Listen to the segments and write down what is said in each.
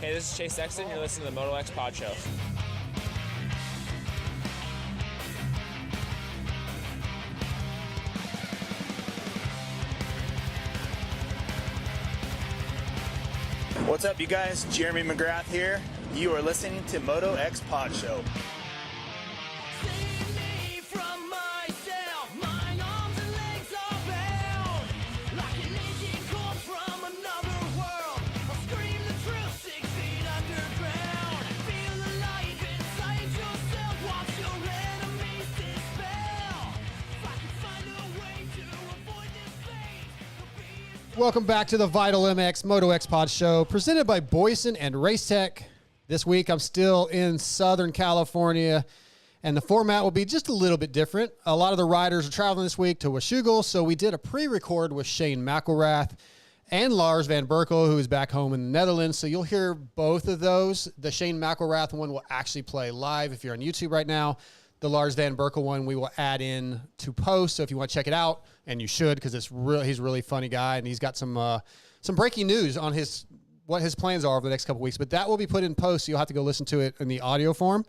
Hey, this is Chase Sexton. You're listening to the MotoXpod show. What's up, you guys? Jeremy McElrath here. You are listening to MotoXpod show. Welcome back to the Vital MX MotoXpod show, presented by Boyson and Racetech. This week, I'm still in Southern California, and the format will be just a little bit different. A lot of the riders are traveling this week to Washougal, so we did a pre-record with Shane McElrath and Lars van Berkel, who is back home in the Netherlands. So you'll hear both of those. The Shane McElrath one will actually play live if you're on YouTube right now. The Lars van Berkel one we will add in to post. So if you want to check it out, and you should, because he's a really funny guy, and he's got some breaking news on what his plans are over the next couple weeks. But that will be put in post, so you'll have to go listen to it in the audio form.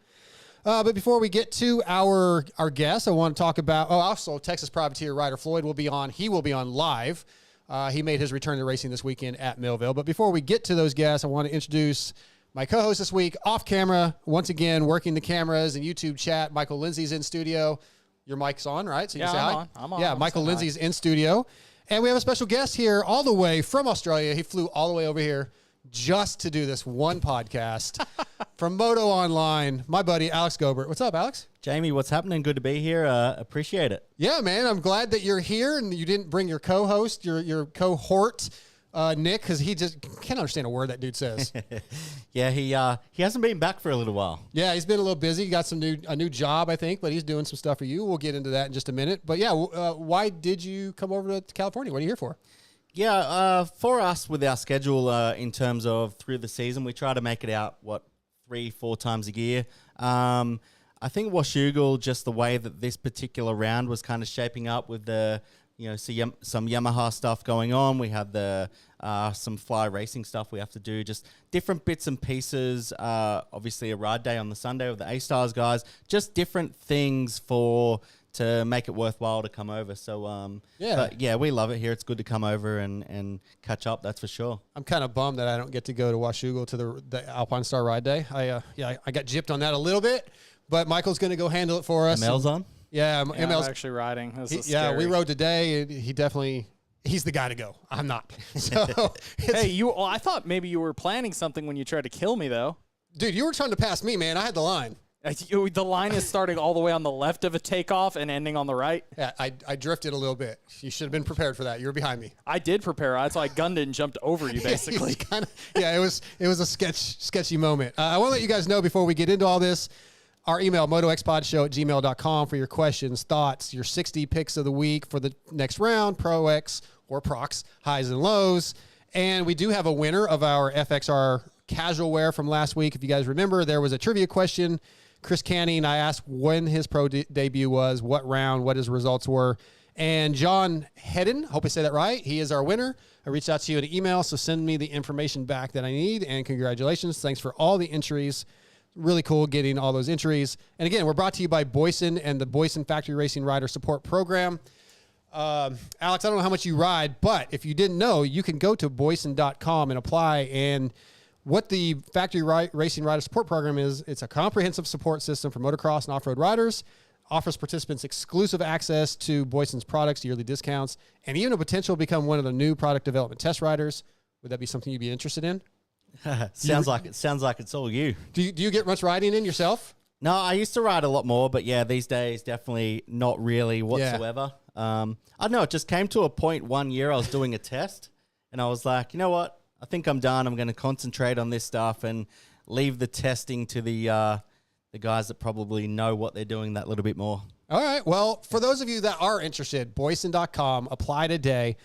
But before we get to our guests, I want to talk about also Texas privateer Ryder Floyd will be on. He will be on live. He made his return to racing this weekend at Millville. But before we get to those guests, I want to introduce my co-host this week, off camera, once again, working the cameras and YouTube chat. Michael Lindsay's in studio. Your mic's on, right? So you say hi. I'm on. Yeah, Michael Lindsay's in studio. And we have a special guest here all the way from Australia. He flew all the way over here just to do this one podcast from Moto Online. My buddy, Alex Gobert. What's up, Alex? Jamie, what's happening? Good to be here. Appreciate it. Yeah, man. I'm glad that you're here and you didn't bring your co-host, your cohort, Nick, because he just can't understand a word that dude says. Yeah, he hasn't been back for a little while. Yeah, he's been a little busy. He got a new job, I think, but he's doing some stuff for you. We'll get into that in just a minute. But yeah, why did you come over to California? What are you here for? Yeah, for us with our schedule in terms of through the season, we try to make it out, 3-4 times a year. I think Washougal, just the way that this particular round was kind of shaping up with the some Yamaha stuff going on. We have some fly racing stuff we have to do, just different bits and pieces. Obviously a ride day on the Sunday with the A-Stars guys, just different things to make it worthwhile to come over. So, we love it here. It's good to come over and catch up, that's for sure. I'm kind of bummed that I don't get to go to Washougal to the Alpine Star ride day. I got gypped on that a little bit, but Michael's going to go handle it for us. ML's on? Yeah, ML's I'm actually riding. We rode today. He's the guy to go. I'm not. So hey, I thought maybe you were planning something when you tried to kill me, though. Dude, you were trying to pass me, man. I had the line. The line is starting all the way on the left of a takeoff and ending on the right. Yeah, I drifted a little bit. You should have been prepared for that. You were behind me. I did prepare. That's why I gunned it and jumped over you, basically. It was a sketchy moment. I want to let you guys know before we get into all this, our email, motoxpodshow@gmail.com, for your questions, thoughts, your 60 picks of the week for the next round, Pro X or Prox, highs and lows. And we do have a winner of our FXR casual wear from last week. If you guys remember, there was a trivia question. Chris Canning, I asked when his pro debut was, what round, what his results were. And John Hedden, hope I say that right, he is our winner. I reached out to you in an email, so send me the information back that I need. And congratulations. Thanks for all the entries. Really cool getting all those entries. And again, we're brought to you by Boyson and the Boyson Factory Racing Rider Support Program. Alex, I don't know how much you ride, but if you didn't know, you can go to boyson.com and apply. And what the Factory Racing Rider Support Program is, it's a comprehensive support system for motocross and off-road riders, offers participants exclusive access to Boyson's products, yearly discounts, and even a potential to become one of the new product development test riders. Would that be something you'd be interested in? Sounds like it's all you. Do you get much riding in yourself? No, I used to ride a lot more, but yeah, these days definitely not really whatsoever. I don't know. It just came to a point one year I was doing a test, and I was like, you know what? I think I'm done. I'm going to concentrate on this stuff and leave the testing to the guys that probably know what they're doing that little bit more. All right. Well, for those of you that are interested, boyson.com, apply today.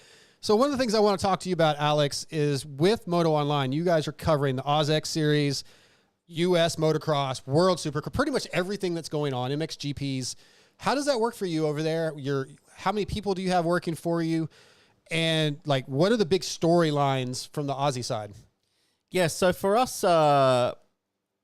So one of the things I want to talk to you about, Alex, is with Moto Online, you guys are covering the OzX Series, U.S. Motocross, World Supercross, pretty much everything that's going on, MXGPs. How does that work for you over there? How many people do you have working for you? And, what are the big storylines from the Aussie side? Yeah, so for us,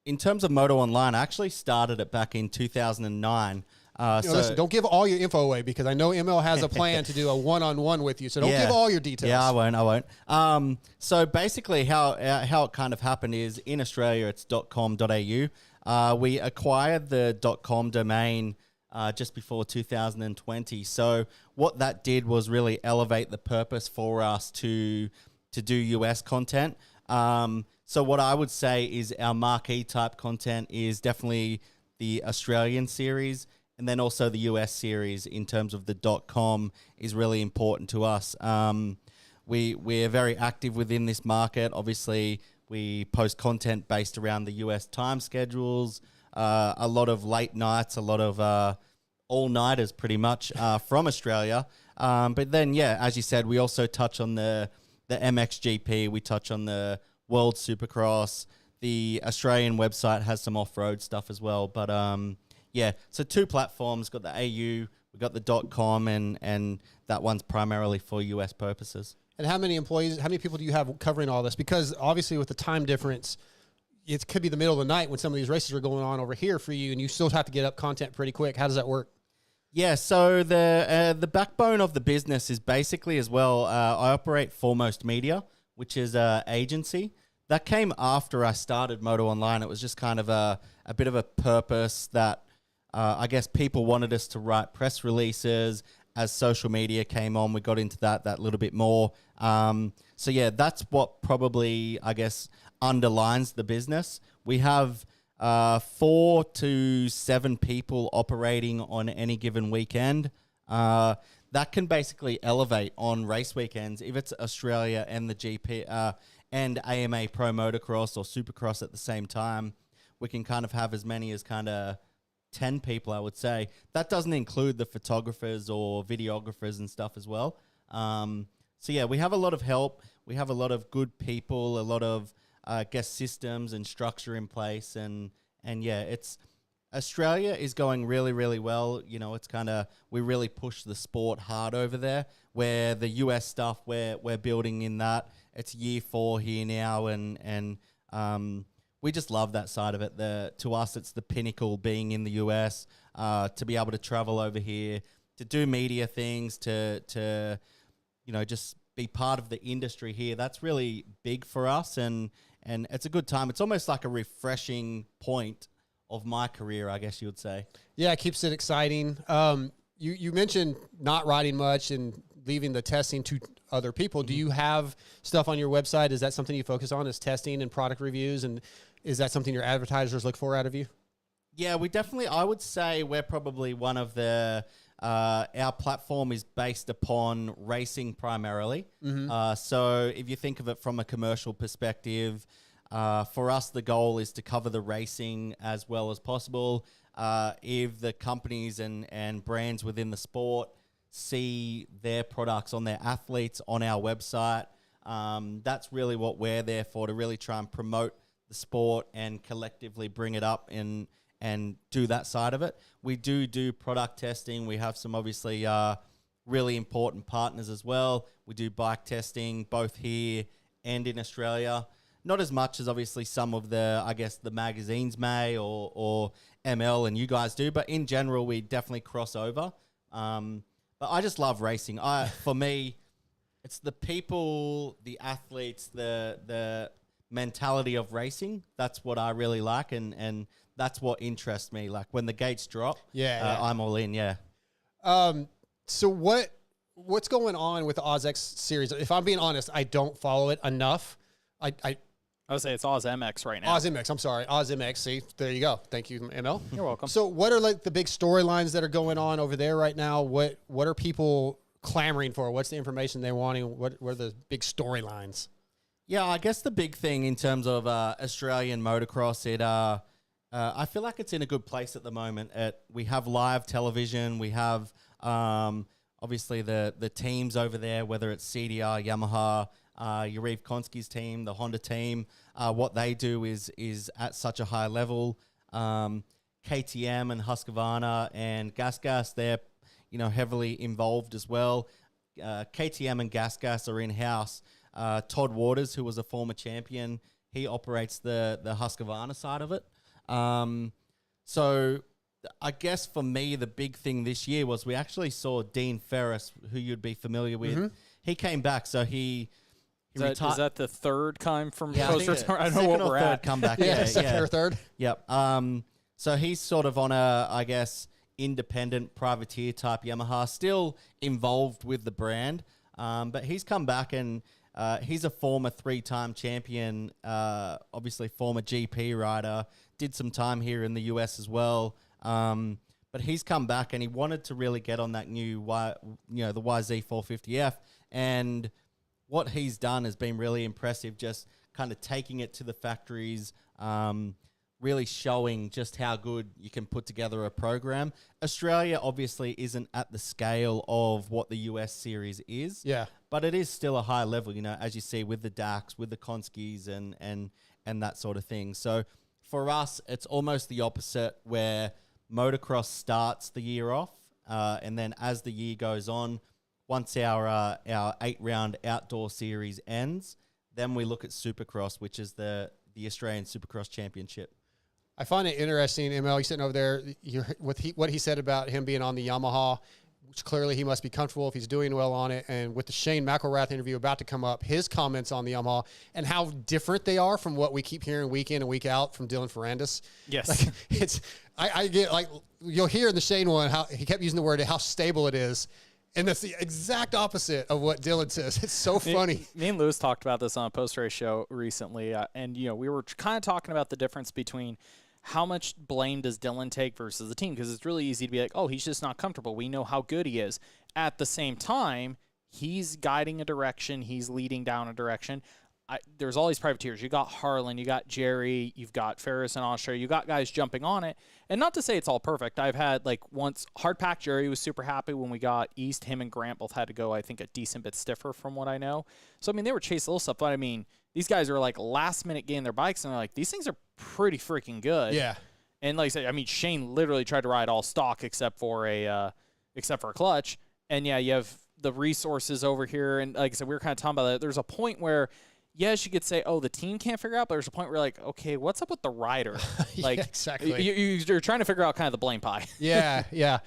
in terms of Moto Online, I actually started it back in 2009. Listen, don't give all your info away because I know ML has a plan to do a one-on-one with you. So don't give all your details. Yeah, I won't. So basically how it kind of happened is in Australia, it's .com.au. We acquired the .com domain just before 2020. So what that did was really elevate the purpose for us to do US content. So what I would say is our marquee type content is definitely the Australian series, and then also the US series in terms of the .com is really important to us. We're very active within this market. Obviously, we post content based around the US time schedules, a lot of late nights, a lot of all-nighters pretty much from Australia. But then, yeah, as you said, we also touch on the MXGP. We touch on the World Supercross. The Australian website has some off-road stuff as well. But yeah, so 2 platforms, got the AU, we got the .com, and that one's primarily for US purposes. And how many employees, how many people do you have covering all this? Because obviously with the time difference, it could be the middle of the night when some of these races are going on over here for you, and you still have to get up content pretty quick. How does that work? Yeah, so the backbone of the business is basically as well, I operate Foremost Media, which is an agency. That came after I started Moto Online. It was just kind of a bit of a purpose that I guess people wanted us to write press releases. As social media came on, we got into that little bit more. So yeah, that's what probably, I guess, underlines the business. We have 4 to 7 people operating on any given weekend. That can basically elevate on race weekends. If it's Australia and the GP and AMA Pro Motocross or Supercross at the same time, we can kind of have as many as kind of 10 people, I would say. That doesn't include the photographers or videographers and stuff as well. So yeah, we have a lot of help. We have a lot of good people, a lot of guest systems and structure in place. And yeah, it's Australia is going really, really well. You know, it's kind of, we really push the sport hard over there, where the US stuff, we're building in that. It's year 4 here now. And we just love that side of it. To us, it's the pinnacle being in the US, to be able to travel over here, to do media things, to you know, just be part of the industry here. That's really big for us, and it's a good time. It's almost like a refreshing point of my career, I guess you would say. Yeah, it keeps it exciting. You mentioned not riding much and leaving the testing to other people. Mm-hmm. Do you have stuff on your website? Is that something you focus on, is testing and product reviews? And is that something your advertisers look for out of you? Yeah, we definitely, I would say we're probably one of the, our platform is based upon racing primarily. Mm-hmm. So if you think of it from a commercial perspective, for us, the goal is to cover the racing as well as possible. If the companies and brands within the sport see their products on their athletes on our website, that's really what we're there for, to really try and promote the sport and collectively bring it up and do that side of it. We do product testing. We have some obviously really important partners as well. We do bike testing both here and in Australia. Not as much as obviously some of the, I guess, the magazines may or ML and you guys do, but in general, we definitely cross over. But I just love racing. For me, it's the people, the athletes, the mentality of racing. That's what I really like, and that's what interests me. Like when the gates drop, I'm all in. Yeah. So what's going on with the OzX series? If I'm being honest, I don't follow it enough. I would say it's OzMX right now. OzMX, I'm sorry. OzMX. See, there you go. Thank you, ML. You're welcome. So what are like the big storylines that are going on over there right now? What are people clamoring for? What's the information they're wanting? What are the big storylines? Yeah, I guess the big thing in terms of Australian motocross, I feel like it's in a good place at the moment. We have live television. We have obviously the teams over there, whether it's CDR, Yamaha, Yariv Konski's team, the Honda team. What they do is at such a high level. KTM and Husqvarna and GasGas, they're heavily involved as well. KTM and GasGas are in-house. Todd Waters, who was a former champion, He operates the Husqvarna side of it. So I guess for me, the big thing this year was we actually saw Dean Ferris, who you'd be familiar with. He came back, so he Is that the third time from I think post-retirement? I don't know second what or we're third at. comeback. Second or third. Yep. So he's sort of on a, I guess, independent privateer type Yamaha, still involved with the brand, but he's come back and he's a former 3-time champion, obviously former GP rider, did some time here in the US as well. But he's come back and he wanted to really get on that new, the YZ450F, and what he's done has been really impressive, just kind of taking it to the factories, really showing just how good you can put together a program. Australia obviously isn't at the scale of what the US series is. Yeah. But it is still a high level, as you see with the DAX, with the Konskis and that sort of thing. So for us, it's almost the opposite, where motocross starts the year off, and then as the year goes on, once our 8-round outdoor series ends, then we look at Supercross, which is the Australian Supercross Championship. I find it interesting, ML, you're sitting over there, what he said about him being on the Yamaha, which clearly he must be comfortable if he's doing well on it. And with the Shane McElrath interview about to come up, his comments on the Yamaha and how different they are from what we keep hearing week in and week out from Dylan Ferrandis. Yes. Like, I get, like, you'll hear in the Shane one how he kept using the word how stable it is. And that's the exact opposite of what Dylan says. It's so funny. Me and Lewis talked about this on a post-race show recently, and we were kind of talking about the difference between how much blame does Dylan take versus the team, because it's really easy to be like, oh, he's just not comfortable. We know how good he is. At the same time, he's guiding a direction. He's leading down a direction. There's all these privateers. You got Harlan, you got Jerry, you've got Ferris in Australia. You got guys jumping on it. And not to say it's all perfect. I've had, once Hardpack Jerry was super happy when we got East. Him and Grant both had to go, I think, a decent bit stiffer from what I know. So, they were chasing little stuff. But, these guys are, last minute getting their bikes, and they're like, these things are pretty freaking good. Yeah. And like I said, Shane literally tried to ride all stock except for a clutch. And, yeah, you have the resources over here. And like I said, we were kind of talking about that. There's a point where, yes, you could say, oh, the team can't figure out, but there's a point where you're like, okay, what's up with the rider? Yeah, exactly. You're trying to figure out kind of the blame pie. Yeah.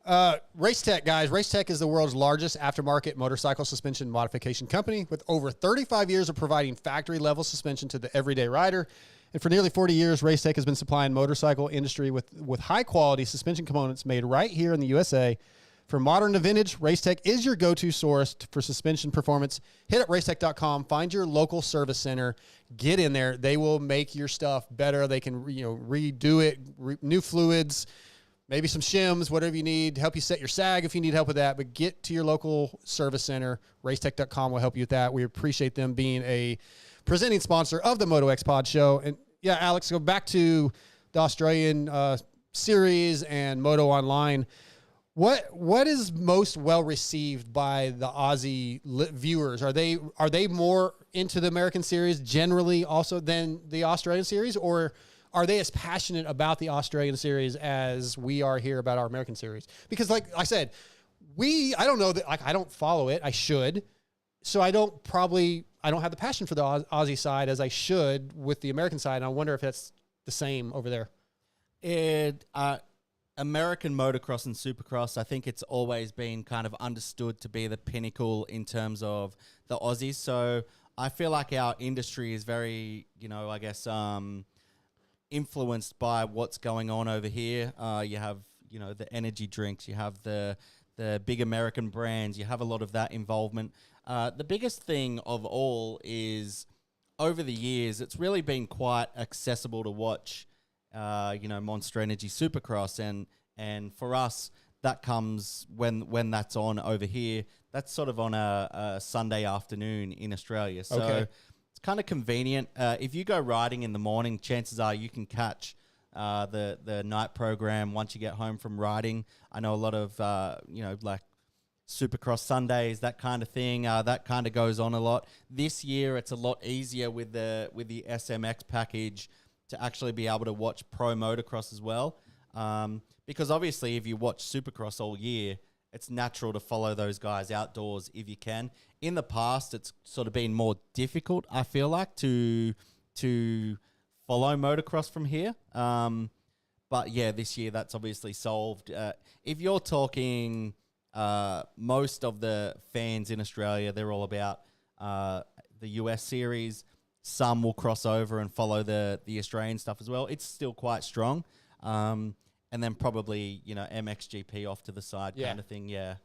Racetech, guys. Racetech is the world's largest aftermarket motorcycle suspension modification company with over 35 years of providing factory-level suspension to the everyday rider. And for nearly 40 years, Racetech has been supplying motorcycle industry with high-quality suspension components made right here in the USA. From modern to vintage, Racetech is your go-to source for suspension performance. Hit up racetech.com, find your local service center, get in there. They will make your stuff better. They can redo it, new fluids, maybe some shims, whatever you need, help you set your sag if you need help with that. But get to your local service center. Racetech.com will help you with that. We appreciate them being a presenting sponsor of the MotoXpod show. And yeah, Alex, go back to the Australian series and Moto Online. What is most well received by the Aussie viewers? Are they more into the American series generally also than the Australian series, or are they as passionate about the Australian series as we are here about our American series? Because like I said, I don't know that, I don't follow it. I should. So I don't have the passion for the Aussie side as I should with the American side. And I wonder if that's the same over there. American motocross and supercross, I think it's always been kind of understood to be the pinnacle in terms of the Aussies. So I feel like our industry is very, influenced by what's going on over here. You have, the energy drinks, you have the big American brands, you have a lot of that involvement. The biggest thing of all is over the years, it's really been quite accessible to watch Monster Energy Supercross, and for us that comes when that's on over here. That's sort of on a Sunday afternoon in Australia, so it's kind of convenient. If you go riding in the morning, chances are you can catch the night program once you get home from riding. I know a lot of Supercross Sundays, that kind of thing. That kind of goes on a lot. This year, it's a lot easier with the SMX package to actually be able to watch pro motocross as well. Because obviously if you watch Supercross all year, it's natural to follow those guys outdoors if you can. In the past, it's sort of been more difficult, I feel like, to to follow motocross from here. But yeah, this year that's obviously solved. If you're talking most of the fans in Australia, they're all about the US series. Some will cross over and follow the Australian stuff as well. It's still quite strong. And then probably, MXGP off to the side kind of thing. Yeah.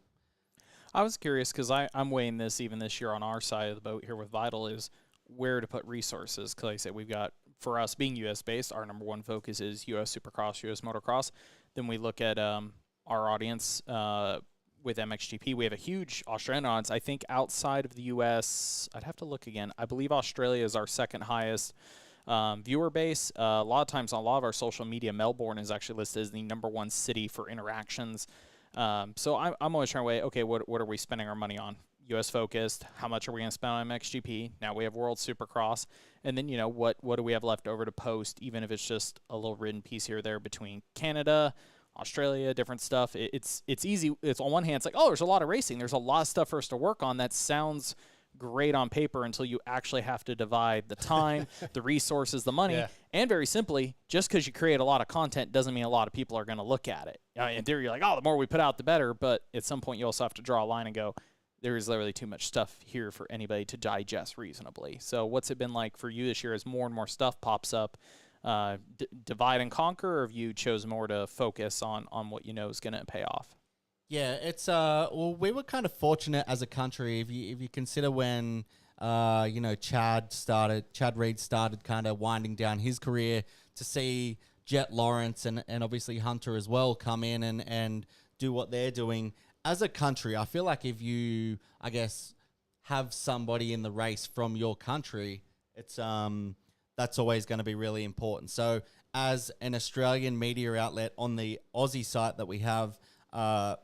I was curious because I'm weighing this even this year on our side of the boat here with Vital is where to put resources. Because like I said, we've got, for us being U.S. based, our number one focus is U.S. Supercross, U.S. Motocross. Then we look at our audience with MXGP. We have a huge Australian audience. I think outside of the U.S., I'd have to look again. I believe Australia is our second highest viewer base. A lot of times on a lot of our social media, Melbourne is actually listed as the number one city for interactions. So I'm always trying to weigh, okay, what are we spending our money on? U.S. focused. How much are we going to spend on MXGP? Now we have World Supercross. And then, what do we have left over to post, even if it's just a little written piece here or there between Canada, Australia, different stuff. It's easy. It's on one hand, it's like, oh, there's a lot of racing. There's a lot of stuff for us to work on. That sounds great on paper until you actually have to divide the time, the resources, the money. Yeah. And very simply, just because you create a lot of content doesn't mean a lot of people are going to look at it. In theory, you're like, oh, the more we put out, the better. But at some point, you also have to draw a line and go, there is literally too much stuff here for anybody to digest reasonably. So what's it been like for you this year as more and more stuff pops up? Divide and conquer, or have you chose more to focus on what you know is going to pay off? Yeah, it's well, we were kind of fortunate as a country. If you consider when Chad Reed started kind of winding down his career, to see Jet Lawrence and obviously Hunter as well come in and do what they're doing as a country. I feel like if you, I guess, have somebody in the race from your country, it's that's always going to be really important. So as an Australian media outlet on the Aussie site that we have, the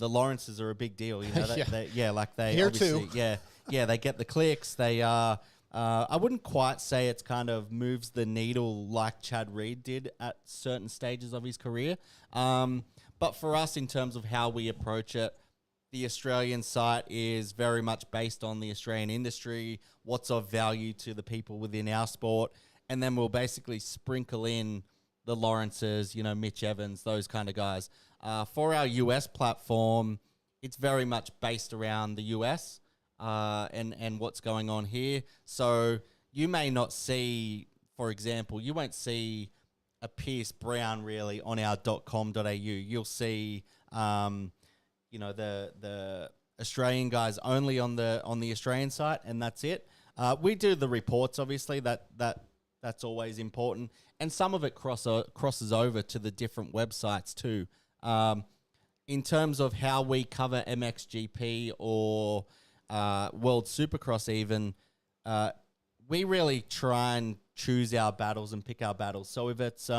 Lawrences are a big deal. They Here obviously, too. they get the clicks. They are. I wouldn't quite say it's kind of moves the needle like Chad Reed did at certain stages of his career. But for us, in terms of how we approach it, the Australian site is very much based on the Australian industry, what's of value to the people within our sport, and then we'll basically sprinkle in the Lawrences, Mitch Evans, those kind of guys. For our US platform, it's very much based around the US and what's going on here. So you may not see, for example, you won't see a Pierce Brown really on our .com.au. You'll see, the Australian guys only on the Australian site, and that's it. We do the reports, obviously. That's always important, and some of it crosses over to the different websites too. In terms of how we cover MXGP or World Supercross, even we really try and choose our battles and pick our battles. So if it's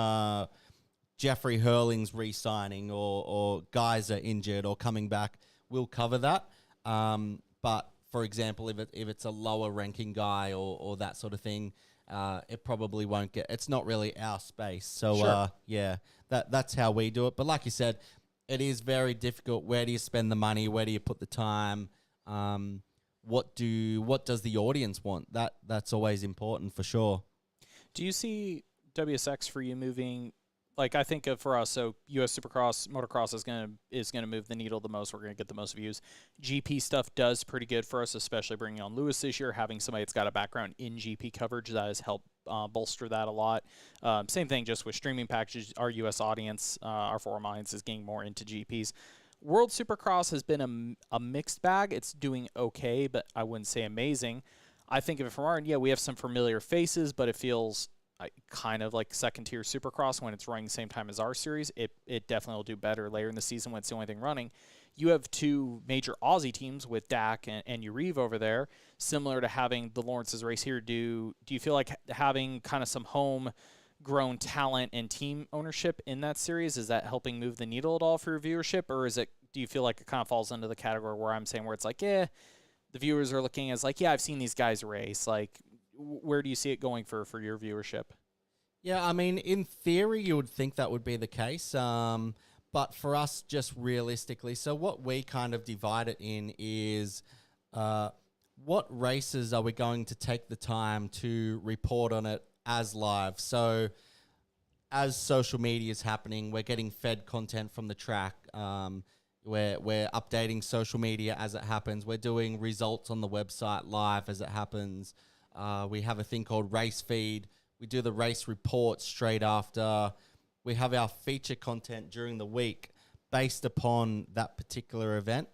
Jeffrey Hurling's re-signing or guys are injured or coming back, we'll cover that. But for example, if it's a lower ranking guy or that sort of thing, it probably won't get. It's not really our space. So Sure. That's how we do it. But like you said, it is very difficult. Where do you spend the money? Where do you put the time? What does the audience want? That's always important for sure. Do you see WSX for you moving? Like I think of for us, so U.S. Supercross, motocross is gonna move the needle the most. We're gonna get the most views. GP stuff does pretty good for us, especially bringing on Lewis this year. Having somebody that's got a background in GP coverage that has helped bolster that a lot. Same thing just with streaming packages. Our U.S. audience, our forum audience, is getting more into GPs. World Supercross has been a mixed bag. It's doing okay, but I wouldn't say amazing. I think of it from our end, we have some familiar faces, but it feels kind of like second-tier Supercross when it's running the same time as our series. It definitely will do better later in the season when it's the only thing running. You have two major Aussie teams with Dak and Urive over there, similar to having the Lawrence's race here. Do you feel like having kind of some homegrown talent and team ownership in that series, is that helping move the needle at all for your viewership, or do you feel like it kind of falls into the category where I'm saying where it's like, the viewers are looking as like, I've seen these guys race. Like, where do you see it going for your viewership? Yeah, I mean, in theory, you would think that would be the case. But for us, just realistically, so what we kind of divide it in is what races are we going to take the time to report on it as live? So as social media is happening, we're getting fed content from the track. We're updating social media as it happens. We're doing results on the website live as it happens. We have a thing called Race Feed. We do the race report straight after. We have our feature content during the week based upon that particular event.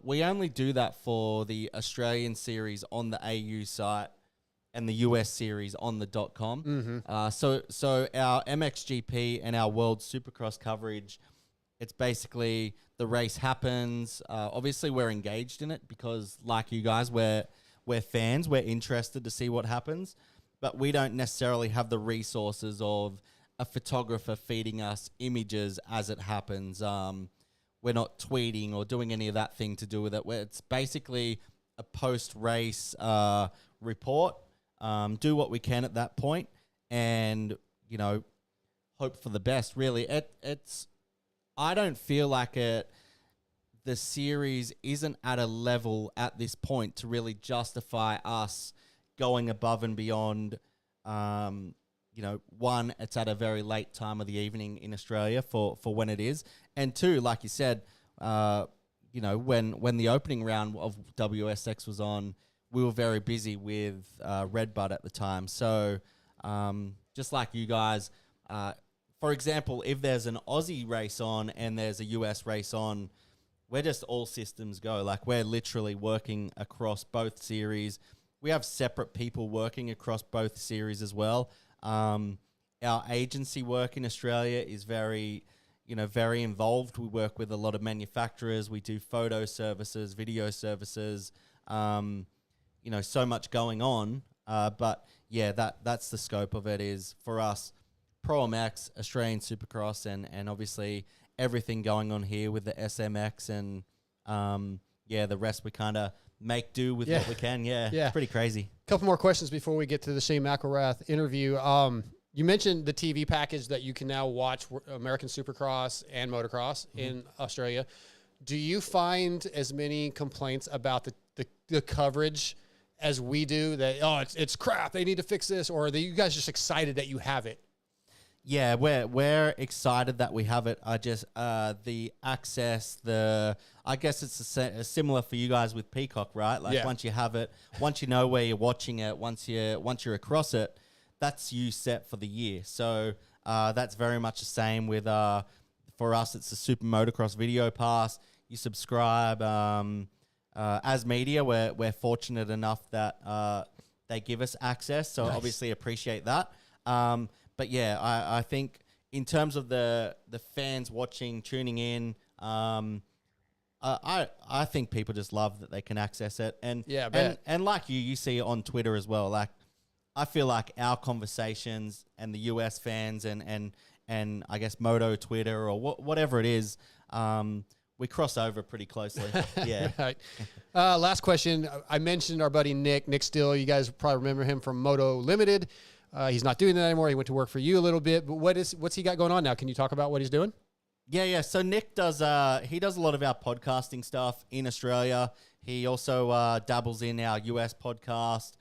We only do that for the Australian series on the AU site and the US series on the .com. So our MXGP and our World Supercross coverage, it's basically the race happens. Obviously, we're engaged in it because, like you guys, we're fans. We're interested to see what happens, but we don't necessarily have the resources of a photographer feeding us images as it happens. We're not tweeting or doing any of that thing to do with it. It's basically a post-race report. Do what we can at that point, and hope for the best. Really, it's. I don't feel like the series isn't at a level at this point to really justify us going above and beyond. One, it's at a very late time of the evening in Australia for when it is. And two, like you said, when the opening round of WSX was on, we were very busy with Redbud at the time. So just like you guys, for example, if there's an Aussie race on and there's a US race on, we're just all systems go. Like, we're literally working across both series. We have separate people working across both series as well. Our agency work in Australia is very involved. We work with a lot of manufacturers. We do photo services, video services, so much going on. But yeah, that's the scope of it, is for us, Pro MX, Australian Supercross, and obviously everything going on here with the SMX and the rest we kind of make do with what we can. Yeah, it's pretty crazy. Couple more questions before we get to the Shane McElrath interview. You mentioned the TV package that you can now watch American Supercross and Motocross in Australia. Do you find as many complaints about the coverage as we do, that it's crap, they need to fix this, or are you guys just excited that you have it? Yeah, we're excited that we have it. I just the access, I guess it's similar for you guys with Peacock, right? Like, once you have it, once you know where you're watching it, once you're across it, that's you set for the year. So that's very much the same with for us. It's the Super Motocross Video Pass. You subscribe. As media, we're fortunate enough that they give us access. So obviously appreciate that. But yeah, I think in terms of the fans watching, tuning in, I think people just love that they can access it. And and like you see it on Twitter as well. Like, I feel like our conversations and the US fans and I guess Moto Twitter or whatever it is, we cross over pretty closely. Yeah. Right. Last question. I mentioned our buddy Nick Steele. You guys probably remember him from Moto Limited. He's not doing that anymore. He went to work for you a little bit, but what's he got going on now? Can you talk about what he's doing? Yeah. So Nick does a lot of our podcasting stuff in Australia. He also dabbles in our US podcast,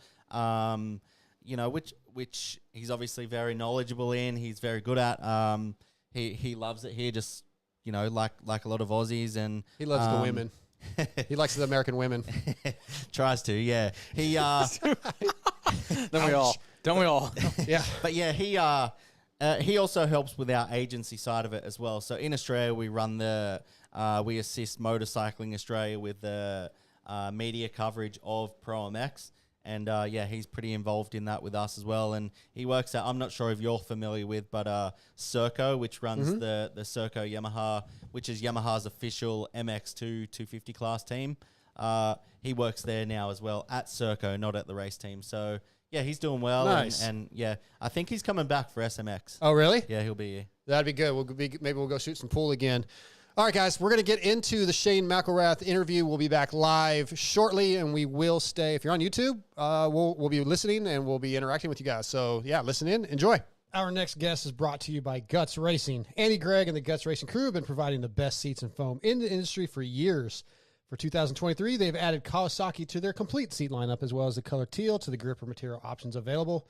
which he's obviously very knowledgeable in. He's very good at. He loves it here, just like a lot of Aussies, and he loves the women. He likes the American women. Tries to, yeah. He Don't we all? Yeah. But yeah, he also helps with our agency side of it as well. So in Australia, we run we assist Motorcycling Australia with the media coverage of Pro MX. And he's pretty involved in that with us as well. And he works out, I'm not sure if you're familiar with, but Serco, which runs the Serco Yamaha, which is Yamaha's official MX2 250 class team. He works there now as well at Serco, not at the race team. So yeah, he's doing well. Nice. And yeah, I think he's coming back for SMX. Oh, really? Yeah, he'll be here. That'd be good. Maybe we'll go shoot some pool again. All right, guys, we're going to get into the Shane McElrath interview. We'll be back live shortly, and we will stay. If you're on YouTube, we'll be listening, and we'll be interacting with you guys. So, yeah, listen in. Enjoy. Our next guest is brought to you by Guts Racing. Andy Gregg and the Guts Racing crew have been providing the best seats and foam in the industry for years. For 2023, they've added Kawasaki to their complete seat lineup, as well as the color teal to the gripper material options available.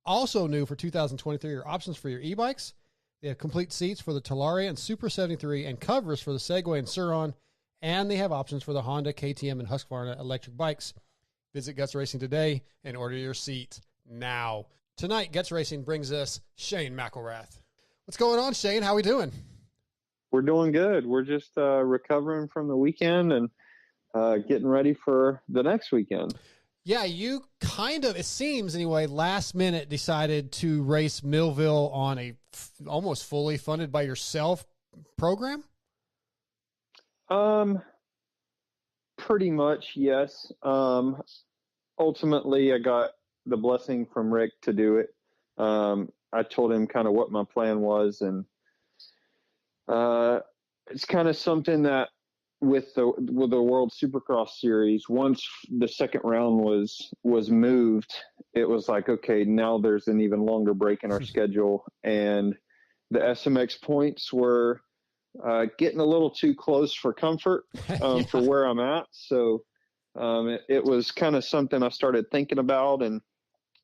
Also new for 2023 are options for your e-bikes. They have complete seats for the Talari and Super 73 and covers for the Segway and Sur-Ron, and they have options for the Honda, KTM, and Husqvarna electric bikes. Visit Guts Racing today and order your seat now. Tonight, Guts Racing brings us Shane McElrath. What's going on, Shane? How we doing? We're doing good. We're just recovering from the weekend and getting ready for the next weekend. Yeah, you kind of, it seems anyway, last minute decided to race Millville on a almost fully funded by yourself program? Pretty much, yes. Ultimately, I got the blessing from Rick to do it. I told him kind of what my plan was, and it's kind of something that with the World Supercross Series, once the second round was moved, it was like, okay, now there's an even longer break in our schedule, and the SMX points were getting a little too close for comfort for where I'm at. So it was kind of something I started thinking about, and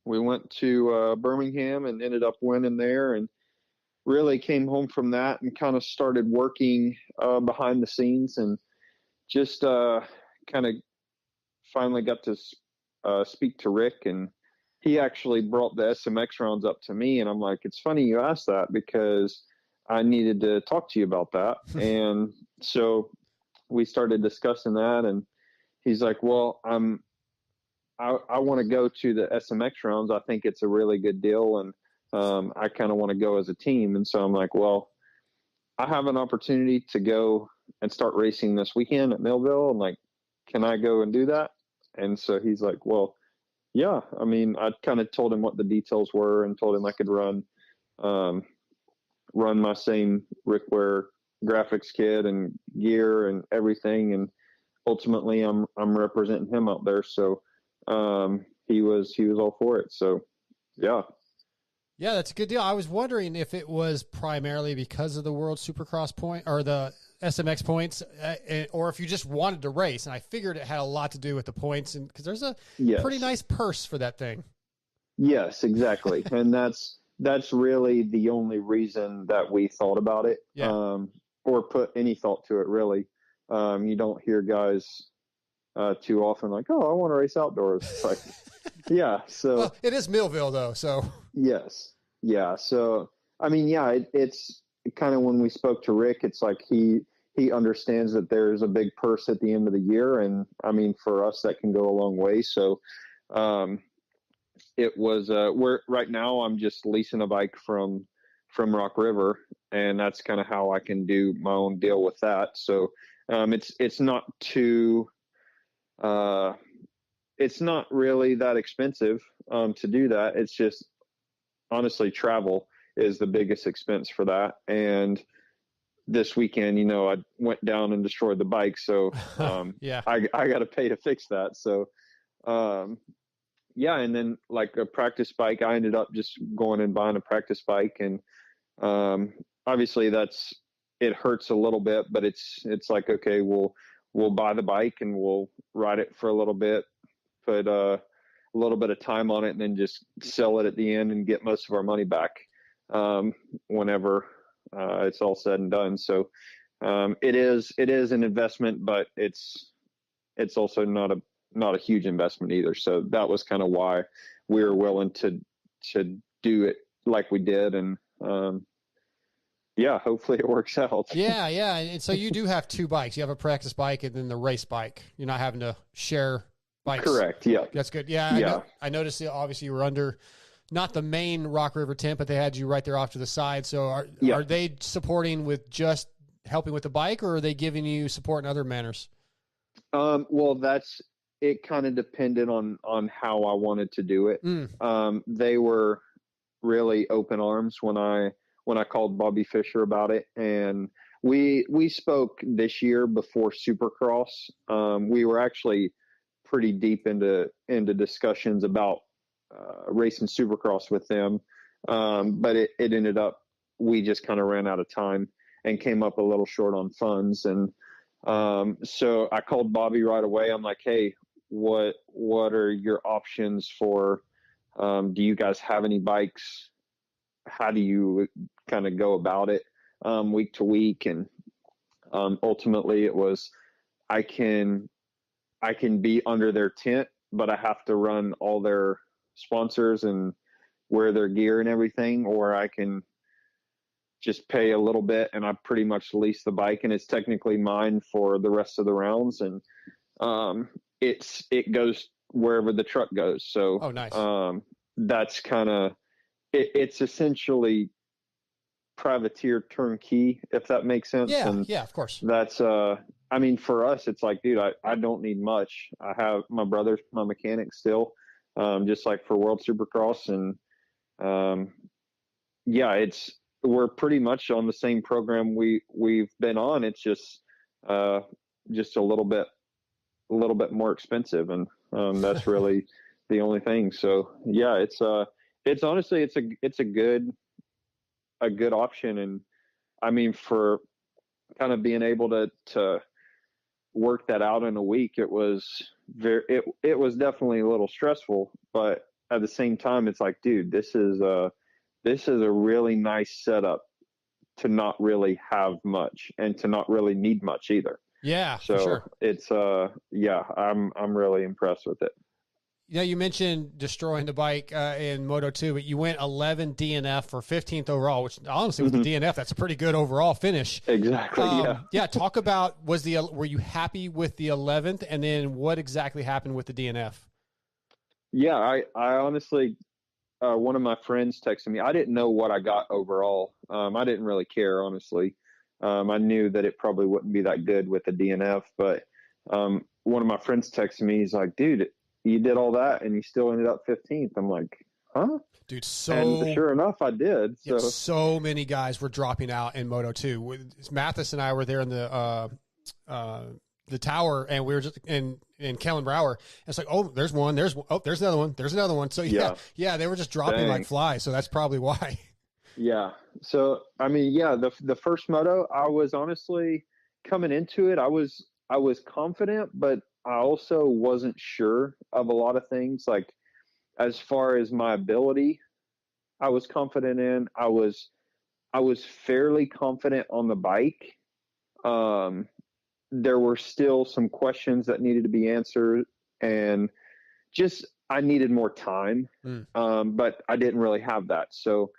we went to Birmingham and ended up winning there, and really came home from that and kind of started working behind the scenes, and just kind of finally got to speak to Rick, and he actually brought the SMX rounds up to me, and I'm like, it's funny you asked that because I needed to talk to you about that. And so we started discussing that, and he's like, well, I want to go to the SMX rounds. I think it's a really good deal, and I kind of want to go as a team. And so I'm like, well, I have an opportunity to go and start racing this weekend at Millville. I'm like, can I go and do that? And so he's like, well, yeah. I mean, I kind of told him what the details were and told him I could run my same Rickware graphics kit and gear and everything. And ultimately I'm representing him out there. So he was all for it. So yeah. Yeah, that's a good deal. I was wondering if it was primarily because of the World Supercross point or the SMX points, or if you just wanted to race. And I figured it had a lot to do with the points, and because there's a pretty nice purse for that thing. Yes, exactly. And that's really the only reason that we thought about it, or put any thought to it, really. You don't hear guys too often like, oh, I want to race outdoors. It's like, yeah. So well, it is Millville though. So yes. Yeah. So, I mean, yeah, it's kind of when we spoke to Rick, it's like he understands that there's a big purse at the end of the year. And I mean, for us, that can go a long way. So, it was, right now I'm just leasing a bike from Rock River, and that's kind of how I can do my own deal with that. So, it's not too, it's not really that expensive to do that. It's just honestly travel is the biggest expense for that. And this weekend, I went down and destroyed the bike. So I got to pay to fix that. So yeah. And then like a practice bike, I ended up just going and buying a practice bike. And obviously it hurts a little bit, but it's like, okay, we'll buy the bike and we'll ride it for a little bit, put a little bit of time on it, and then just sell it at the end and get most of our money back whenever it's all said and done. So it is an investment, but it's also not a huge investment either. So that was kind of why we were willing to do it like we did. And yeah, hopefully it works out. Yeah. And so you do have two bikes. You have a practice bike and then the race bike. You're not having to share bikes. Correct. Yeah. That's good. Yeah. I noticed that obviously you were under not the main Rock River tent, but they had you right there off to the side. So are they supporting with just helping with the bike, or are they giving you support in other manners? Well, it kind of depended on how I wanted to do it. They were really open arms when I called Bobby Fischer about it. And we spoke this year before Supercross. We were actually pretty deep into discussions about racing Supercross with them. But it ended up, we just kind of ran out of time and came up a little short on funds. And So I called Bobby right away. I'm like, hey, what are your options for, do you guys have any bikes? How do you kind of go about it, week to week? And, ultimately it was, I can be under their tent, but I have to run all their sponsors and wear their gear and everything, or I can just pay a little bit and I pretty much lease the bike and it's technically mine for the rest of the rounds. And, it goes wherever the truck goes. So, Oh, nice. That's kind of, it's essentially privateer turnkey, if that makes sense. Yeah. And Yeah, of course. that's, I mean, for us, it's like, dude, I don't need much. I have my brother's my mechanic still, just like for World Supercross. And, yeah, we're pretty much on the same program we've been on. It's just a little bit more expensive. And, that's really the only thing. So yeah, it's honestly, it's a good option. And I mean, for kind of being able to work that out in a week, it was definitely a little stressful, but at the same time, it's like, dude, this is a really nice setup to not really have much and to not really need much either. Yeah, So for sure. it's, yeah, I'm really impressed with it. You know, you mentioned destroying the bike in Moto 2, but you went 11 DNF for 15th overall, which honestly with the DNF, that's a pretty good overall finish. Exactly. Yeah. Yeah. Talk about, were you happy with the 11th, and then what exactly happened with the DNF? Yeah, I honestly, one of my friends texted me. I didn't know what I got overall. I didn't really care, honestly. I knew that it probably wouldn't be that good with the DNF, but one of my friends texted me. He's like, dude, you did all that and you still ended up 15th. I'm like, huh? Dude, and sure enough, I did. So. Yeah, so many guys were dropping out in Moto 2. Mathis and I were there in the tower, and we were just in Kellen Brower. It's like, oh, there's one. There's another one. There's another one. So yeah, they were just dropping like flies. So that's probably why. Yeah. So, I mean, yeah, the first moto, I was honestly coming into it. I was confident, but I also wasn't sure of a lot of things. Like, as far as my ability, I was confident in. I was fairly confident on the bike. There were still some questions that needed to be answered, and just I needed more time. But I didn't really have that. So,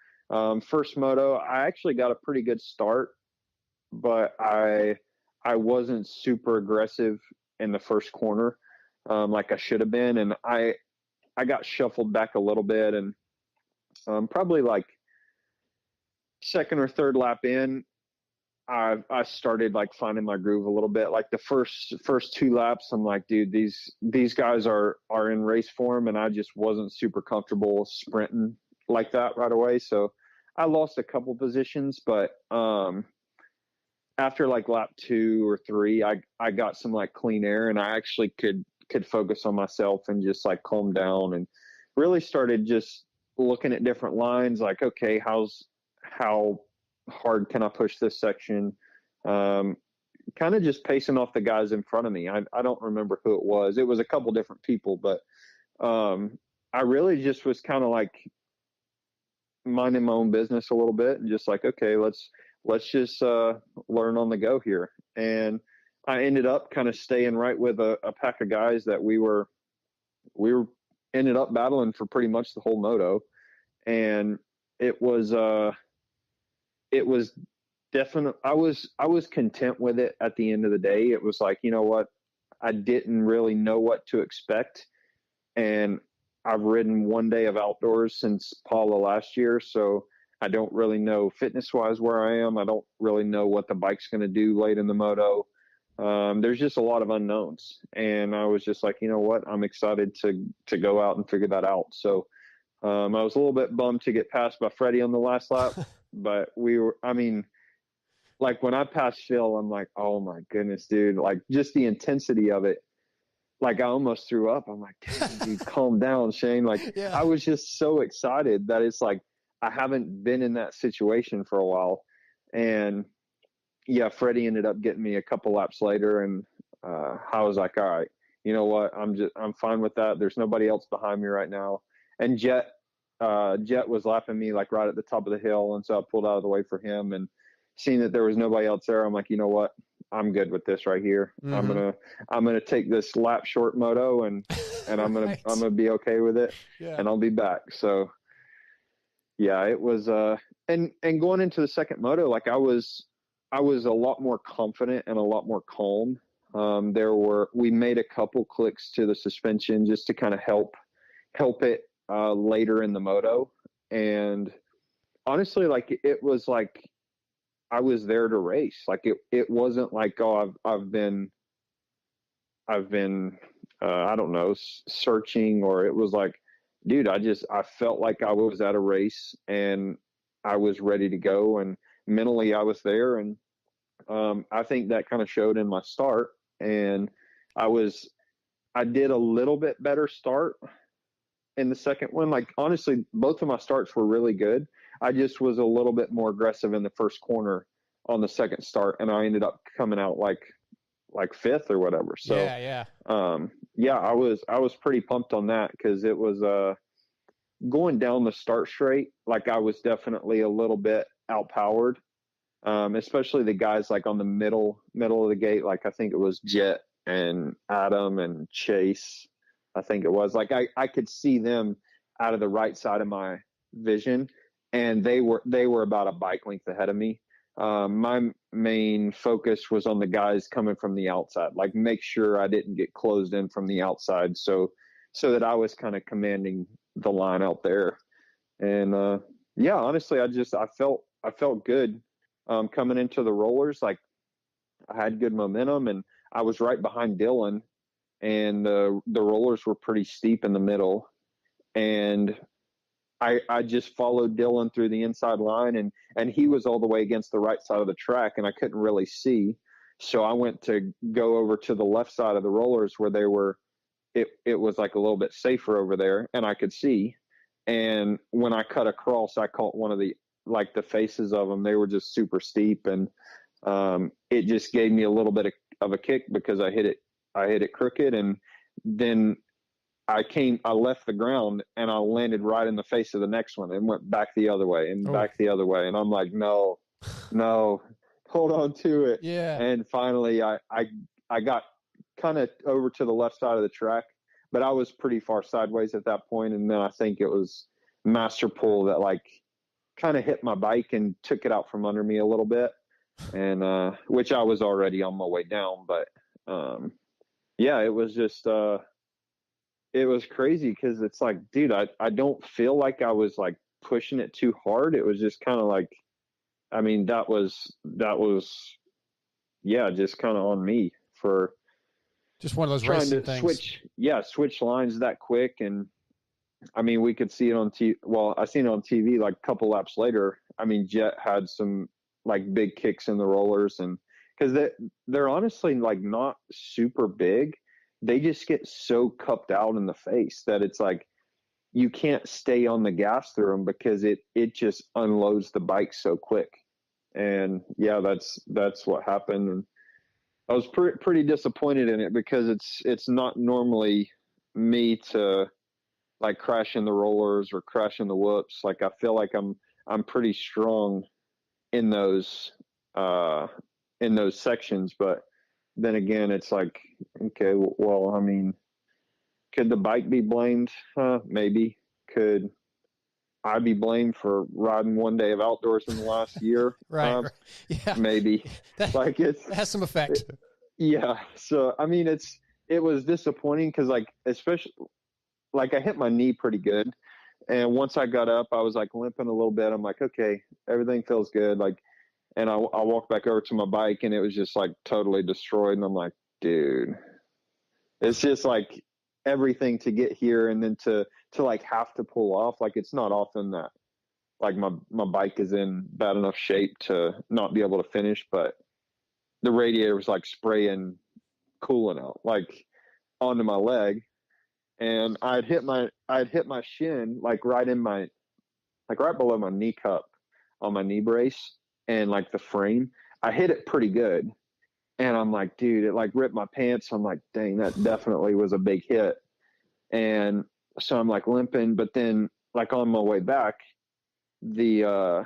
first moto, I actually got a pretty good start, but I wasn't super aggressive in the first corner, like I should have been. And I got shuffled back a little bit, and, probably like second or third lap in, I started like finding my groove a little bit. Like the first two laps, I'm like, dude, these guys are in race form, and I just wasn't super comfortable sprinting like that right away. So I lost a couple positions, but, after like lap 2 or 3, I got some like clean air, and I actually could focus on myself and just like calm down, and really started just looking at different lines. Like, okay, how hard can I push this section? Kind of just pacing off the guys in front of me. I don't remember who it was. It was a couple different people, but, I really just was kind of like minding my own business a little bit, and just like, okay, let's just learn on the go here. And I ended up kind of staying right with a pack of guys that we were ended up battling for pretty much the whole moto. And it was definitely, I was content with it at the end of the day. It was like, you know what, I didn't really know what to expect. And I've ridden one day of outdoors since Paula last year. So I don't really know fitness-wise where I am. I don't really know what the bike's going to do late in the moto. There's just a lot of unknowns. And I was just like, you know what? I'm excited to go out and figure that out. So I was a little bit bummed to get passed by Freddie on the last lap. But like when I passed Phil, I'm like, oh my goodness, dude. Like just the intensity of it. Like I almost threw up. I'm like, damn, dude, calm down, Shane. Like I was just so excited that it's like, I haven't been in that situation for a while. And yeah, Freddie ended up getting me a couple laps later, and I was like, all right, you know what? I'm fine with that. There's nobody else behind me right now. And Jet was lapping me like right at the top of the hill, and so I pulled out of the way for him. And seeing that there was nobody else there, I'm like, you know what? I'm good with this right here. Mm-hmm. I'm gonna take this lap short moto, and I'm gonna Right. I'm gonna be okay with it, Yeah. and I'll be back. So yeah, it was and going into the second moto, like I was a lot more confident and a lot more calm. We made a couple clicks to the suspension just to kind of help it later in the moto. And honestly, like it was like I was there to race. Like it wasn't like, oh, I've been I don't know, searching, or it was like, dude, I felt like I was at a race and I was ready to go, and mentally I was there. And I think that kind of showed in my start. And I did a little bit better start in the second one. Like, honestly, both of my starts were really good. I just was a little bit more aggressive in the first corner on the second start, and I ended up coming out like fifth or whatever. So yeah. yeah, I was pretty pumped on that, because it was going down the start straight, like I was definitely a little bit outpowered, especially the guys like on the middle of the gate. Like I think it was Jet and Adam and Chase. I think it was like I could see them out of the right side of my vision, and they were about a bike length ahead of me. My main focus was on the guys coming from the outside, like make sure I didn't get closed in from the outside, so that I was kind of commanding the line out there. And yeah, honestly, I felt good coming into the rollers. Like I had good momentum, and I was right behind Dylan, and the rollers were pretty steep in the middle, and I just followed Dylan through the inside line, and he was all the way against the right side of the track, and I couldn't really see. So I went to go over to the left side of the rollers where it was like a little bit safer over there, and I could see. And when I cut across, I caught one of the faces of them. They were just super steep, and it just gave me a little bit of a kick because I hit it crooked, and then I left the ground, and I landed right in the face of the next one and went back the other way and back the other way. And I'm like, no, hold on to it. Yeah. And finally I got kind of over to the left side of the track, but I was pretty far sideways at that point. And then I think it was Master Pull that like kind of hit my bike and took it out from under me a little bit. And, which I was already on my way down, but, yeah, it was just, it was crazy because it's like, dude, I don't feel like I was like pushing it too hard. It was just kind of like, I mean, that was, yeah, just kind of on me for Just one of those trying racing to things. switch lines that quick. And I mean, we could see it on TV. Well, I seen it on TV like a couple laps later. I mean, Jet had some like big kicks in the rollers, and because they're honestly like not super big. They just get so cupped out in the face that it's like you can't stay on the gas through them because it just unloads the bike so quick. And yeah, that's what happened. And I was pretty disappointed in it because it's not normally me to like crash in the rollers or crash in the whoops. Like I feel like I'm pretty strong in those sections, but then again, it's like, okay, well, I mean, could the bike be blamed? Maybe. Could I be blamed for riding one day of outdoors in the last year? Right. Yeah. Maybe. That has some effect. Yeah. So, I mean, it was disappointing because, like, especially, like, I hit my knee pretty good. And once I got up, I was, like, limping a little bit. I'm like, okay, everything feels good. Like, and I walked back over to my bike, and it was just like totally destroyed. And I'm like, dude, it's just like everything to get here, and then to like have to pull off. Like it's not often that like my bike is in bad enough shape to not be able to finish, but the radiator was like spraying coolant out like onto my leg, and I'd hit my shin like right below my knee cup on my knee brace and like the frame. I hit it pretty good. And I'm like, dude, it like ripped my pants. I'm like, dang, that definitely was a big hit. And so I'm like limping, but then like on my way back, the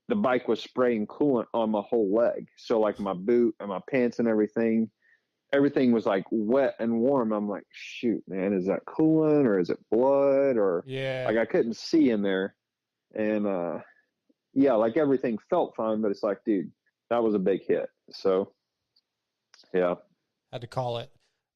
bike was spraying coolant on my whole leg. So like my boot and my pants and everything was like wet and warm. I'm like, shoot, man, is that coolant or is it blood? Or like I couldn't see in there. And yeah, like everything felt fine, but it's like, dude, that was a big hit. So yeah. Had to call it.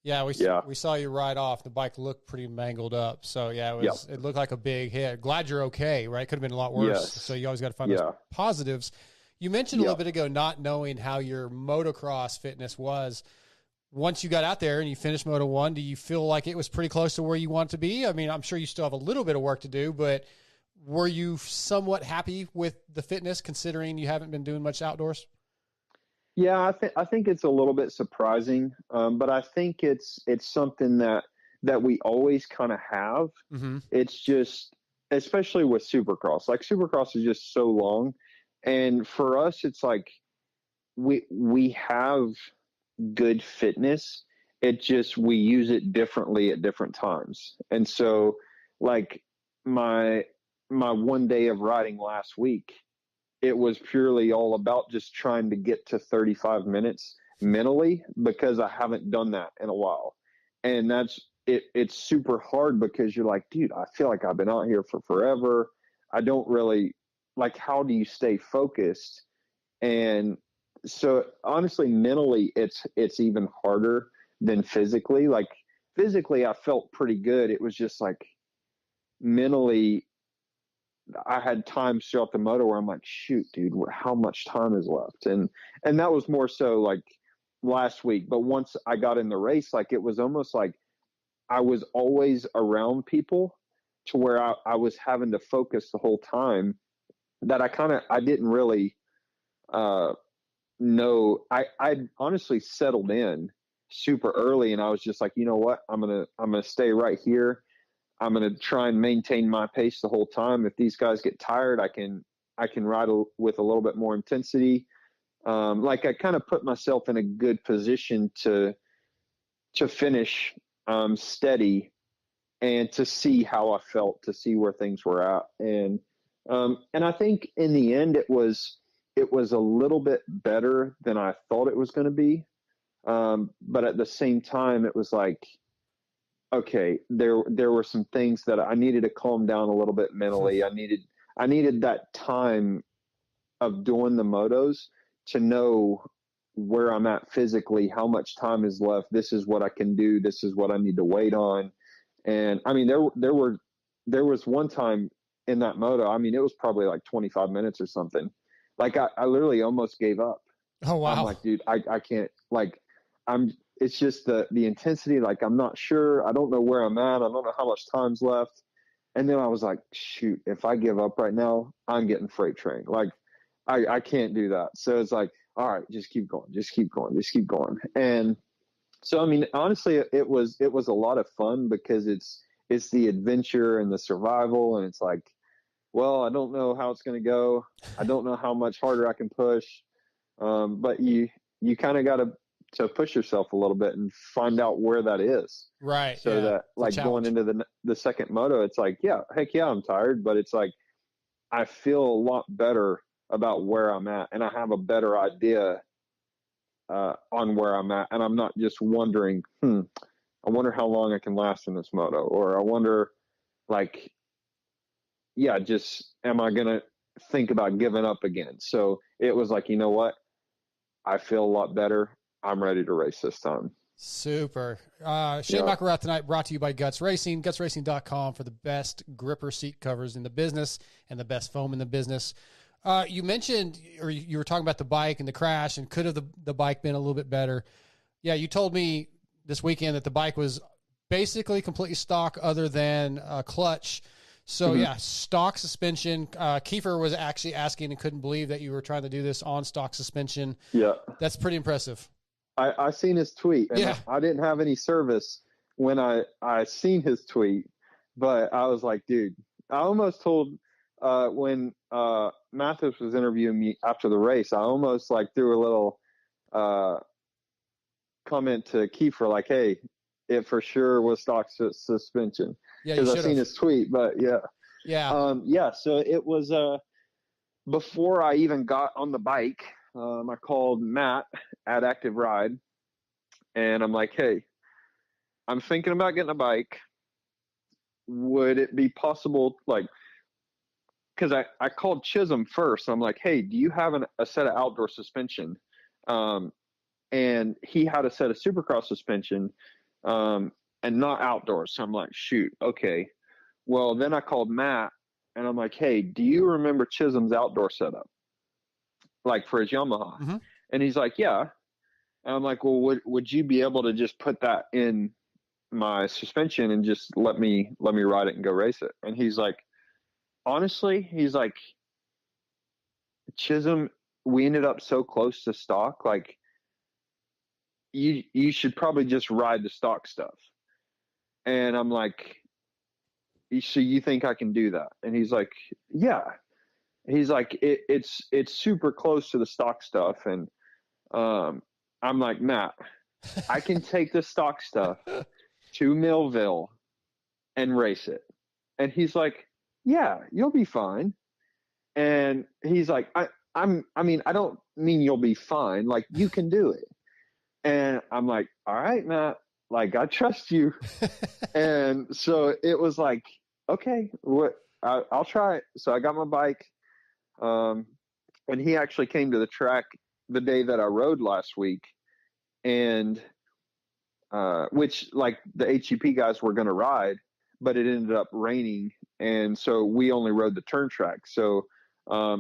Yeah, we saw you ride off. The bike looked pretty mangled up. So yeah, it looked like a big hit. Glad you're okay, right? Could have been a lot worse. Yes. So you always got to find those positives. You mentioned a little bit ago not knowing how your motocross fitness was. Once you got out there and you finished Moto 1, do you feel like it was pretty close to where you want to be? I mean, I'm sure you still have a little bit of work to do, but were you somewhat happy with the fitness considering you haven't been doing much outdoors? Yeah, I think it's a little bit surprising, but I think it's something that we always kind of have. Mm-hmm. It's just, especially with Supercross, like Supercross is just so long, and for us, it's like we have good fitness. It just we use it differently at different times, and so like my one day of riding last week, it was purely all about just trying to get to 35 minutes mentally because I haven't done that in a while. And that's it. It's super hard because you're like, dude, I feel like I've been out here for forever. I don't really like, how do you stay focused? And so honestly, mentally, it's even harder than physically. Like physically, I felt pretty good. It was just like mentally, I had times throughout the moto where I'm like, shoot, dude, how much time is left? And that was more so like last week. But once I got in the race, like it was almost like I was always around people to where I was having to focus the whole time that I didn't really know. I honestly settled in super early and I was just like, you know what, I'm gonna stay right here. I'm going to try and maintain my pace the whole time. If these guys get tired, I can ride with a little bit more intensity. Like I kind of put myself in a good position to finish steady and to see how I felt, to see where things were at. And I think in the end, it was a little bit better than I thought it was going to be. But at the same time, it was like, okay, there were some things that I needed to calm down a little bit mentally. I needed that time of doing the motos to know where I'm at physically, how much time is left. This is what I can do. This is what I need to wait on. And I mean, there was one time in that moto, I mean, it was probably like 25 minutes or something. Like I literally almost gave up. Oh, wow. I'm like, dude, I can't, like, it's just the intensity. Like, I'm not sure. I don't know where I'm at. I don't know how much time's left. And then I was like, shoot, if I give up right now, I'm getting freight trained. Like, I can't do that. So it's like, all right, just keep going, just keep going, just keep going. And so, I mean, honestly, it was a lot of fun because it's the adventure and the survival. And it's like, well, I don't know how it's going to go. I don't know how much harder I can push. But you kind of got to push yourself a little bit and find out where that is. Right. So that like going into the second moto, it's like, yeah, heck yeah, I'm tired, but it's like, I feel a lot better about where I'm at and I have a better idea on where I'm at. And I'm not just wondering, I wonder how long I can last in this moto, or I wonder like, yeah, just, am I going to think about giving up again? So it was like, you know what? I feel a lot better. I'm ready to race this time. Super. Shane McElrath tonight brought to you by Guts Racing, gutsracing.com for the best gripper seat covers in the business and the best foam in the business. You mentioned, or you were talking about the bike and the crash and could have the bike been a little bit better. Yeah. You told me this weekend that the bike was basically completely stock other than clutch. So yeah, stock suspension. Kiefer was actually asking and couldn't believe that you were trying to do this on stock suspension. Yeah. That's pretty impressive. I seen his tweet and I didn't have any service when I seen his tweet, but I was like, dude, I almost told, when Mathis was interviewing me after the race, I almost like threw a little comment to Kiefer, like, hey, it for sure was stock suspension. Yeah, because I've seen his tweet, but yeah. So it was before I even got on the bike. I called Matt at Active Ride, and I'm like, hey, I'm thinking about getting a bike. Would it be possible, like, because I called Chisholm first. I'm like, hey, do you have a set of outdoor suspension? And he had a set of Supercross suspension and not outdoors. So I'm like, shoot, okay. Well, then I called Matt, and I'm like, hey, do you remember Chisholm's outdoor setup, like for his Yamaha? Mm-hmm. And he's like, yeah. And I'm like, well, would you be able to just put that in my suspension and just let me ride it and go race it? And he's like, honestly, he's like, Chisholm, we ended up so close to stock, like, you should probably just ride the stock stuff. And I'm like, so you think I can do that? And he's like, yeah. He's like, it's super close to the stock stuff. And I'm like, Matt, I can take the stock stuff to Millville and race it. And he's like, yeah, you'll be fine. And he's like, I don't mean you'll be fine. Like, you can do it. And I'm like, all right, Matt, like, I trust you. And so it was like, okay, I'll try it. So I got my bike. And he actually came to the track the day that I rode last week. And, which, like, the HEP guys were going to ride, but it ended up raining. And so we only rode the turn track. So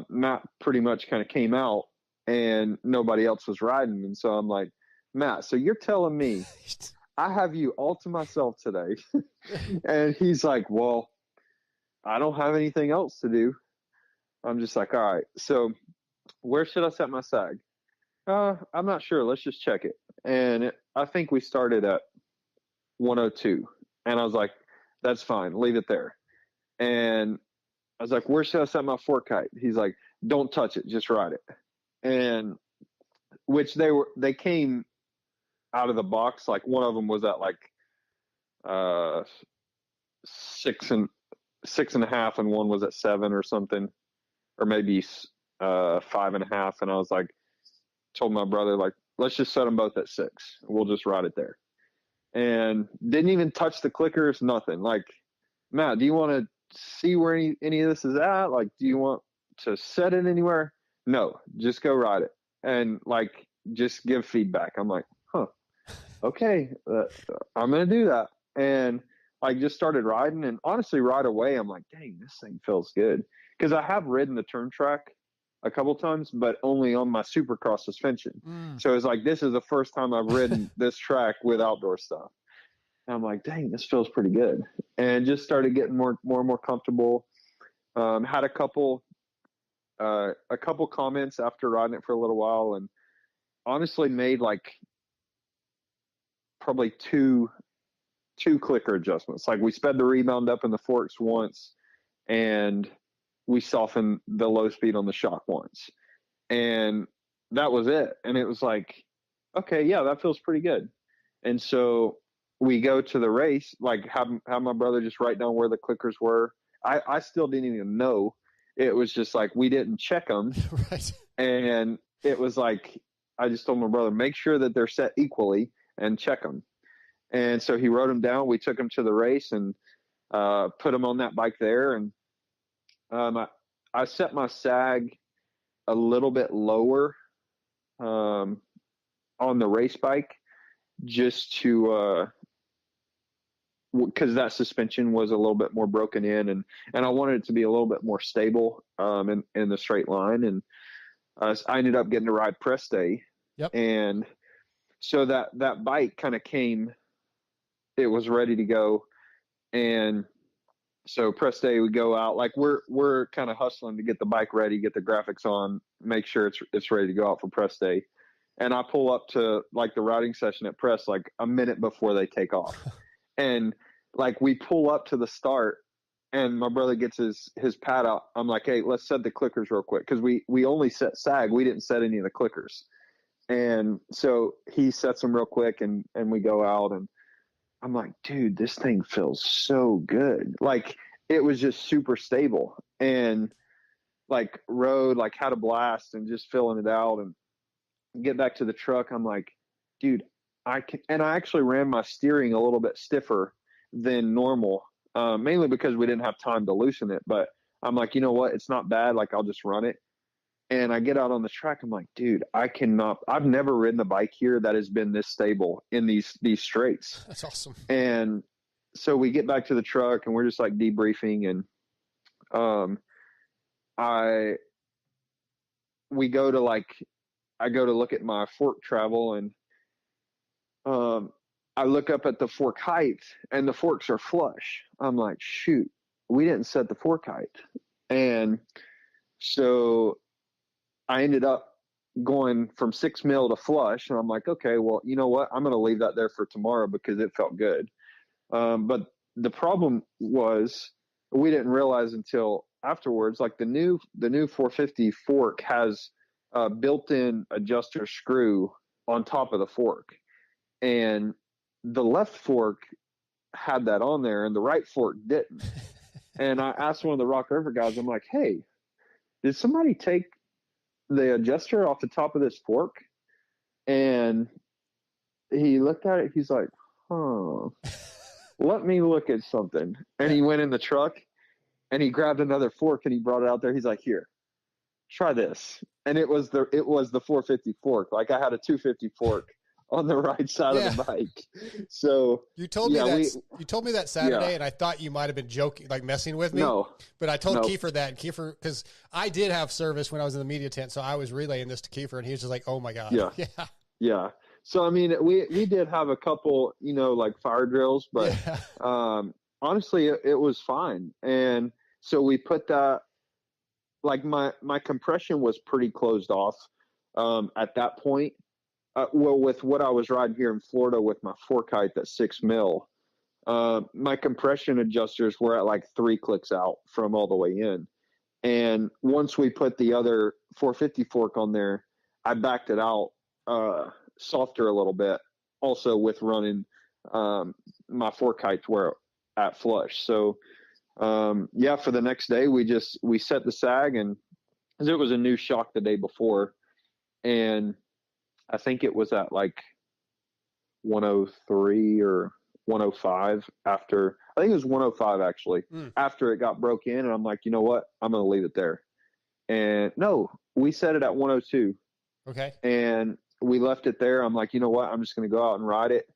Matt pretty much kind of came out and nobody else was riding. And so I'm like, Matt, so you're telling me I have you all to myself today? And he's like, well, I don't have anything else to do. I'm just like, all right, so where should I set my sag? I'm not sure. Let's just check it. And I think we started at 102. And I was like, that's fine. Leave it there. And I was like, where should I set my fork height? He's like, don't touch it. Just ride it. And which they came out of the box. Like, one of them was at like 6.5, and one was at 7 or something, or maybe 5.5. And I was like, told my brother, like, let's just set them both at 6. We'll just ride it there. And didn't even touch the clickers, nothing. Like, Matt, do you want to see where any of this is at? Like, do you want to set it anywhere? No, just go ride it. And, like, just give feedback. I'm like, okay, I'm going to do that. And I just started riding, and honestly, right away, I'm like, dang, this thing feels good. Because I have ridden the turn track a couple times, but only on my Supercross suspension. So it's like, this is the first time I've ridden this track with outdoor stuff. And I'm like, dang, this feels pretty good. And just started getting more and more comfortable. Had a couple comments after riding it for a little while, and honestly made like probably two clicker adjustments. Like, we sped the rebound up in the forks once, and we softened the low speed on the shock once, and that was it. And it was like, okay, yeah, that feels pretty good. And so we go to the race, like, have my brother just write down where the clickers were. I still didn't even know. It was just like, we didn't check them. Right. And it was like, I just told my brother, make sure that they're set equally and check them. And so he wrote them down. We took them to the race and put them on that bike there. And I set my sag a little bit lower on the race bike, just to because that suspension was a little bit more broken in, and I wanted it to be a little bit more stable in the straight line. And I ended up getting to ride press day. Yep. And so that bike kind of came, it was ready to go. And so press day, we go out, like, we're kind of hustling to get the bike ready, get the graphics on, make sure it's ready to go out for press day. And I pull up to, like, the riding session at press like a minute before they take off. And, like, we pull up to the start, and my brother gets his pad out. I'm like, hey, let's set the clickers real quick. Cause we only set sag. We didn't set any of the clickers. And so he sets them real quick and we go out, and I'm like, dude, this thing feels so good. Like, it was just super stable, and like rode, like had a blast and just filling it out, and get back to the truck. I'm like, dude, I actually ran my steering a little bit stiffer than normal, mainly because we didn't have time to loosen it. But I'm like, you know what? It's not bad. Like, I'll just run it. And I get out on the track. I'm like, dude, I've never ridden a bike here that has been this stable in these straights. That's awesome. And so we get back to the truck, and we're just like debriefing, and I go to look at my fork travel, and I look up at the fork height, and the forks are flush. I'm like, shoot, we didn't set the fork height. And so I ended up going from 6 mil to flush, and I'm like, okay, well, you know what? I'm going to leave that there for tomorrow because it felt good. But the problem was, we didn't realize until afterwards, like the new 450 fork has a built-in adjuster screw on top of the fork, and the left fork had that on there and the right fork didn't. And I asked one of the Rock River guys, I'm like, hey, did somebody take the adjuster off the top of this fork? And he looked at it. He's like, huh, let me look at something. And he went in the truck and he grabbed another fork and he brought it out there. He's like, here, try this. And it was the 450 fork. Like, I had a 250 fork on the right side of the bike. So you told me that Saturday, and I thought you might have been joking, like messing with me. No, but I told Kiefer that, and Kiefer, because I did have service when I was in the media tent, so I was relaying this to Kiefer, and he was just like, "Oh my god!" Yeah. So I mean, we did have a couple, like fire drills, but honestly, it was fine. And so we put that, like my compression was pretty closed off at that point. Well, with what I was riding here in Florida with my fork height at 6 mil, my compression adjusters were at like 3 clicks out from all the way in. And once we put the other 450 fork on there, I backed it out softer a little bit, also with running my fork height were at flush. So for the next day, we set the sag, and because it was a new shock the day before, and I think it was at like 103 or 105 after. I think it was 105 actually, after it got broke in. And I'm like, you know what? I'm going to leave it there. And no, we set it at 102. Okay. And we left it there. I'm like, you know what? I'm just going to go out and ride it.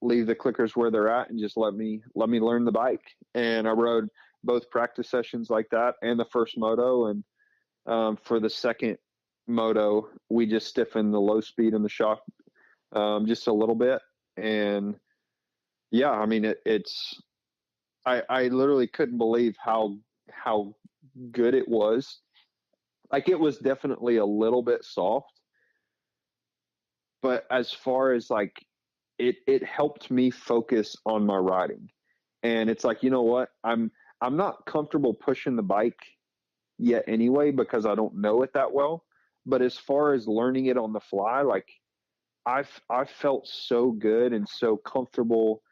Leave the clickers where they're at, and just let me learn the bike. And I rode both practice sessions like that and the first moto. And for the second moto, we just stiffened the low speed in the shock just a little bit. And I mean, I literally couldn't believe how good it was. Like, it was definitely a little bit soft, but as far as like it helped me focus on my riding. And it's like, you know what, I'm not comfortable pushing the bike yet anyway, because I don't know it that well. But as far as learning it on the fly, like I felt so good and so comfortable,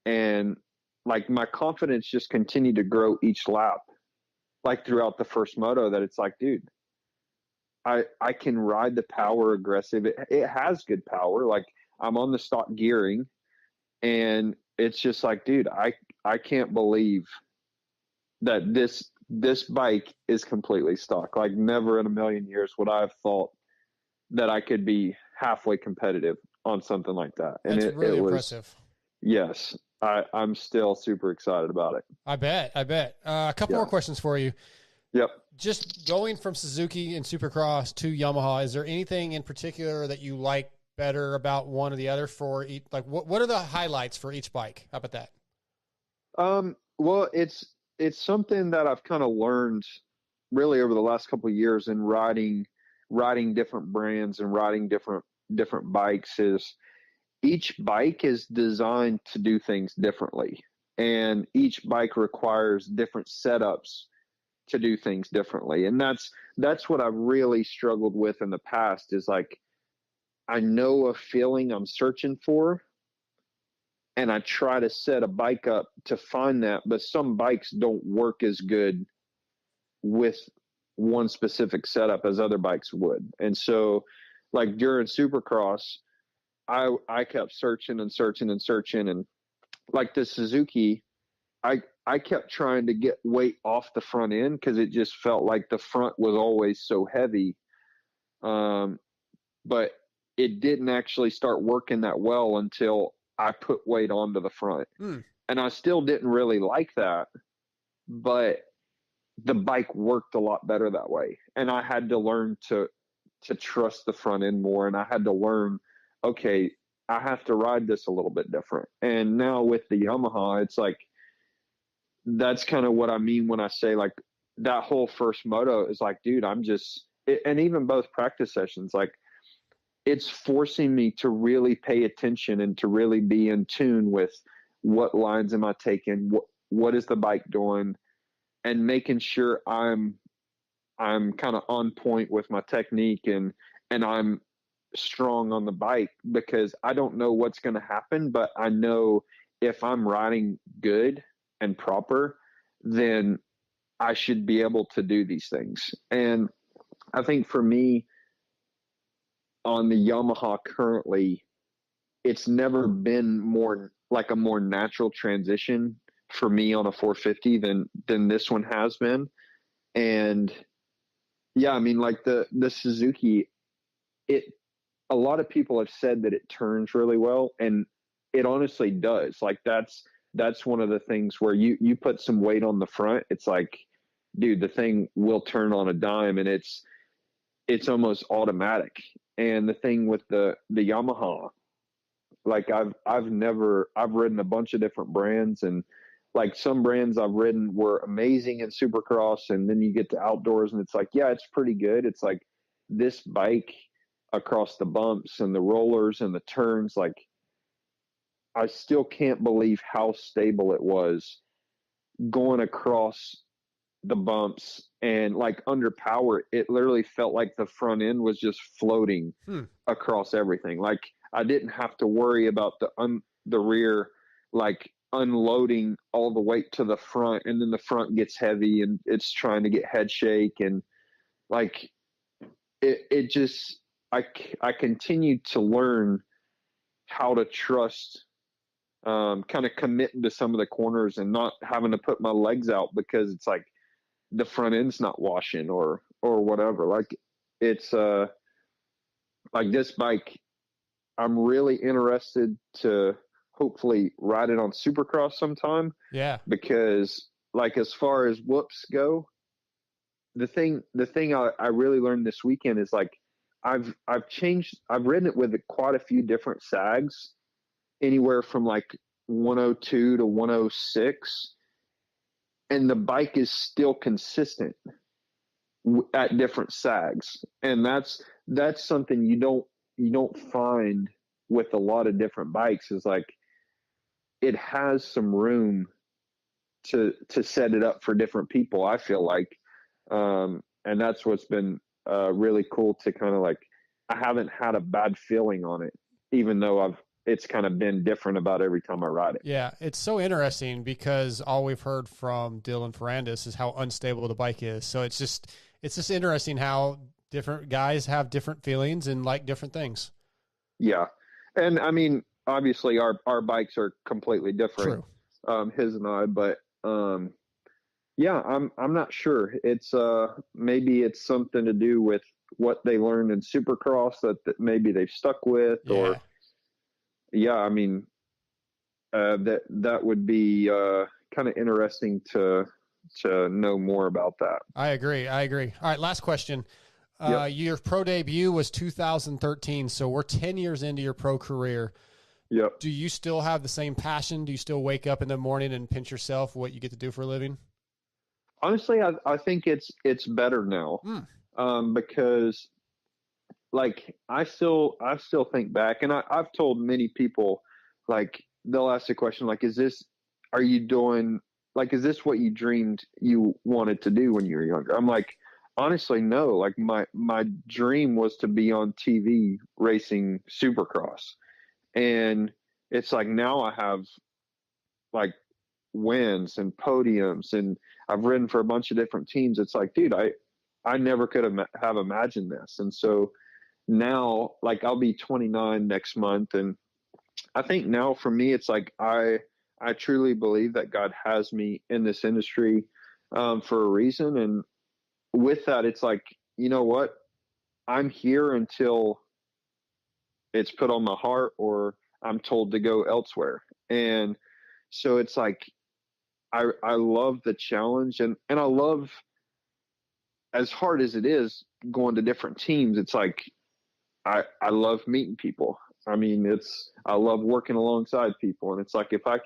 and like my confidence just continued to grow each lap, like throughout the first moto, that it's like, dude, I can ride the power aggressive. It has good power. Like, I'm on the stock gearing, and it's just like, dude, I can't believe that this bike is completely stock. Like, never in a million years would I have thought that I could be halfway competitive on something like that. And That's really impressive. Yes. I'm still super excited about it. I bet. A couple more questions for you. Yep. Just going from Suzuki and Supercross to Yamaha, is there anything in particular that you like better about one or the other for each? Like, what are the highlights for each bike? How about that? Well, it's something that I've kind of learned really over the last couple of years in riding different brands and riding different bikes, is each bike is designed to do things differently. and each bike requires different setups to do things differently. And that's what I've really struggled with in the past, is like, I know a feeling I'm searching for, and I try to set a bike up to find that, but some bikes don't work as good with one specific setup as other bikes would. And so, like during Supercross, I kept searching and searching and searching, and like the Suzuki, I kept trying to get weight off the front end because it just felt like the front was always so heavy. But it didn't actually start working that well until I put weight onto the front. And I still didn't really like that, but the bike worked a lot better that way. And I had to learn to trust the front end more. And I had to learn, okay, I have to ride this a little bit different. And now with the Yamaha, it's like, that's kind of what I mean when I say like that whole first moto is like, dude, and even both practice sessions, like it's forcing me to really pay attention and to really be in tune with what lines am I taking? What is the bike doing? And making sure I'm kind of on point with my technique and I'm strong on the bike, because I don't know what's going to happen, but I know if I'm riding good and proper, then I should be able to do these things. And I think for me on the Yamaha currently, it's never been more like a more natural transition for me on a 450 than this one has been. And yeah, I mean, like the Suzuki, a lot of people have said that it turns really well, and it honestly does. Like that's one of the things where you put some weight on the front, it's like, dude, the thing will turn on a dime, and it's almost automatic. And the thing with the Yamaha, like I've ridden a bunch of different brands, and like some brands I've ridden were amazing in Supercross, and then you get to outdoors and it's like, yeah, it's pretty good. It's like this bike across the bumps and the rollers and the turns, like I still can't believe how stable it was going across the bumps, and like under power, it literally felt like the front end was just floating across everything. Like I didn't have to worry about the rear, like unloading all the weight to the front, and then the front gets heavy and it's trying to get head shake. And like it just, I continued to learn how to trust, kind of committing to some of the corners and not having to put my legs out because it's like the front end's not washing or whatever. Like it's like this bike, I'm really interested to hopefully ride it on Supercross sometime. Yeah. Because like as far as whoops go, the thing I really learned this weekend is like I've ridden it with quite a few different sags, anywhere from like 102 to 106, and the bike is still consistent at different sags. And that's something you don't find with a lot of different bikes, is like it has some room to set it up for different people, I feel like. And that's what's been really cool to kind of like, I haven't had a bad feeling on it, even though it's kind of been different about every time I ride it. Yeah, it's so interesting because all we've heard from Dylan Ferrandis is how unstable the bike is. So it's just interesting how different guys have different feelings and like different things. Yeah. And I mean, obviously our bikes are completely different. True. His and I, but yeah, I'm not sure. It's maybe it's something to do with what they learned in Supercross that maybe they've stuck with. Yeah. Or yeah, I mean, that would be kind of interesting to know more about that. I agree. All right, last question. Yep. Your pro debut was 2013, so we're 10 years into your pro career. Yep. Do you still have the same passion? Do you still wake up in the morning and pinch yourself what you get to do for a living? Honestly, I think it's better now, because like I still think back, and I've told many people, like they'll ask the question like, is this, are you doing, like, is this what you dreamed you wanted to do when you were younger? I'm like, honestly, no. Like my dream was to be on TV racing Supercross. And it's like, now I have like wins and podiums, and I've ridden for a bunch of different teams. It's like, dude, I never could have imagined this. And so now, like, I'll be 29 next month. And I think now for me, it's like, I truly believe that God has me in this industry for a reason. And with that, it's like, you know what? I'm here until it's put on my heart or I'm told to go elsewhere. And so it's like, I love the challenge, and I love, as hard as it is going to different teams, it's like, I love meeting people. I mean, I love working alongside people. And it's like, if I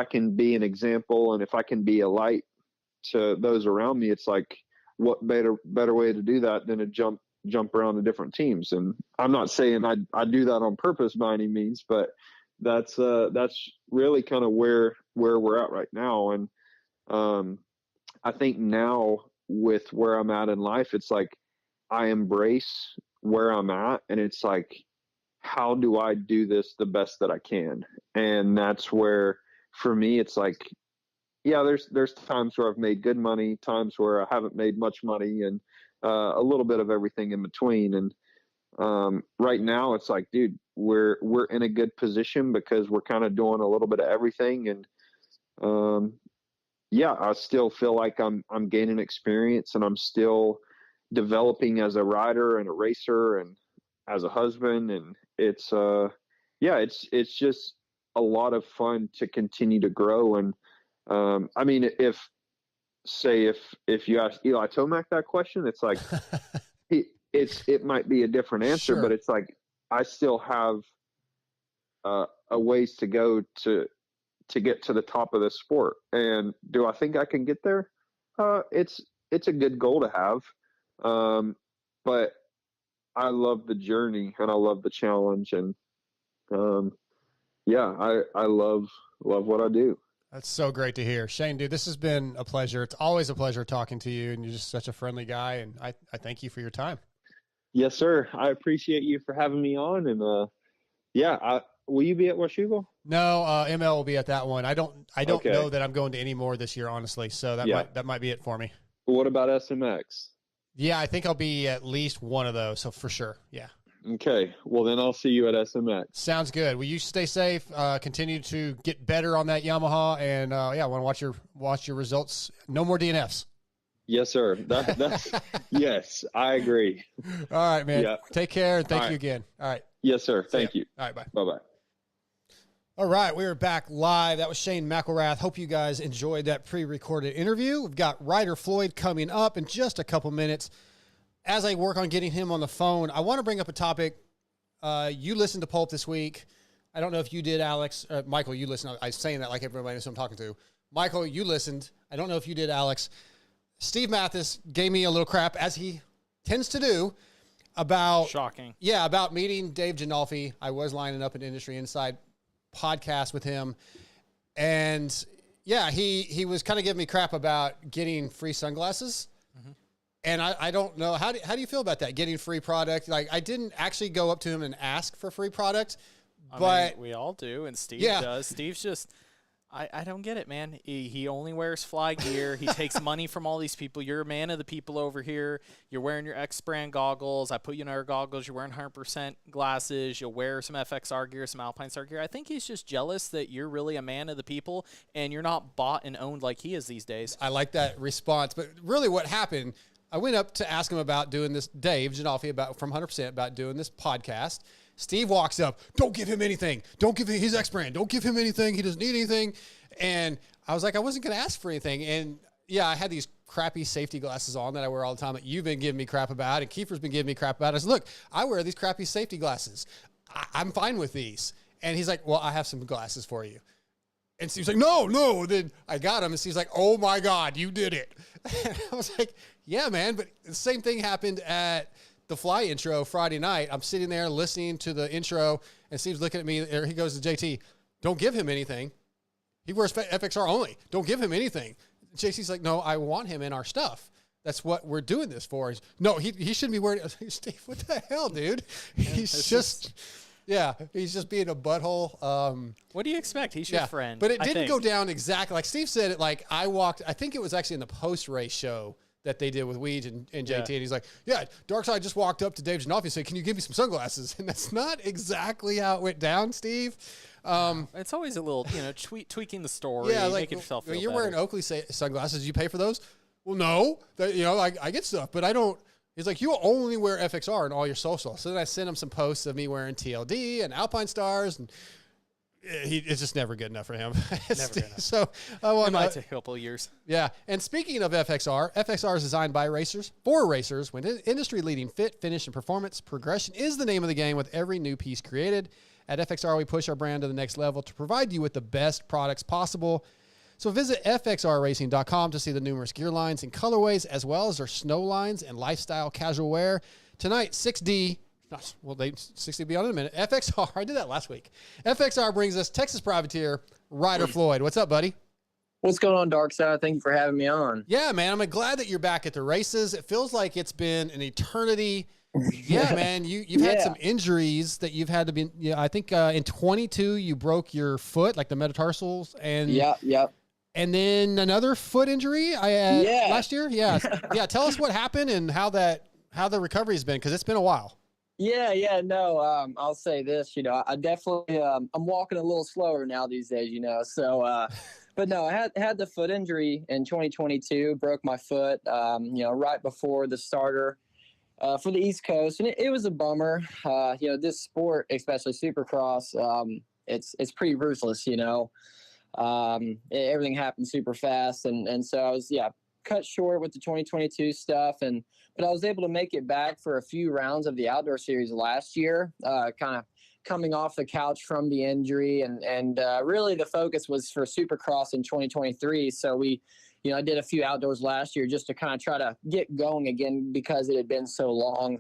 can be an example and if I can be a light to those around me, it's like, what better way to do that than to jump around to different teams. And I'm not saying I do that on purpose by any means, but that's really kind of where we're at right now. And I think now with where I'm at in life, it's like I embrace where I'm at, and it's like, how do I do this the best that I can? And that's where, for me, it's like, yeah, there's times where I've made good money, times where I haven't made much money, and a little bit of everything in between. And right now it's like, dude, we're in a good position because we're kind of doing a little bit of everything. And yeah, I still feel like I'm gaining experience, and I'm still developing as a rider and a racer and as a husband. And it's it's just a lot of fun to continue to grow. And I mean, if you ask Eli Tomac that question, it's like, it might be a different answer, Sure. but it's like, I still have a ways to go to get to the top of this sport. And do I think I can get there? It's a good goal to have. But I love the journey and I love the challenge. And I love what I do. That's so great to hear. Shane, dude, this has been a pleasure. It's always a pleasure talking to you, and you're just such a friendly guy, and I thank you for your time. Yes, sir. I appreciate you for having me on. And will you be at Washougal? No, ML will be at that one. I don't Okay. know that I'm going to any more this year, honestly. So that might be it for me. What about SMX? Yeah, I think I'll be at least one of those. So for sure. Yeah. Okay. Well, then I'll see you at SMX. Sounds good. Will you stay safe? Continue to get better on that Yamaha, and I want to watch your results. No more DNFs. Yes, sir. That's yes, I agree. All right, man. Yeah. Take care, and thank All you right. again. All right. Yes, sir. Thank you. All right, bye. Bye-bye. All right, we are back live. That was Shane McElrath. Hope you guys enjoyed that pre-recorded interview. We've got Ryder Floyd coming up in just a couple minutes. As I work on getting him on the phone, I want to bring up a topic. You listened to Pulp this week. I don't know if you did, Alex. Michael, you listened. I'm saying that like everybody knows who I'm talking to. Michael, you listened. I don't know if you did, Alex. Steve Mathis gave me a little crap, as he tends to do, about Shocking. Yeah, about meeting Dave Ginolfi. I was lining up an Industry Inside podcast with him, and yeah, he was kind of giving me crap about getting free sunglasses. Mm-hmm. And I don't know, how do you feel about that, getting free product? Like, I didn't actually go up to him and ask for free product, but we all do, and Steve Yeah. does. Steve's just, I don't get it, man. He only wears fly gear. He takes money from all these people. You're a man of the people over here. You're wearing your X brand goggles. I put you in our goggles. You're wearing 100% glasses. You'll wear some FXR gear, some Alpine Star gear. I think he's just jealous that you're really a man of the people and you're not bought and owned like he is these days. I like that response. But really what happened, I went up to ask him about doing this, Dave Ginolfi, from 100%, about doing this podcast. Steve walks up, don't give him anything. Don't give him his X brand. Don't give him anything. He doesn't need anything. And I was like, I wasn't going to ask for anything. And yeah, I had these crappy safety glasses on that I wear all the time that you've been giving me crap about, and Kiefer's been giving me crap about. I said, look, I wear these crappy safety glasses. I'm fine with these. And he's like, well, I have some glasses for you. And Steve's like, no. Then I got him, and Steve's like, oh my God, you did it. And I was like, yeah, man. But the same thing happened at the Fly intro Friday night. I'm sitting there listening to the intro, and Steve's looking at me, or he goes to JT, don't give him anything. He wears FXR only. Don't give him anything. JC's like, no, I want him in our stuff. That's what we're doing this for. No, he shouldn't be wearing it. Steve, what the hell, dude? He's just being a butthole. What do you expect? He's your friend. But it didn't go down exactly like Steve said. I think it was actually in the post-race show that they did with Weege and JT. Yeah. And he's like, yeah, Darkside just walked up to Dave Janoff and said, can you give me some sunglasses? And that's not exactly how it went down, Steve. It's always a little, tweaking the story, making yourself feel you're better. wearing Oakley sunglasses. You pay for those? Well, no. I get stuff, but I don't. He's like, you only wear FXR in all your social. So then I sent him some posts of me wearing TLD and Alpine Stars, and it's just never good enough for him. Never good enough. So I want it might take a couple of years. Yeah. And speaking of FXR is designed by racers for racers with industry-leading fit, finish, and performance. Progression is the name of the game with every new piece created. At FXR, we push our brand to the next level to provide you with the best products possible. So visit fxrracing.com to see the numerous gear lines and colorways, as well as their snow lines and lifestyle casual wear. Tonight, 6D be on in a minute. FXR, I did that last week. FXR brings us Texas privateer Ryder Floyd. What's up, buddy? What's going on, Darkside? Thank you for having me on. Yeah, man. I'm glad that you're back at the races. It feels like it's been an eternity. Yeah, man. You've had some injuries that you've had to be. Yeah, I think in 22 you broke your foot, like the metatarsals, and yep. And then another foot injury last year. Yeah, yeah. Tell us what happened and how the recovery's been, because it's been a while. Yeah. No, I'll say this. I definitely I'm walking a little slower now these days. So. But no, I had the foot injury in 2022. Broke my foot. Right before the starter. For the East Coast, and it was a bummer. This sport, especially Supercross, it's pretty ruthless. Everything happened super fast, and so I was cut short with the 2022 stuff, but I was able to make it back for a few rounds of the outdoor series last year. Kind of coming off the couch from the injury, and really the focus was for Supercross in 2023. So I did a few outdoors last year just to kind of try to get going again, because it had been so long,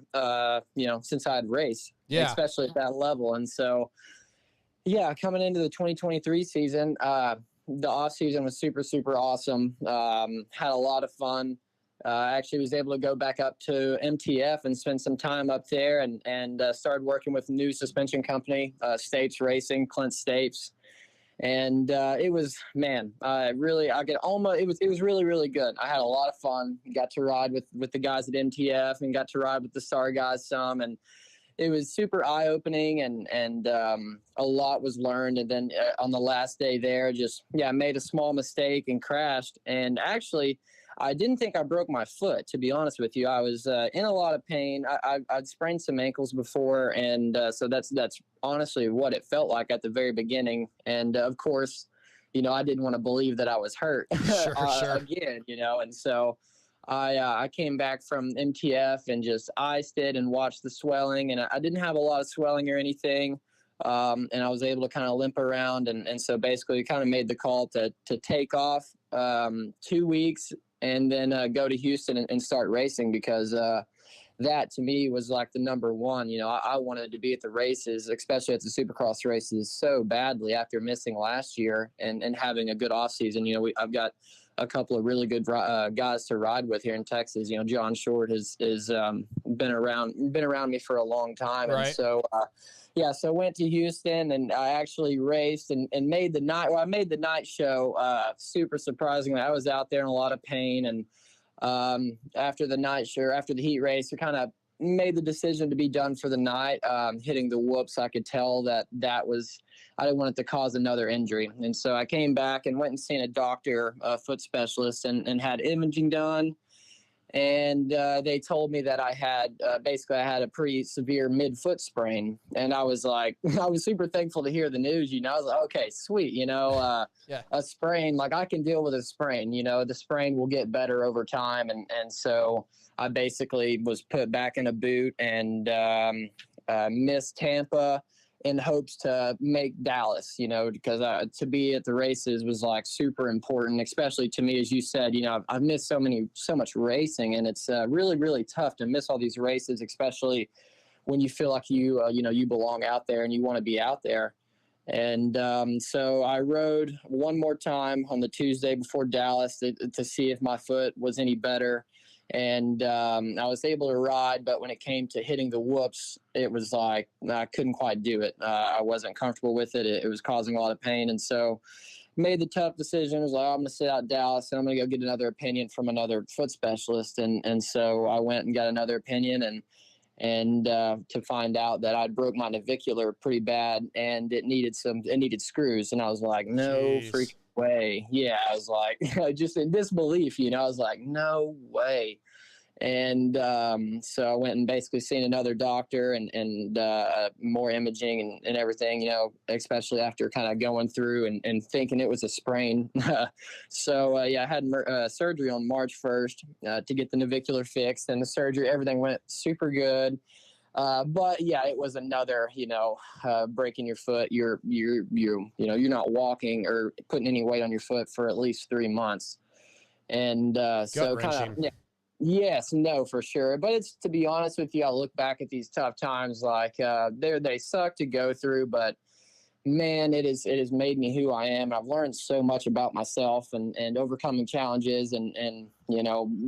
since I had raced, especially at that level. And so, coming into the 2023 season, the off season was super, super awesome. Had a lot of fun. Actually was able to go back up to MTF and spend some time up there, and started working with a new suspension company, States Racing, Clint States. And it was, it was really, really good. I had a lot of fun. Got to ride with the guys at MTF, and got to ride with the Star guys some, and it was super eye-opening, and a lot was learned. And then on the last day there, I made a small mistake and crashed. And actually, I didn't think I broke my foot, to be honest with you. I was in a lot of pain. I'd sprained some ankles before, and so that's honestly what it felt like at the very beginning. And of course, I didn't want to believe that I was hurt sure. again, and so I came back from MTF and just iced it and watched the swelling, and I didn't have a lot of swelling or anything. And I was able to kind of limp around, and so basically kind of made the call to take off 2 weeks and then go to Houston and start racing, because that to me was like the number one. I wanted to be at the races, especially at the Supercross races, so badly after missing last year and having a good off season. I've got a couple of really good guys to ride with here in Texas. John Short has been around me for a long time, right. And so. So went to Houston, and I actually raced and made the night. Well, I made the night show. Super surprisingly, I was out there in a lot of pain, and after the night show, after the heat race, I kind of made the decision to be done for the night. Hitting the whoops, I could tell that was. I didn't want it to cause another injury, and so I came back and went and seen a doctor, a foot specialist, and had imaging done. And they told me that I had a pretty severe midfoot sprain, and I was like, I was super thankful to hear the news. I was like, okay, sweet, a sprain, like I can deal with a sprain. The sprain will get better over time, and so I basically was put back in a boot and missed Tampa in hopes to make Dallas, because to be at the races was like super important, especially to me, as you said. I've missed so much racing, and it's really, really tough to miss all these races, especially when you feel like you belong out there and you want to be out there. And so I rode one more time on the Tuesday before Dallas to see if my foot was any better. And I was able to ride, but when it came to hitting the whoops, it was like I couldn't quite do it. I wasn't comfortable with it. It was causing a lot of pain. And so made the tough decision. I was like, I'm going to sit out Dallas and I'm going to go get another opinion from another foot specialist. And so I went and got another opinion and to find out that I'd broke my navicular pretty bad and it needed screws. And I was like, no freaking way. Yeah. I was like, just in disbelief, I was like, no way. And so I went and basically seen another doctor and more imaging and everything, especially after kind of going through and thinking it was a sprain. So, I had surgery on March 1st to get the navicular fixed, and the surgery, everything went super good. But yeah, it was another, breaking your foot. You're not walking or putting any weight on your foot for at least 3 months. And so kind of, yes, no, for sure. But it's, to be honest with you, I look back at these tough times like they suck to go through, but man, it has made me who I am. I've learned so much about myself and overcoming challenges and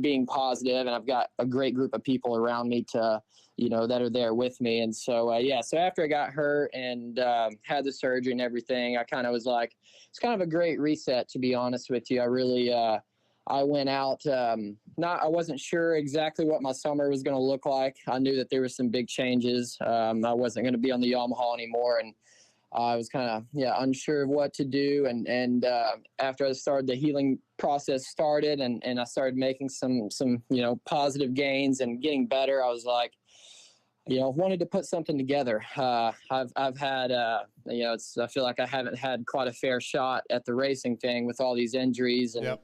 being positive. And I've got a great group of people around me that are there with me. And so, so after I got hurt and had the surgery and everything, I kind of was like, it's kind of a great reset, to be honest with you. I really, I went out, I wasn't sure exactly what my summer was going to look like. I knew that there were some big changes. I wasn't going to be on the Yamaha anymore. And I was kind of, unsure of what to do. And after I started, the healing process started and I started making some, positive gains and getting better. I was like, wanted to put something together. I've had, I feel like I haven't had quite a fair shot at the racing thing with all these injuries. And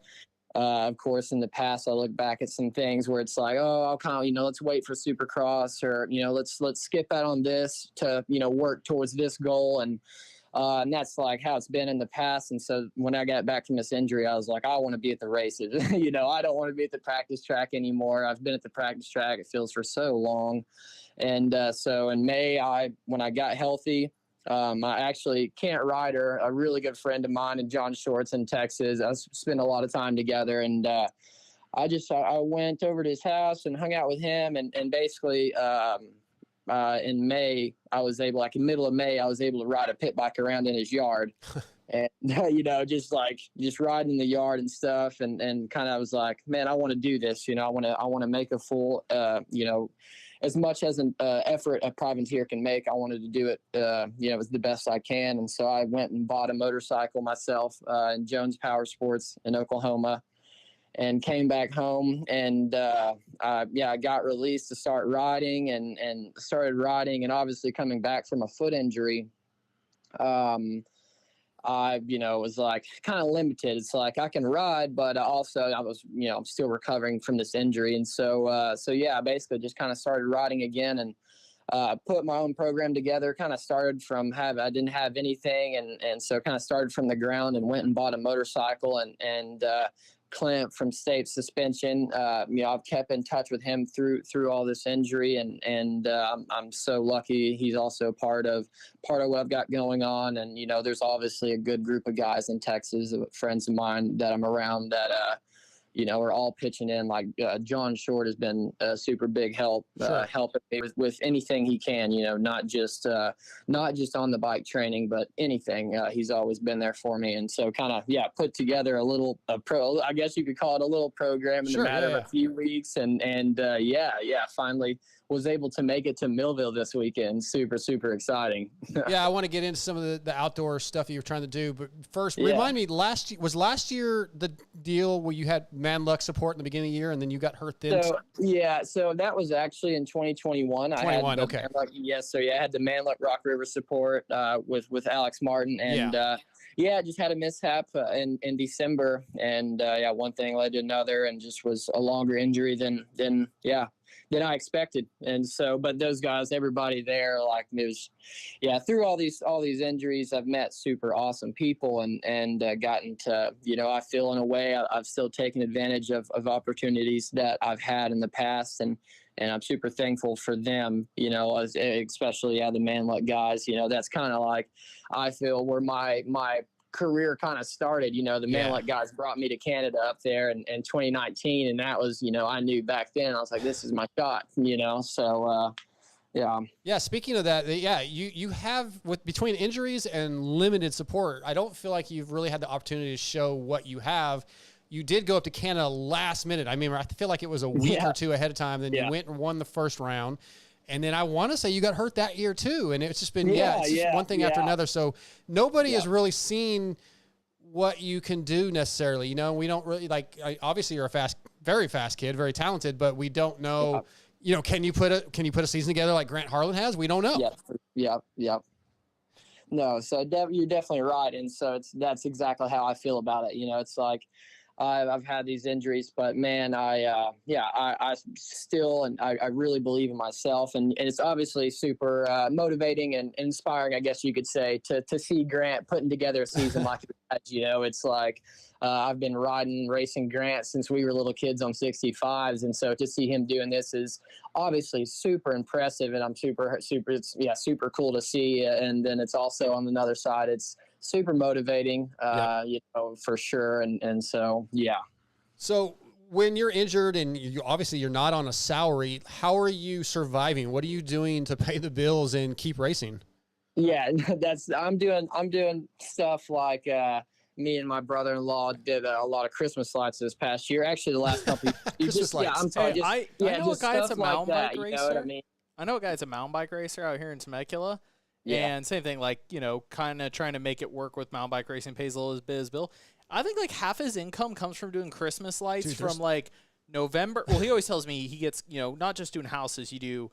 of course, in the past, I look back at some things where it's like, oh, I'll kind of, let's wait for Supercross or, let's skip out on this to, work towards this goal. And that's like how it's been in the past. And so when I got back from this injury, I was like, I want to be at the races. I don't want to be at the practice track anymore. I've been at the practice track, it feels, for so long. And so in May, when I got healthy, I actually, Kent Ryder, a really good friend of mine, and John Shorts in Texas, I spent a lot of time together. And I went over to his house and hung out with him. And basically, in May, I was able, like in middle of May, I was able to ride a pit bike around in his yard. And, just riding in the yard and stuff. And kind of was like, man, I want to do this. I want to make a full, as much as an effort a privateer can make, I wanted to do it, as the best I can. And so I went and bought a motorcycle myself in Jones Power Sports in Oklahoma and came back home. And, I got released to start riding and started riding. And obviously coming back from a foot injury, I, was like kind of limited. It's like I can ride, but also I was, I'm still recovering from this injury. And so, I basically just kind of started riding again and put my own program together, kind of started from I didn't have anything. And so kind of started from the ground and went and bought a motorcycle and Clint from State Suspension. I've kept in touch with him through all this injury, and I'm so lucky. He's also part of what I've got going on. And there's obviously a good group of guys in Texas, friends of mine that I'm around that are all pitching in. Like John Short has been a super big help, helping me with anything he can. Not just on the bike training, but anything. He's always been there for me, and so kind of put together I guess you could call it a little program in the matter of a few weeks, and finally was able to make it to Millville this weekend. Super, super exciting. I want to get into some of the outdoor stuff you were trying to do, but first, remind me, was last year the deal where you had Man Luck support in the beginning of the year and then you got hurt then? So that was actually in 2021. I had okay. I had the Man Luck Rock River support with Alex Martin, and just had a mishap in December, and one thing led to another, and just was a longer injury than I expected. And so, but those guys, everybody there, like, it was, through all these injuries, I've met super awesome people and gotten to, I feel in a way I've still taken advantage of opportunities that I've had in the past and and I'm super thankful for them, especially the Manluck guys. That's kind of like, I feel, where my career kind of started. The Manluck guys brought me to Canada up there in 2019, and that was, I knew back then, I was like, this is my shot, so yeah. Speaking of that, you have, with between injuries and limited support, I don't feel like you've really had the opportunity to show what you have. You did go up to Canada last minute. I mean, I feel like it was a week or two ahead of time. Then you went and won the first round. And then I want to say you got hurt that year too. And it's just been, one thing after another. So nobody has really seen what you can do necessarily. We don't really obviously you're a very fast kid, very talented, but we don't know, can you put a season together like Grant Harlan has? We don't know. Yeah. No, so you're definitely right. And so that's exactly how I feel about it. It's like, I've had these injuries, but man, I still, and I really believe in myself, and it's obviously super motivating and inspiring, I guess you could say, to see Grant putting together a season like that. It's like, I've been racing Grant since we were little kids on 65s. And so to see him doing this is obviously super impressive, and I'm super cool to see. And then it's also on another side, it's super motivating, for sure. And so, yeah. So when you're injured and you're not on a salary, how are you surviving? What are you doing to pay the bills and keep racing? Yeah, I'm doing stuff like, me and my brother-in-law did a lot of Christmas lights this past year. Actually, the last couple of years. Christmas lights. I know a guy that's a mountain bike racer. You know what I mean? I know a guy that's a mountain bike racer out here in Temecula. Yeah. And same thing, kind of trying to make it work with mountain bike racing, pays a little bit as Bill. I think half his income comes from doing Christmas lights from November. Well, he always tells me he gets, not just doing houses, you do,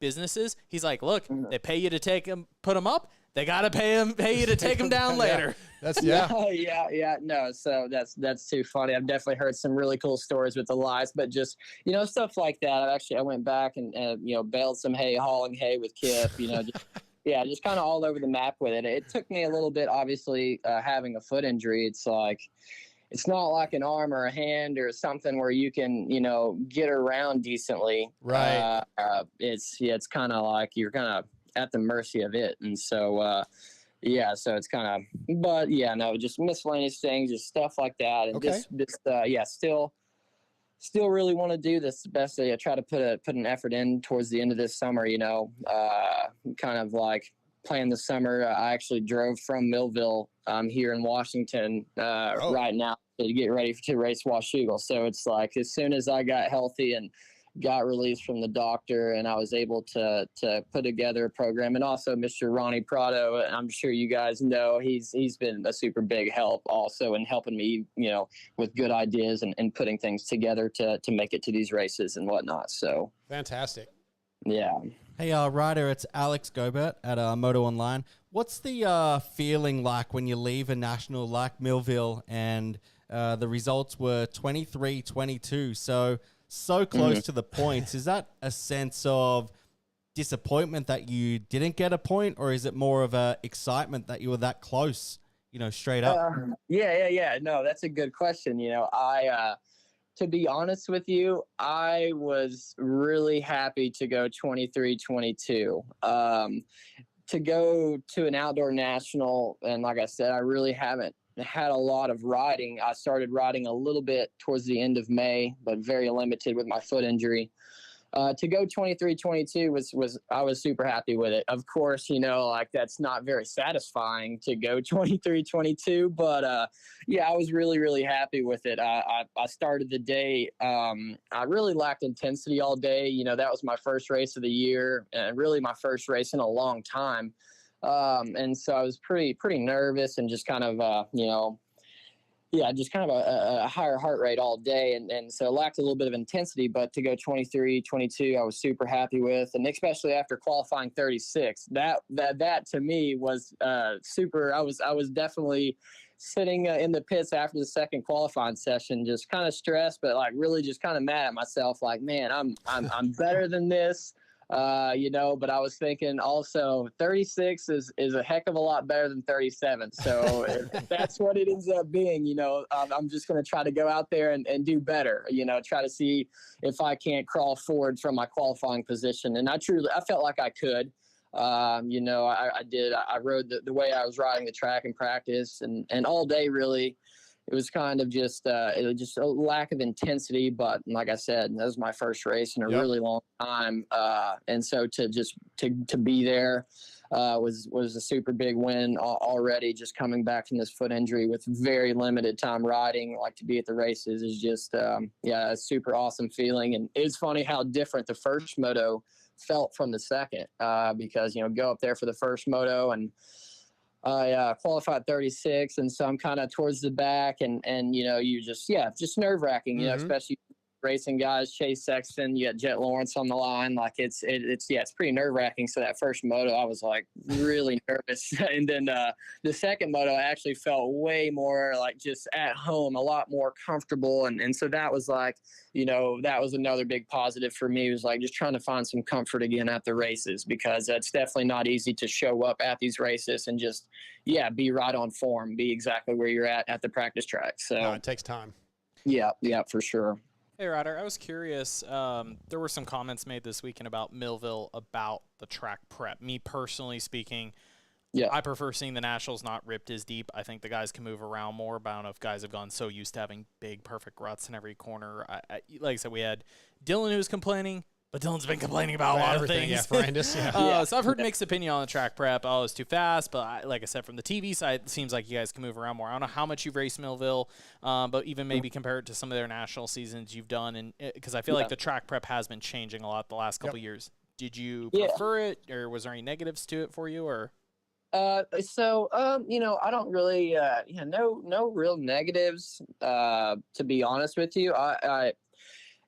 businesses. He's like, look, they pay you to put them up. They got to pay you to take them down later. That's No, so that's too funny. I've definitely heard some really cool stories with the lights, but just, stuff like that. I went back and baled some hay, hauling hay with Kip, just kind of all over the map with it. It took me a little bit, obviously, having a foot injury. It's like, it's not like an arm or a hand or something where you can, get around decently. Right. It's kind of like you're kind of at the mercy of it. And so, so it's kind of, but just miscellaneous things, just stuff like that. And still really want to do this best. I try to put an effort in towards the end of this summer, kind of like plan the summer. I actually drove from Millville here in Washington right now to get ready to race Washougal. So it's like, as soon as I got healthy and got released from the doctor, and I was able to put together a program. And also Mr. Ronnie Prado, I'm sure you guys know, he's been a super big help also in helping me, with good ideas and putting things together to make it to these races and whatnot. So fantastic. Yeah. Hey, Ryder, it's Alex Gobert at Moto Online. What's the feeling like when you leave a national like Millville and the results were 23-22? So close to the points. Is that a sense of disappointment that you didn't get a point, or is it more of a excitement that you were that close, straight up? No, that's a good question. To be honest with you, I was really happy to go 23-22. To go to an outdoor national, and like I said, I really haven't had a lot of riding. I started riding a little bit towards the end of May, but very limited with my foot injury. To go 23-22 I was super happy with it. Of course, that's not very satisfying to go 23-22, but I was really, really happy with it. I started the day. I really lacked intensity all day. That was my first race of the year, and really my first race in a long time. And so I was pretty nervous and just kind of, just kind of a higher heart rate all day. And so lacked a little bit of intensity, but to go 23-22, I was super happy with. And especially after qualifying 36, that to me was super. I was definitely sitting in the pits after the second qualifying session, just kind of stressed, but like really just kind of mad at myself. Like, man, I'm better than this. But I was thinking also 36 is a heck of a lot better than 37. So if that's what it ends up being, I'm just going to try to go out there and do better, try to see if I can't crawl forward from my qualifying position. And I felt like I could. I did. I rode the way I was riding the track in practice and all day really. It was kind of just a lack of intensity, but like I said, that was my first race in a really long time, and so to be there was a super big win already. Just coming back from this foot injury with very limited time riding, like to be at the races is just a super awesome feeling. And it's funny how different the first moto felt from the second, because go up there for the first moto and I qualified 36, and so I'm kind of towards the back, and you just nerve wracking, especially racing guys, Chase Sexton, you got Jet Lawrence on the line. Like it's pretty nerve wracking. So that first moto, I was like really nervous, and then the second moto, I actually felt way more like just at home, a lot more comfortable, and so that was like, that was another big positive for me. It was like just trying to find some comfort again at the races, because it's definitely not easy to show up at these races and just be right on form, be exactly where you're at the practice track. So No, it takes time. Yeah, for sure. Hey, Ryder, I was curious. There were some comments made this weekend about Millville about the track prep. Me personally speaking, I prefer seeing the Nationals not ripped as deep. I think the guys can move around more, but I don't know if guys have gone so used to having big, perfect ruts in every corner. Like I said, we had Dylan who was complaining, but Dylan's been complaining about a lot of things. Yeah, horrendous. So I've heard mixed opinion on the track prep. Oh, it's too fast. But like I said, from the TV side, it seems like you guys can move around more. I don't know how much you've raced Millville, but even maybe compare it to some of their national seasons you've done. And because I feel like the track prep has been changing a lot the last couple years. Did you prefer it, or was there any negatives to it for you, or? I don't really, no real negatives, to be honest with you.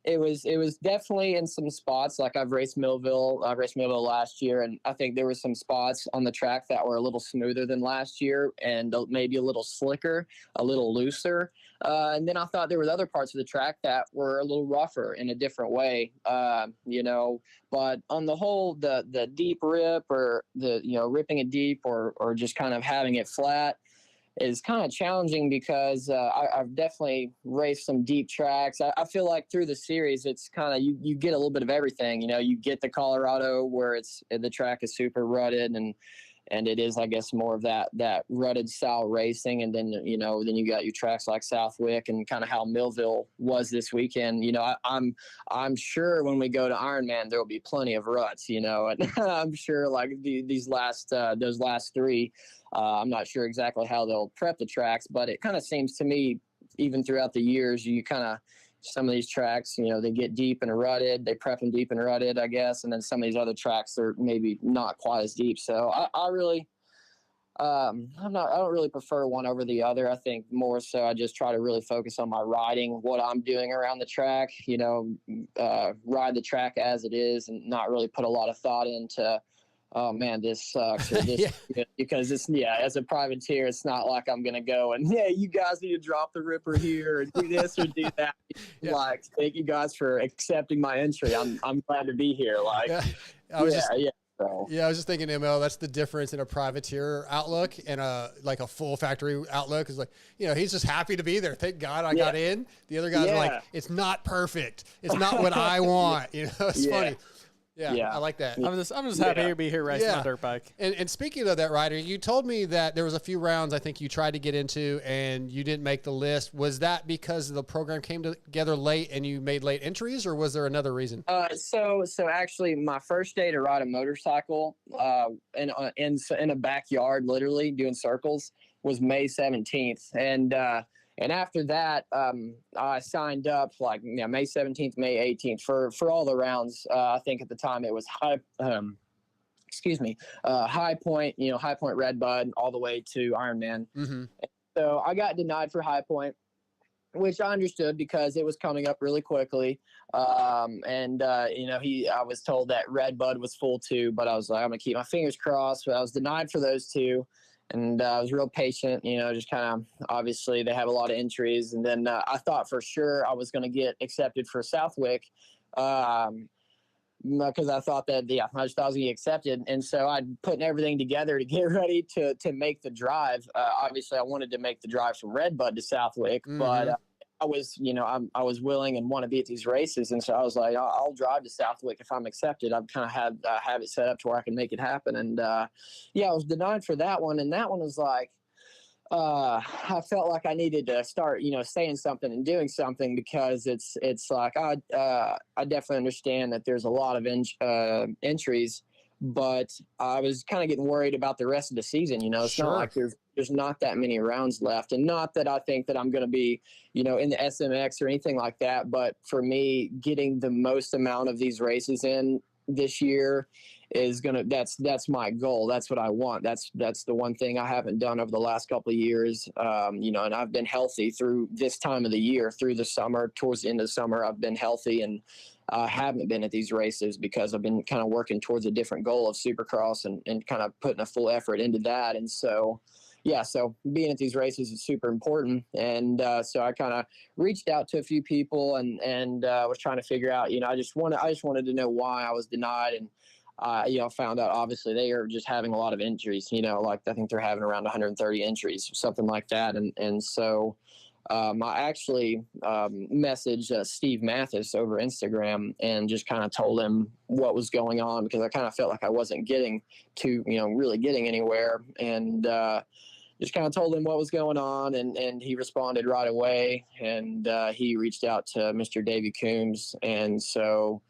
It was definitely in some spots, like I raced Millville last year, and I think there were some spots on the track that were a little smoother than last year and maybe a little slicker, a little looser. And then I thought there was other parts of the track that were a little rougher in a different way, but on the whole, the deep rip or the, ripping it deep or just kind of having it flat is kind of challenging, because I've definitely raced some deep tracks. I feel like through the series, it's kind of, you get a little bit of everything. You get the Colorado where the track is super rutted and it is, I guess, more of that rutted style racing. And then, then you got your tracks like Southwick and kind of how Millville was this weekend. I'm sure when we go to Ironman, there will be plenty of ruts, and I'm sure like those last three, I'm not sure exactly how they'll prep the tracks, but it kind of seems to me, even throughout the years, some of these tracks, they get deep and rutted, they prep them deep and rutted, I guess. And then some of these other tracks are maybe not quite as deep. So I really, I don't really prefer one over the other. I think more so I just try to really focus on my riding, what I'm doing around the track, ride the track as it is and not really put a lot of thought into, oh man, this sucks. Or this, because it's, as a privateer, it's not like I'm going to go and, you guys need to drop the ripper here or do this or do that. Like, thank you guys for accepting my entry. I'm glad to be here. Like, I was just thinking, ML, that's the difference in a privateer outlook and a full factory outlook. Is like, he's just happy to be there. Thank God I got in. The other guys are like, it's not perfect. It's not what I want. It's funny. Yeah, I like that. I'm just happy to be here racing my dirt bike. And speaking of that, Ryder, you told me that there was a few rounds I think you tried to get into and you didn't make the list. Was that because the program came together late and you made late entries, or was there another reason? So actually, my first day to ride a motorcycle in a backyard, literally doing circles, was May 17th, and after that, I signed up May 17th, May 18th for all the rounds. I think at the time it was High Point, High Point Redbud, all the way to Ironman. Mm-hmm. So I got denied for High Point, which I understood because it was coming up really quickly. I was told that Redbud was full too, but I was like, I'm gonna keep my fingers crossed. But I was denied for those two. And I was real patient, just kind of, obviously they have a lot of entries. And then I thought for sure I was going to get accepted for Southwick. because I thought that, I just thought I was going to get accepted. And so I'd putting everything together to get ready to make the drive. Obviously, I wanted to make the drive from Redbud to Southwick, but I was, I was willing and want to be at these races. And so I was like, I'll drive to Southwick if I'm accepted. I've kind of have it set up to where I can make it happen. And I was denied for that one. And that one was like, I felt like I needed to start, saying something and doing something, because it's like, I definitely understand that there's a lot of entries, but I was kind of getting worried about the rest of the season. It's not like there's not that many rounds left, and not that I think that I'm going to be, in the SMX or anything like that. But for me, getting the most amount of these races in this year is that's my goal. That's what I want. That's the one thing I haven't done over the last couple of years. And I've been healthy through this time of the year, through the summer, towards the end of the summer, I've been healthy, and I haven't been at these races because I've been kind of working towards a different goal of Supercross and kind of putting a full effort into that. And so, so being at these races is super important. And so I kind of reached out to a few people and was trying to figure out, I just wanted to know why I was denied. And found out obviously they are just having a lot of entries, like I think they're having around 130 entries, something like that. And so I actually messaged Steve Mathis over Instagram and just kind of told him what was going on, because I kind of felt like I wasn't getting to, really getting anywhere. And just kind of told him what was going on, and he responded right away. And he reached out to Mr. Davey Coombs. And so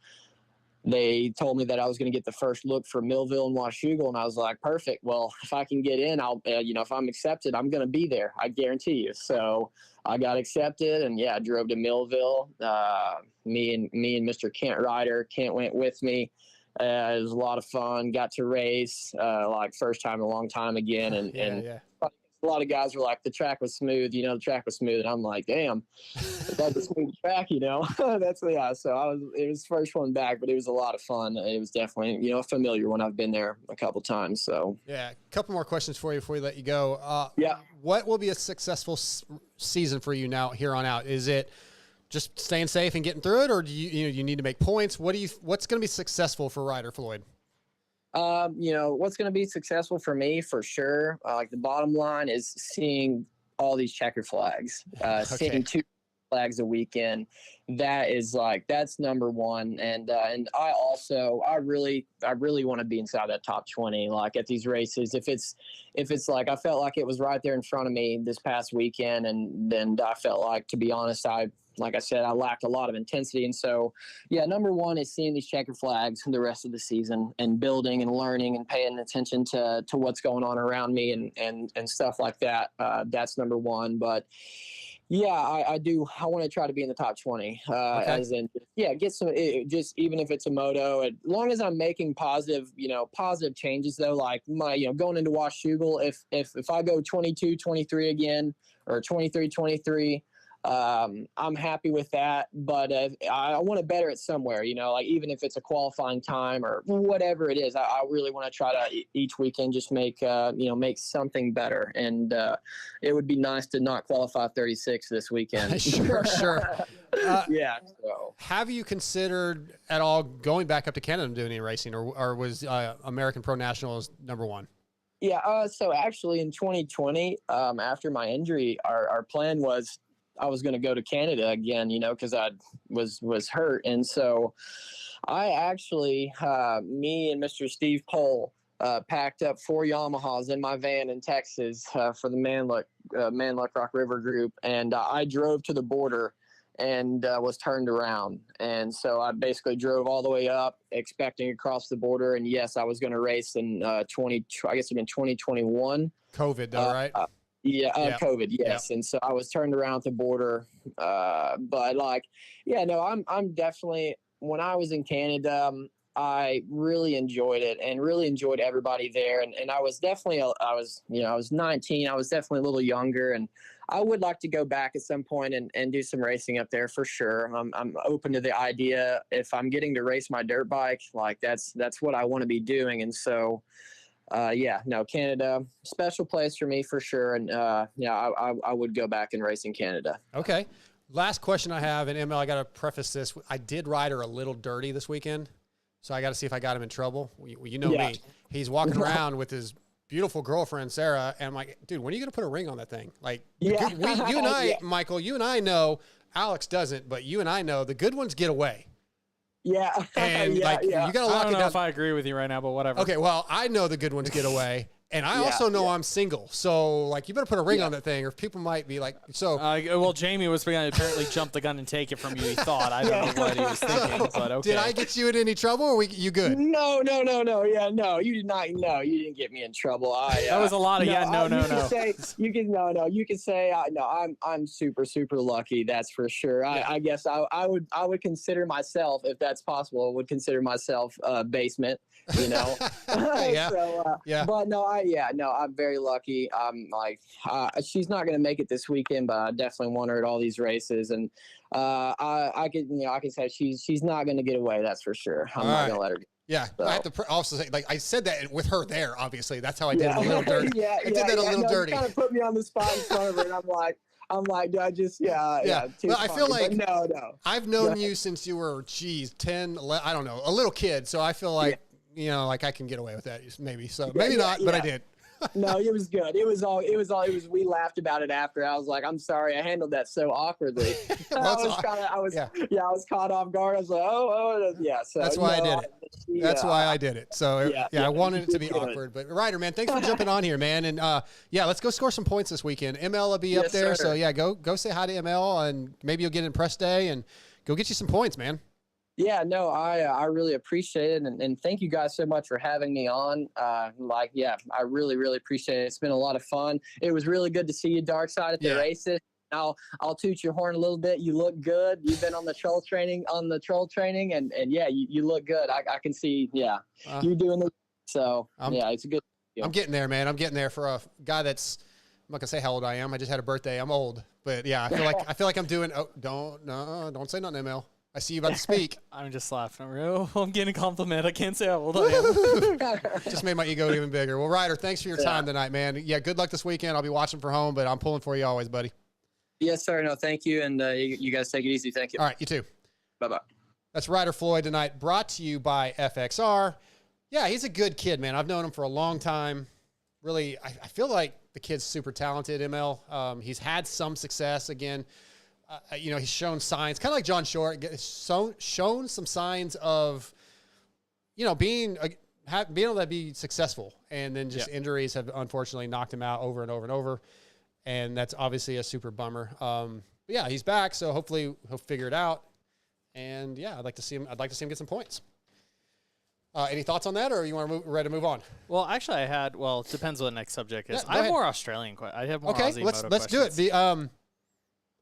they told me that I was going to get the first look for Millville and Washougal, and I was like, perfect. Well, if I can get in, I'll, if I'm accepted, I'm going to be there. I guarantee you. So I got accepted, and I drove to Millville. Me and Mr. Kent Ryder. Kent went with me. It was a lot of fun. Got to race, like first time in a long time again, and a lot of guys were like, the track was smooth, the track was smooth. And I'm like, damn, that's a smooth track, that's, so it was the first one back, but it was a lot of fun. It was definitely, a familiar one. I've been there a couple times. So a couple more questions for you before we let you go. What will be a successful season for you now here on out? Is it just staying safe and getting through it? Or do you need to make points? What's going to be successful for Ryder Floyd? What's going to be successful for me for sure. Like the bottom line is seeing all these checker flags, seeing 2 flags a weekend. That's number one. And I really want to be inside that top 20, like at these races. If it's like, I felt like it was right there in front of me this past weekend. And then I felt like, to be honest, like I said, I lacked a lot of intensity. And so, number one is seeing these checker flags the rest of the season and building and learning and paying attention to what's going on around me and stuff like that. That's number one. But I do. I want to try to be in the top 20, as in, get some, just even if it's a moto, as long as I'm making positive changes though, like my, going into Washougal, if I go 22-23 again, or 23-23, I'm happy with that, but I want to better it somewhere, like even if it's a qualifying time or whatever it is, I really want to try to each weekend just make something better. And it would be nice to not qualify 36 this weekend. Sure. So have you considered at all going back up to Canada and doing any racing, or was American Pro Nationals number one? So actually in 2020, after my injury, our plan was I was going to go to Canada again, because I was hurt. And so I actually, me and Mr. Steve Pohl, packed up 4 Yamahas in my van in Texas for the Manluck Rock River group. And I drove to the border and was turned around. And so I basically drove all the way up expecting to cross the border. And yes, I was going to race in 2021. COVID though, right? COVID, yes. And so I was turned around at the border. But I'm definitely, when I was in Canada, I really enjoyed it and really enjoyed everybody there. And I was definitely, I was 19. I was definitely a little younger, and I would like to go back at some point and do some racing up there for sure. I'm open to the idea. If I'm getting to race my dirt bike, like that's what I want to be doing. And so, Canada, special place for me for sure. And I would go back and race in Canada. Okay. Last question I have, and Emma, I got to preface this. I did ride her a little dirty this weekend. So I got to see if I got him in trouble. You know Yeah. me. He's walking around with his beautiful girlfriend, Sarah. And I'm like, dude, when are you going to put a ring on that thing? Like, Yeah. you and I, Yeah. Michael, you and I know, Alex doesn't, but you and I know the good ones get away. Yeah. And yeah, like, yeah. you got to I lock don't it know down. if I agree with you right now, but whatever. Okay, well, I know the good ones get away, and I Yeah, also know I'm single. So, like, you better put a ring on that thing, or people might be like, so. Well, Jamie was going to apparently jump the gun and take it from you. He thought. I don't know what he was thinking, but okay. Did I get you in any trouble, or you good? No. Yeah, no, you did not. No, you didn't get me in trouble. That was a lot of You can say, no. I'm super, super lucky. That's for sure. I guess I would consider myself, if that's possible, would consider myself basement. You know. Yeah. So, Yeah. But no, I'm very lucky. She's not going to make it this weekend, but I definitely want her at all these races, and I can say she's not going to get away. That's for sure. I'm not going to let her. Yeah, So. I have to also say, like, I said that with her there, obviously. That's how I did it a little dirty. I did that a little dirty. You kind of put me on the spot in front of her, and I'm like, do I just, yeah. Well, I feel like no. I've known you since you were, 10, 11, I don't know, a little kid. So I feel like, like I can get away with that, maybe. So maybe not, but I did. No, it was good. We laughed about it after. I was like, I'm sorry, I handled that so awkwardly. I was caught off guard. I was like, yeah. So that's why I did it. That's why I did it. So I wanted it to be Good. awkward. But Ryder, man, thanks for jumping on here, man. And let's go score some points this weekend. ML will be up there. Sir. So yeah, go say hi to ML, and maybe you'll get in press day and go get you some points, man. Yeah, no, I really appreciate it, and thank you guys so much for having me on. I really, really appreciate it. It's been a lot of fun. It was really good to see you, Dark Side, at the races. I'll toot your horn a little bit. You look good. You've been on the troll training, and yeah, you look good. I can see, you're doing the so it's a good deal. I'm getting there, man. I'm getting there for a guy that's. I'm not gonna say how old I am. I just had a birthday. I'm old, but yeah, I feel like I'm doing. Oh, don't say nothing, ML. I see you about to speak. I'm just laughing. I'm getting a compliment. I can't say how old I am. Just made my ego even bigger. Well, Ryder, thanks for your time tonight, man. Yeah, good luck this weekend. I'll be watching from home, but I'm pulling for you always, buddy. Yes, sir. No, thank you, and you guys take it easy. Thank you. All right, you too. Bye-bye. That's Ryder Floyd tonight, brought to you by FXR. Yeah, he's a good kid, man. I've known him for a long time. Really, I feel like the kid's super talented, ML. He's had some success again. He's shown signs, kind of like John Short, shown some signs of, being able to be successful, and then just injuries have unfortunately knocked him out over and over and over, and that's obviously a super bummer. But yeah, he's back, so hopefully he'll figure it out, and yeah, I'd like to see him get some points. Any thoughts on that, or you want to ready to move on? Well, actually, it depends what the next subject is. Yeah, I have ahead. more Australian questions. I have more Okay, Aussie let's moto do it. questions.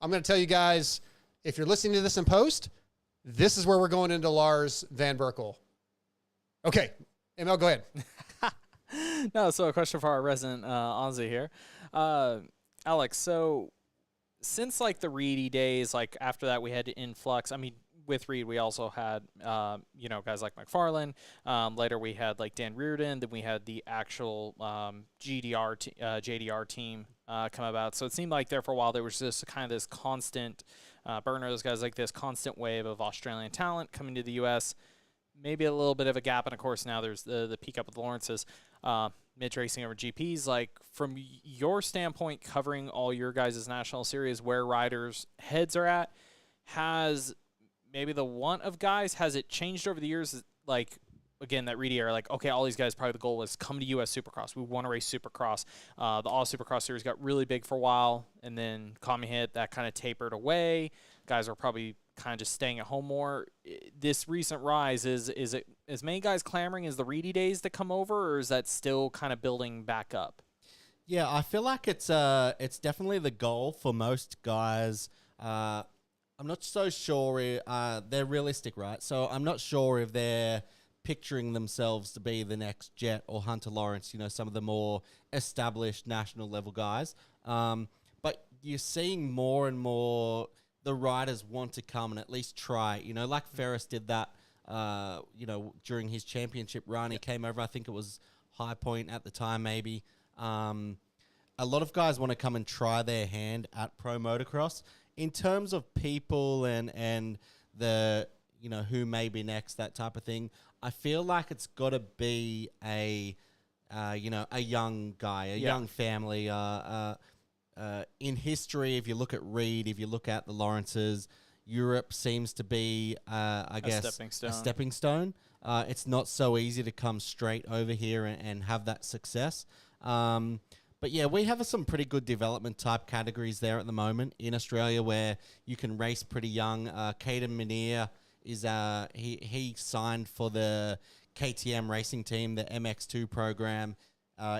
I'm going to tell you guys, if you're listening to this in post, this is where we're going into Lars Van Berkel. Okay, ML, go ahead. No, so a question for our resident Aussie here. Alex, so since like the Reedy days, like after that we had to influx. I mean, with Reed, we also had, guys like McFarlane. Later we had like Dan Reardon. Then we had the actual JDR team come about. So it seemed like there for a while there was just kind of this constant burner. Those guys like this constant wave of Australian talent coming to the U.S. Maybe a little bit of a gap, and of course now there's the peak up with Lawrence's Mitch racing over GPs. Like from your standpoint, covering all your guys' national series, where riders' heads are at, has maybe the want of guys, has it changed over the years? Like, again, that Reedy era, like, okay, all these guys, probably the goal was come to U.S. Supercross. We want to race Supercross. The All Supercross series got really big for a while, and then Kami hit, that kind of tapered away. Guys are probably kind of just staying at home more. This recent rise, is it as many guys clamoring as the Reedy days to come over, or is that still kind of building back up? Yeah, I feel like it's definitely the goal for most guys. I'm not so sure they're realistic, right? So I'm not sure if they're picturing themselves to be the next Jet or Hunter Lawrence, some of the more established national level guys. But you're seeing more and more the riders want to come and at least try, like Ferris did that, during his championship run. He came over, I think it was High Point at the time, maybe. A lot of guys want to come and try their hand at pro motocross. In terms of people and the, who may be next, that type of thing, I feel like it's got to be a young guy, a young family. In history, if you look at Reed, if you look at the Lawrences, Europe seems to be, I guess, a stepping stone. It's not so easy to come straight over here and have that success. But yeah, we have some pretty good development type categories there at the moment in Australia where you can race pretty young. Caden Minear is he signed for the KTM racing team, the MX2 program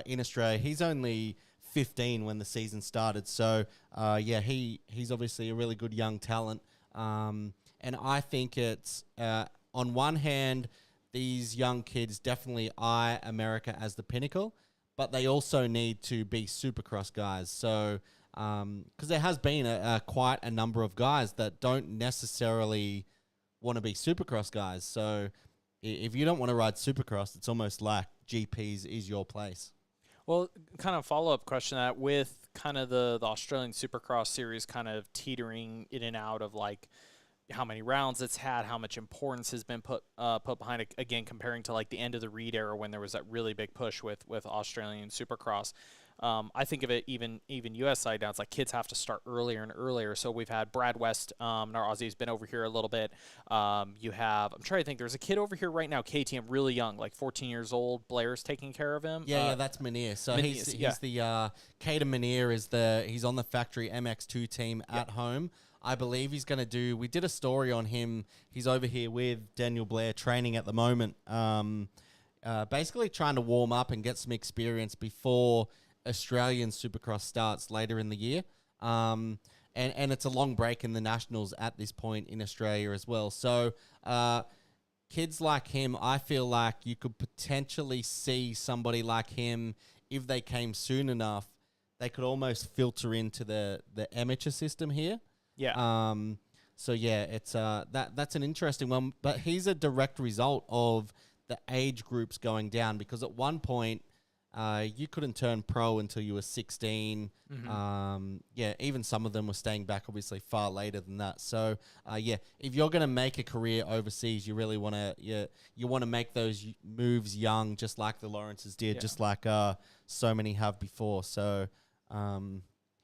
in Australia. He's only 15 when the season started, so he's obviously a really good young talent. And I think it's on one hand, these young kids definitely eye America as the pinnacle, but they also need to be Supercross guys. So, because there has been quite a number of guys that don't necessarily want to be Supercross guys. So, if you don't want to ride Supercross, it's almost like GPs is your place. Well, kind of follow-up question to that, with kind of the Australian Supercross series kind of teetering in and out of like how many rounds it's had, how much importance has been put behind it, again, comparing to like the end of the Reed era when there was that really big push with Australian Supercross. I think of it even U.S. side now. It's like kids have to start earlier and earlier. So we've had Brad West, our Aussie's been over here a little bit. You have, I'm trying to think, there's a kid over here right now, KTM, really young, like 14 years old. Blair's taking care of him. Yeah, that's Minear. So he's the Caden Minear he's on the factory MX2 team at home. I believe he's going to do. We did a story on him. He's over here with Daniel Blair training at the moment. Basically trying to warm up and get some experience before Australian Supercross starts later in the year. And it's a long break in the Nationals at this point in Australia as well. So kids like him, I feel like you could potentially see somebody like him, if they came soon enough, they could almost filter into the amateur system here. Yeah. So yeah, it's that's an interesting one, but he's a direct result of the age groups going down, because at one point you couldn't turn pro until you were 16. Even some of them were staying back obviously far later than that. So if you're going to make a career overseas, you really want to you want to make those moves young, just like the Lawrences did, just like so many have before. So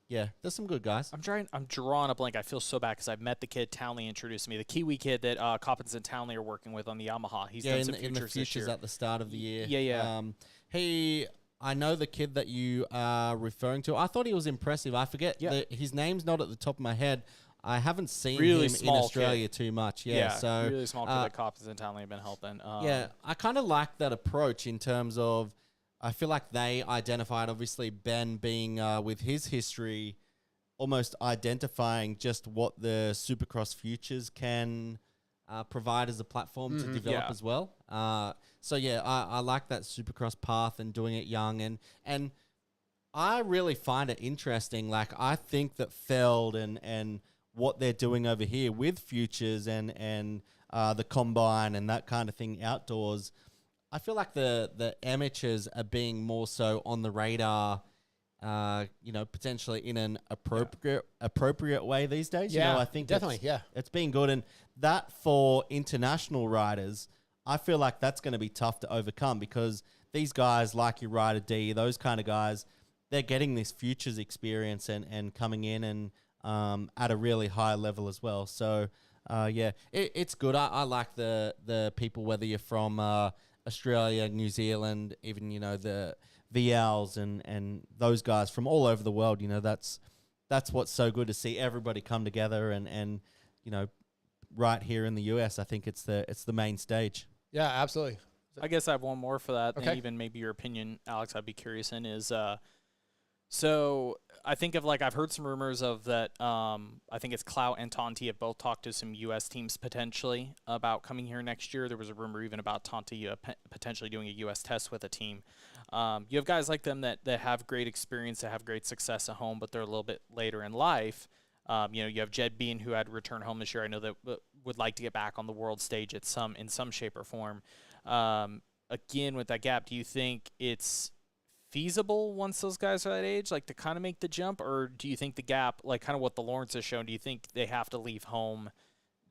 there's some good guys. I'm drawing a blank. I feel so bad because I met the kid. Townley introduced me. The Kiwi kid that Coppins and Townley are working with on the Yamaha. He's done some in the futures at the start of the year. Yeah. I know the kid that you are referring to. I thought he was impressive. I forget his name's not at the top of my head. I haven't seen him in Australia too much. So really small kid that Coppins and Townley have been helping. I kind of like that approach in terms of, I feel like they identified, obviously, Ben being with his history, almost identifying just what the Supercross futures can provide as a platform to develop as well. I like that Supercross path and doing it young. And I really find it interesting. Like, I think that Feld and what they're doing over here with futures and the combine and that kind of thing outdoors, I feel like the amateurs are being more so on the radar, potentially in an appropriate way these days. Yeah, I think definitely. It's been good. And that for international riders, I feel like that's going to be tough to overcome, because these guys like your Ryder D, those kind of guys, they're getting this futures experience and coming in and at a really high level as well. So, it's good. I like the people, whether you're from Australia, New Zealand, even, the VLs and those guys from all over the world. That's what's so good to see everybody come together and right here in the US. I think it's the main stage. Yeah, absolutely. I guess I have one more for that. Okay. And even maybe your opinion, Alex, I'd be curious in is, so I think of I've heard some rumors of that. I think it's Clout and Tonti have both talked to some U.S. teams potentially about coming here next year. There was a rumor even about Tonti potentially doing a U.S. test with a team. You have guys like them that have great experience, that have great success at home, but they're a little bit later in life. You have Jed Bean, who had returned home this year. I know that would like to get back on the world stage in some shape or form. Again, with that gap, do you think it's feasible once those guys are that age, to kind of make the jump, or do you think the gap, kind of what the Lawrence has shown, do you think they have to leave home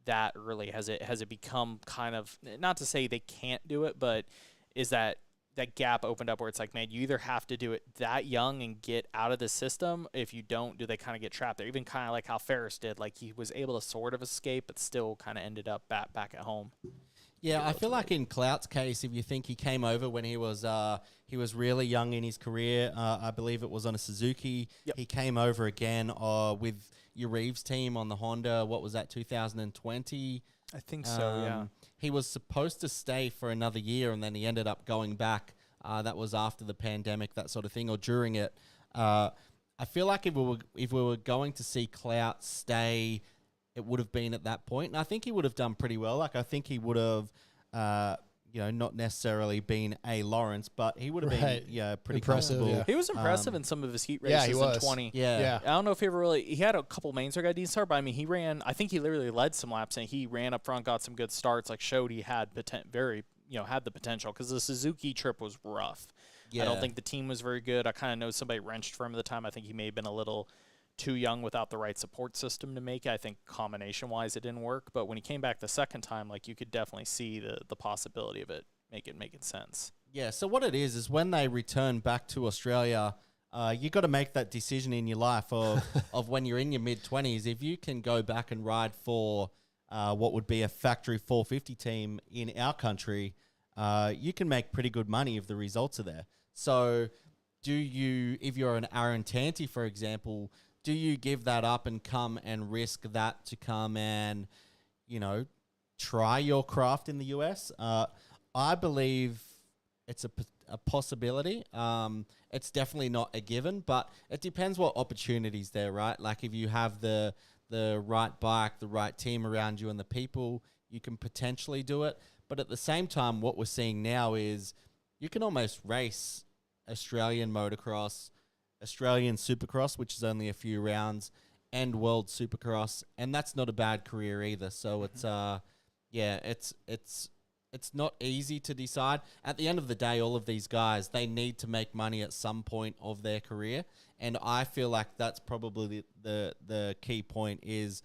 that early? Has it become kind of, not to say they can't do it, but is that gap opened up where it's like, man, you either have to do it that young and get out of the system. If you don't, do they kind of get trapped there? Even kind of like how Ferris did, like he was able to sort of escape, but still kind of ended up back at home. Yeah, I feel like in Clout's case, if you think he came over when he was really young in his career, I believe it was on a Suzuki. Yep. He came over again with your Reeves team on the Honda. What was that, 2020? I think so, yeah. He was supposed to stay for another year, and then he ended up going back. That was after the pandemic, that sort of thing, or during it. I feel like if we were going to see Clout stay, it would have been at that point. And I think he would have done pretty well. Like, I think he would have, not necessarily been a Lawrence, but he would have been, pretty Impressive, comfortable. yeah. He was impressive in some of his heat Yeah, races he was. in 20. Yeah. I don't know if he ever really, he had a couple main start guy start, but I mean, I think he literally led some laps and he ran up front, got some good starts, like showed he had had the potential, because the Suzuki trip was rough. Yeah. I don't think the team was very good. I kind of know somebody wrenched for him at the time. I think he may have been a little too young without the right support system to make it. I think combination-wise it didn't work, but when he came back the second time, like, you could definitely see the possibility of it making sense. Yeah, so what it is when they return back to Australia, you got to make that decision in your life of when you're in your mid-20s. If you can go back and ride for what would be a factory 450 team in our country, you can make pretty good money if the results are there. So if you're an Aaron Tanti, for example, do you give that up and come and risk that to come and, try your craft in the US? I believe it's a possibility. It's definitely not a given, but it depends what opportunities there, right? Like, if you have the right bike, the right team around you and the people, you can potentially do it. But at the same time, what we're seeing now is you can almost race Australian motocross, Australian supercross, which is only a few rounds, and world supercross, and that's not a bad career either. So it's not easy to decide. At the end of the day, all of these guys, they need to make money at some point of their career. And I feel like that's probably the key point is,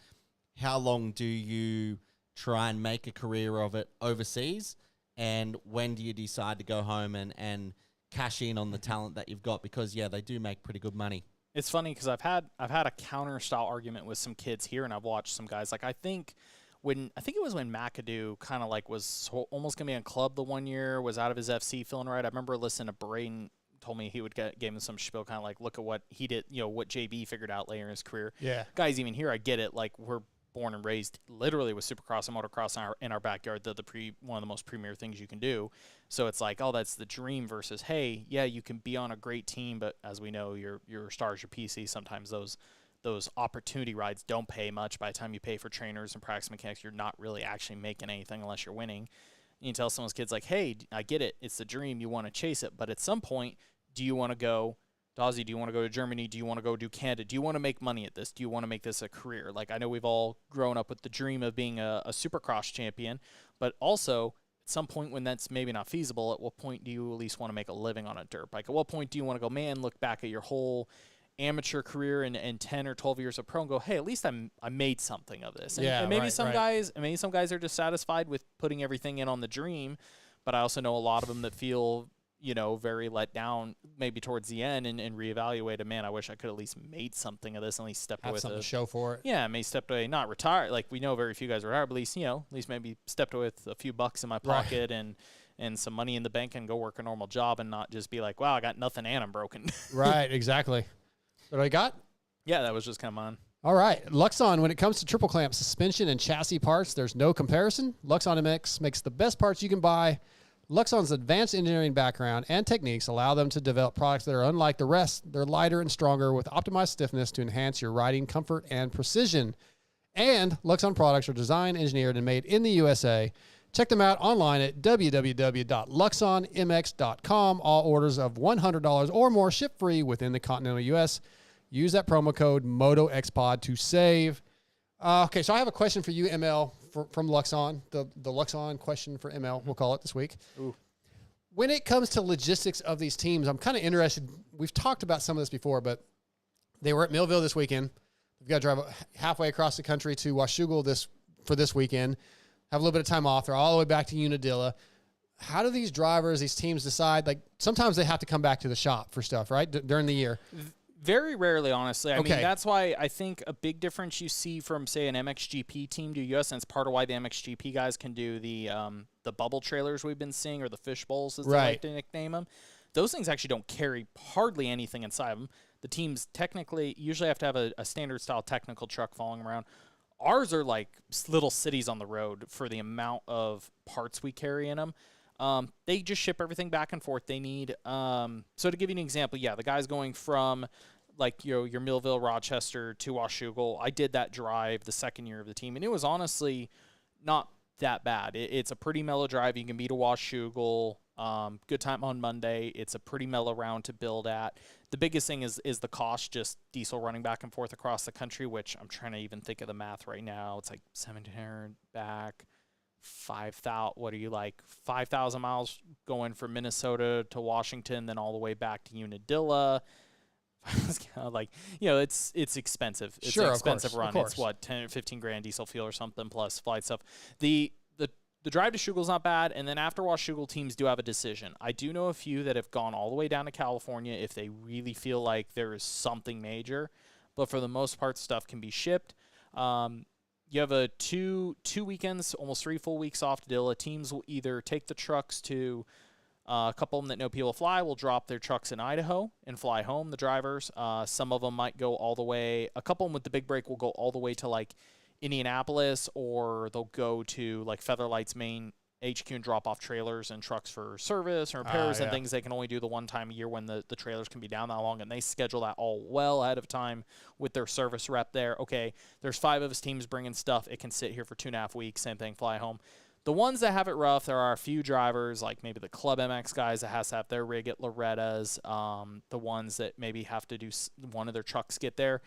how long do you try and make a career of it overseas? And when do you decide to go home and cash in on the talent that you've got? Because, they do make pretty good money. It's funny because I've had a counter style argument with some kids here, and I've watched some guys. Like, I think it was when McAdoo kind of like was almost gonna be on club the one year, was out of his FC feeling right. I remember listening to Braden told me he would gave him some spiel, kind of like, look at what he did, what JB figured out later in his career. Yeah, guys, even here, I get it. Like, we're born and raised literally with supercross and motocross in our backyard. One of the most premier things you can do. So it's like, oh, that's the dream versus, hey, yeah, you can be on a great team, but as we know, your stars, your PC, sometimes those opportunity rides don't pay much. By the time you pay for trainers and practice mechanics, you're not really actually making anything unless you're winning. You tell someone's kids like, hey, I get it. It's the dream. You want to chase it. But at some point, do you want to go, Dozzy, do you want to go to Germany? Do you want to go do Canada? Do you want to make money at this? Do you want to make this a career? Like, I know we've all grown up with the dream of being a supercross champion, but also at some point when that's maybe not feasible, at what point do you at least want to make a living on a dirt bike? At what point do you want to go, man, look back at your whole amateur career and 10 or 12 years of pro and go, hey, at least I made something of this. And maybe some guys are just satisfied with putting everything in on the dream, but I also know a lot of them that feel, very let down maybe towards the end and reevaluate, man, I wish I could at least made something of this and at least stepped away with something to show for it. Yeah, maybe stepped away, not retired. Like, we know very few guys retire, but at least maybe stepped away with a few bucks in my pocket and some money in the bank and go work a normal job and not just be like, wow, I got nothing and I'm broken. Right, exactly. What I got? Yeah, that was just kind of mine. All right. Luxon, when it comes to triple clamp suspension and chassis parts, there's no comparison. Luxon MX makes the best parts you can buy. Luxon's advanced engineering background and techniques allow them to develop products that are unlike the rest. They're lighter and stronger with optimized stiffness to enhance your riding comfort and precision. And Luxon products are designed, engineered, and made in the USA. Check them out online at www.luxonmx.com. All orders of $100 or more ship free within the continental U.S. Use that promo code MotoXpod to save. Okay, so I have a question for you, ML, from Luxon. The Luxon question for ML, we'll call it this week. Ooh. When it comes to logistics of these teams, I'm kind of interested. We've talked about some of this before, but they were at Millville this weekend. They've got to drive halfway across the country to Washougal this for this weekend, have a little bit of time off. They're all the way back to Unadilla. How do these drivers, these teams decide? Like, sometimes they have to come back to the shop for stuff, right, during the year. Very rarely, honestly. I Okay. mean, that's why I think a big difference you see from, say, an MXGP team to US, and it's part of why the MXGP guys can do the bubble trailers we've been seeing, or the fish bowls, as they like to nickname them. Those things actually don't carry hardly anything inside them. The teams technically usually have to have a standard-style technical truck following around. Ours are like little cities on the road for the amount of parts we carry in them. They just ship everything back and forth they need. So to give you an example, the guys going from like your Millville, Rochester to Washougal, I did that drive the second year of the team, and it was honestly not that bad. It's a pretty mellow drive. You can be to Washougal. Good time on Monday. It's a pretty mellow round to build at. The biggest thing is the cost, just diesel running back and forth across the country, which I'm trying to even think of the math right now. It's like 1,700 back. 5,000 miles going from Minnesota to Washington, then all the way back to Unadilla. It's kind of like, it's expensive. It's an expensive run. It's what, 10 or 15 grand diesel fuel or something plus flight stuff. The drive to Schuyl's not bad, and then after Washougal, teams do have a decision. I do know a few that have gone all the way down to California if they really feel like there is something major, but for the most part, stuff can be shipped. You have a two weekends, almost 3 full weeks off to Dilla. Teams will either take the trucks to a couple of them that know people fly will drop their trucks in Idaho and fly home, the drivers. Some of them might go all the way. A couple of them with the big break will go all the way to like Indianapolis, or they'll go to like Featherlight's main HQ and drop off trailers and trucks for service and repairs and things they can only do the one time a year when the trailers can be down that long, and they schedule that all well ahead of time with their service rep there. Okay, there's 5 of us teams bringing stuff. It can sit here for 2.5 weeks. Same thing, fly home. The ones that have it rough, there are a few drivers, like maybe the Club MX guys that has to have their rig at Loretta's, the ones that maybe have to do one of their trucks get there.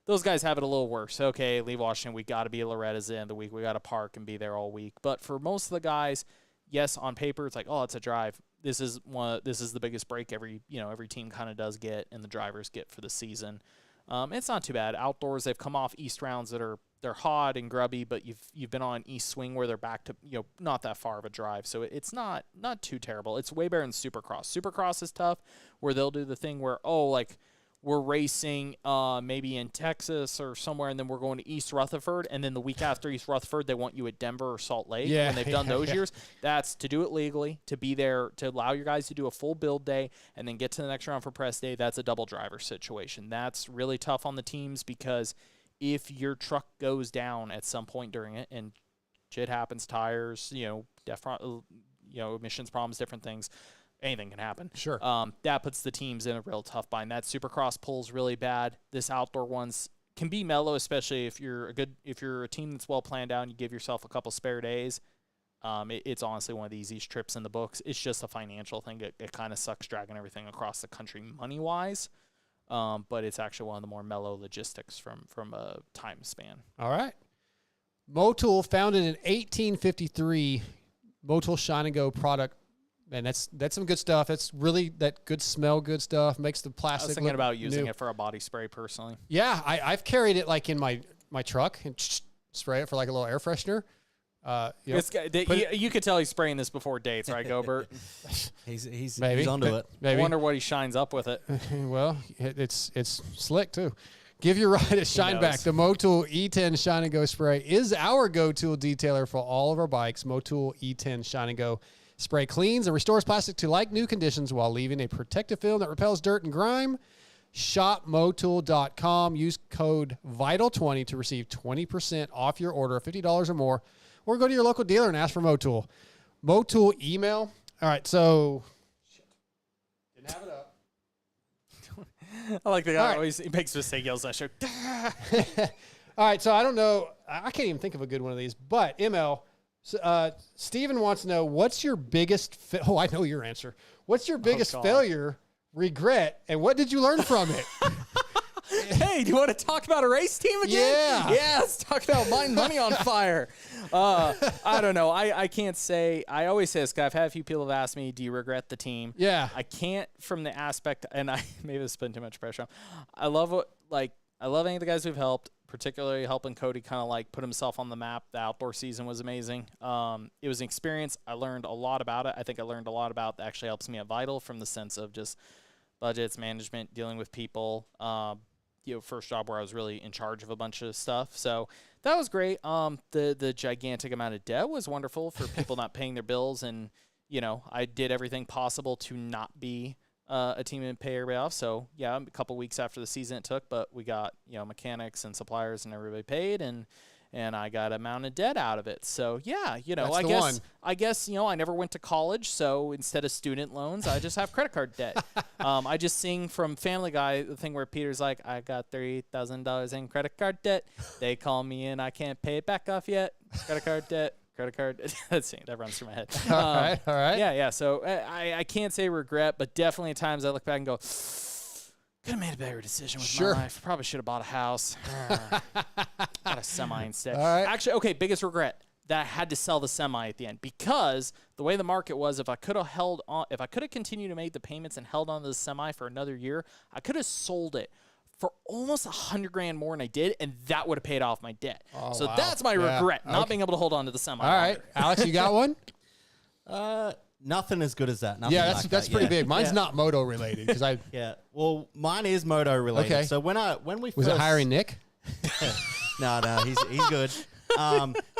Those guys have it a little worse. Okay, leave Washington. We got to be at Loretta's the end of the week. We got to park and be there all week. But for most of the guys, yes, on paper it's like, oh, it's a drive. This is the biggest break every team kind of does get, and the drivers get for the season. It's not too bad. Outdoors, they've come off east rounds that they're hot and grubby, but you've been on east swing where they're back to not that far of a drive, so it's not too terrible. It's way better than Supercross. Supercross is tough, where they'll do the thing where we're racing maybe in Texas or somewhere, and then we're going to East Rutherford, and then the week after East Rutherford, they want you at Denver or Salt Lake. Yeah, when they've done those years. That's to do it legally, to be there, to allow your guys to do a full build day, and then get to the next round for press day. That's a double driver situation. That's really tough on the teams, because if your truck goes down at some point during it, and shit happens, tires, emissions problems, different things, anything can happen. Sure. That puts the teams in a real tough bind. That Supercross pull's really bad. This outdoor ones can be mellow, especially if you're a team that's well planned out and you give yourself a couple spare days. It's honestly one of the easiest trips in the books. It's just a financial thing. It kind of sucks dragging everything across the country money-wise, but it's actually one of the more mellow logistics from a time span. All right. Motul, founded in 1853, Motul Shine and Go product. And that's some good stuff. It's really that good smell, good stuff. Makes the plastic. I was thinking about using new. it for a body spray personally. Yeah, I've carried it like in my truck and spray it for like a little air freshener. You could tell he's spraying this before dates, right, Gobert? He's Maybe. onto it. Maybe. I wonder what he shines up with it. Well, it's slick too. Give your ride a shine back. The Motul E10 Shine and Go spray is our go-to detailer for all of our bikes. Motul E10 Shine and Go spray cleans and restores plastic to like new conditions while leaving a protective film that repels dirt and grime. Shop Motul.com. Use code VITAL20 to receive 20% off your order of $50 or more. Or go to your local dealer and ask for Motul. Motul email. All right, so didn't have it up. I like the guy Right. always he makes a mistake, yells that show. All right, so I don't know. I can't even think of a good one of these, but ML, Steven wants to know, what's your biggest I know your answer. What's your biggest failure, regret, and what did you learn from it? Hey, do you want to talk about a race team again? Yeah. Yeah, let's talk about mine money on fire. I don't know. I can't say. I always say this, 'cause I've had a few people have asked me, do you regret the team? Yeah. I can't from the aspect, and I maybe this putting too much pressure on. I love any of the guys we've helped. particularly helping Cody kind of like put himself on the map. The outdoor season was amazing. It was an experience. I learned a lot about it. I think I learned a lot about that actually helps me at Vital from the sense of just budgets, management, dealing with people. First job where I was really in charge of a bunch of stuff. So that was great. The gigantic amount of debt was wonderful for people not paying their bills. And, I did everything possible to not be a team and pay everybody off. So, yeah, a couple weeks after the season it took, but we got, mechanics and suppliers and everybody paid, and I got a amount of debt out of it. So, yeah, I guess, I never went to college, so instead of student loans, I just have credit card debt. I just sing from Family Guy, the thing where Peter's like, I got $30,000 in credit card debt. They call me and I can't pay it back off yet. Credit card debt. Credit card. That runs through my head. All right. Yeah. So I can't say regret, but definitely at times I look back and go, could have made a better decision with my life. Probably should have bought a house. Got a semi instead. All right. Actually, okay, biggest regret that I had to sell the semi at the end because the way the market was, if I could have continued to make the payments and held on to the semi for another year, I could have sold it for almost $100,000 more than I did, and that would have paid off my debt. Oh, so wow. that's my regret, not being able to hold on to the semi. All right, Alex, you got one? Nothing as good as that. Nothing That's like pretty big. Mine's not moto related because I. Yeah. Well, mine is moto related. Okay. So when we Was it hiring Nick? No, he's good.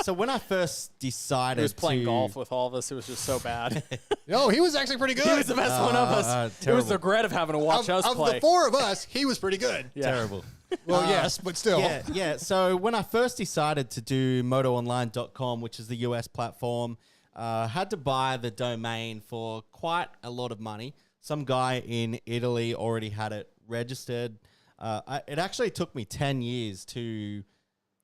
So when I first decided He was playing golf with all of us. It was just so bad. No, he was actually pretty good. He was the best one of us. It was the regret of having to watch us play. Of the four of us, he was pretty good. Yeah. Terrible. Well, yes, but still. Yeah. So when I first decided to do motoonline.com, which is the US platform, had to buy the domain for quite a lot of money. Some guy in Italy already had it registered. It actually took me 10 years to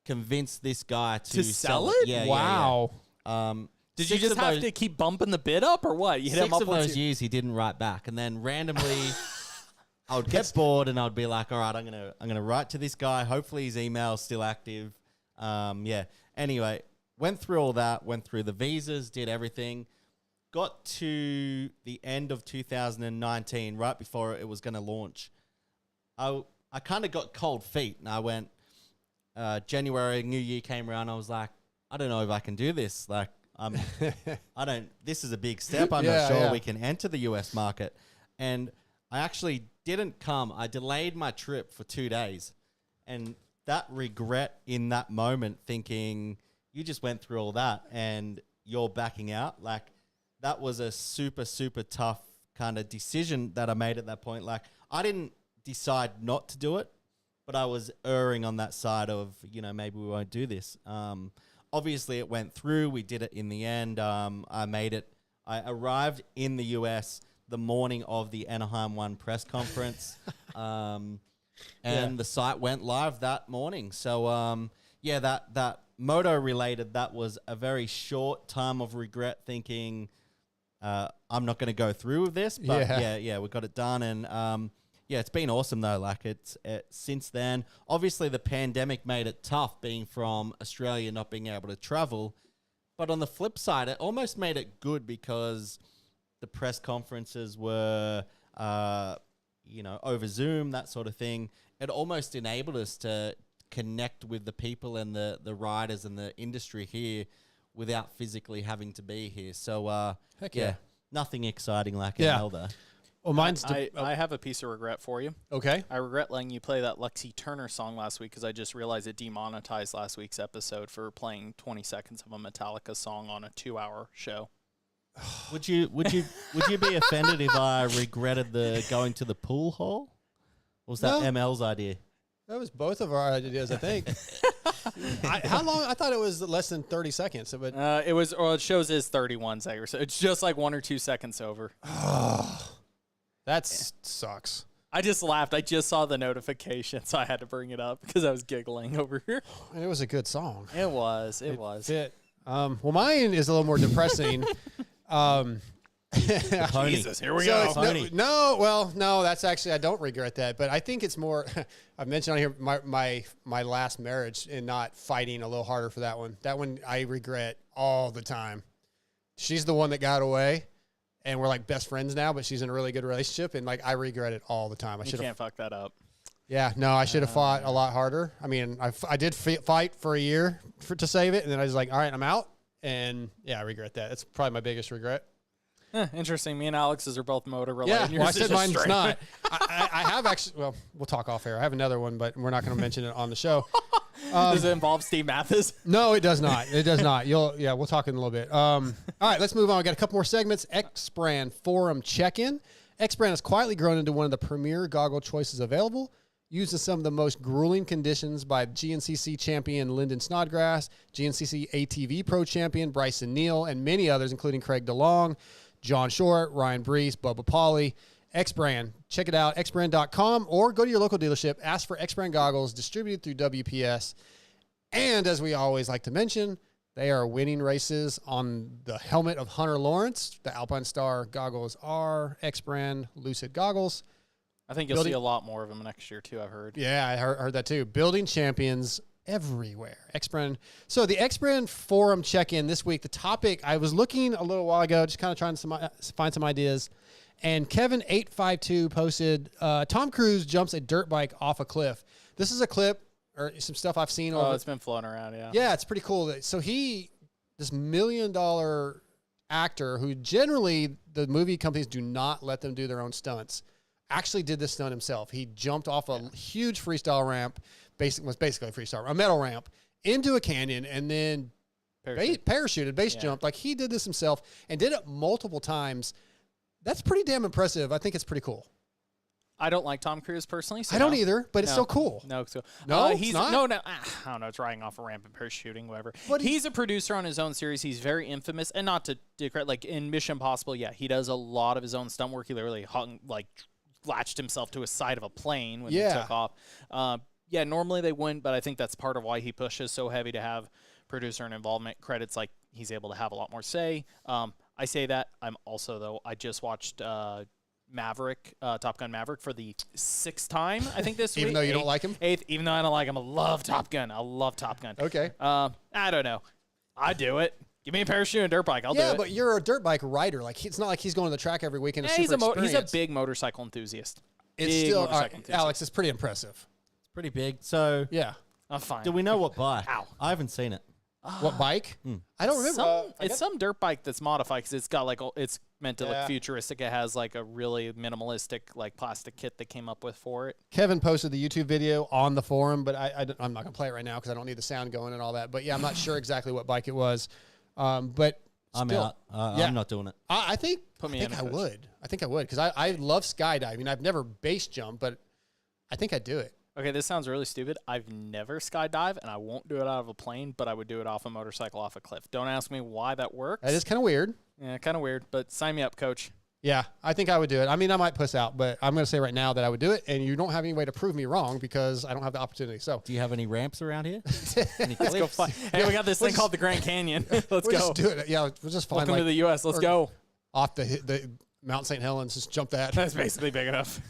convince this guy to sell it? Yeah. Wow. Yeah. Did you just have to keep bumping the bid up or what? You hit him Six up of those years he didn't write back, and then randomly I would get bored and I'd be like, all right, I'm gonna write to this guy. Hopefully his email's still active. Anyway, went through all that, went through the visas, did everything. Got to the end of 2019, right before it was going to launch. I kind of got cold feet, and I went, January, New Year came around, I was like, I don't know if I can do this. Like, this is a big step. I'm not sure we can enter the US market. And I actually didn't come. I delayed my trip for 2 days. And that regret in that moment, thinking you just went through all that and you're backing out, like, that was a super, super tough kind of decision that I made at that point. Like, I didn't decide not to do it, but I was erring on that side of, maybe we won't do this. Obviously, it went through. We did it in the end. I made it. I arrived in the US the morning of the Anaheim 1 press conference, and the site went live that morning. So, that moto-related, that was a very short time of regret, thinking, I'm not going to go through with this. But, we got it done. And, it's been awesome, though. Like, since then, obviously the pandemic made it tough being from Australia, not being able to travel. But on the flip side, it almost made it good because the press conferences were, over Zoom, that sort of thing. It almost enabled us to connect with the people and the riders and the industry here without physically having to be here. So, nothing exciting like ML though. Well, mine's... I have a piece of regret for you. Okay. I regret letting you play that Lexi Turner song last week because I just realized it demonetized last week's episode for playing 20 seconds of a Metallica song on a 2-hour show. Would you be offended if I regretted going to the pool hall? Or was that ML's idea? That was both of our ideas, I think. How long? I thought it was less than 30 seconds. But it shows is 31 seconds. So it's just like 1 or 2 seconds over. That sucks. I just laughed. I just saw the notification, so I had to bring it up because I was giggling over here. It was a good song. It was. Fit. Well, mine is a little more depressing. Jesus, here we go. No, that's actually, I don't regret that, but I think it's more, I've mentioned on here my last marriage and not fighting a little harder for that one. That one I regret all the time. She's the one that got away, and we're like best friends now, but she's in a really good relationship, and like I regret it all the time. You can't fuck that up. Yeah, no, I should have fought a lot harder. I mean, I did fight for a year to save it, and then I was like, all right, I'm out. And yeah, I regret that. It's probably my biggest regret. Interesting. Me and Alex's are both motor related. Yeah, well, I said mine's not. I have actually, well, we'll talk off air. I have another one, but we're not going to mention it on the show. Does it involve Steve Mathis? No, it does not. It does not. We'll talk in a little bit. All right, let's move on. We got a couple more segments. X-Brand Forum check-in. X-Brand has quietly grown into one of the premier goggle choices available, used in some of the most grueling conditions by GNCC champion Lyndon Snodgrass, GNCC ATV Pro champion Bryson Neal, and many others, including Craig DeLong, John Short, Ryan Brees, Bubba Pauly. X-Brand. Check it out, xbrand.com, or go to your local dealership. Ask for X-Brand goggles distributed through WPS. And as we always like to mention, they are winning races on the helmet of Hunter Lawrence. The Alpine Star goggles are X-Brand Lucid goggles. I think you'll see a lot more of them next year, too, I've heard. Yeah, I heard that, too. Building champions everywhere. X-Brand. So the X-Brand Forum check-in this week, the topic, I was looking a little while ago, just kind of trying to find some ideas. And Kevin852 posted, Tom Cruise jumps a dirt bike off a cliff. This is a clip or some stuff I've seen. It's been floating around, yeah. Yeah, it's pretty cool. So this $1 million actor who generally the movie companies do not let them do their own stunts, actually did this stunt himself. He jumped off a huge freestyle ramp, basically a freestyle, a metal ramp, into a canyon, and then parachuted, base jumped. Like, he did this himself and did it multiple times. That's pretty damn impressive. I think it's pretty cool. I don't like Tom Cruise personally. So I don't either, but it's so cool. No, it's cool. No, he's not? no. I don't know. It's riding off a ramp and parachuting, whatever. But he's a producer on his own series. He's very infamous, and not to decredit, like in Mission Impossible. Yeah, he does a lot of his own stunt work. He literally latched himself to a side of a plane when he took off. Normally they wouldn't, but I think that's part of why he pushes so heavy to have producer and involvement credits. Like, he's able to have a lot more say. I say that. I'm also, though, I just watched Maverick, Top Gun Maverick for the 6th time, I think, this week. Even though you don't like him? 8th, even though I don't like him. I love Top Gun. Okay. I don't know. I do it. Give me a parachute and a dirt bike. I'll do it. Yeah, but you're a dirt bike rider. Like, it's not like he's going to the track every weekend. He's a big motorcycle enthusiast. Alex, it's pretty impressive. It's pretty big. So, yeah. I'm fine. Do we know what bike? Ow. I haven't seen it. What bike? I don't remember. It's some dirt bike that's modified because it's got it's meant to look futuristic. It has like a really minimalistic plastic kit that came up with for it. Kevin posted the YouTube video on the forum, but I'm not going to play it right now because I don't need the sound going and all that. But yeah, I'm not sure exactly what bike it was. But I'm still, out. I'm not doing it. I think Put me I think in, I coach. would. I think I would because I love skydiving. I've never base jumped, but I think I'd do it. Okay, this sounds really stupid. I've never skydived, and I won't do it out of a plane, but I would do it off a motorcycle off a cliff. Don't ask me why that works. That is kind of weird. Yeah, kind of weird, but sign me up, coach. Yeah, I think I would do it. I mean, I might puss out, but I'm going to say right now that I would do it, and you don't have any way to prove me wrong because I don't have the opportunity. So, Do you have any ramps around here? Any Let's go cliffs? fly. Hey, we got this thing called the Grand Canyon. Let's we'll go. just do it. Yeah, we'll just find Welcome to the U.S. Let's go. off the Mount St. Helens. Just jump that. That's basically big enough.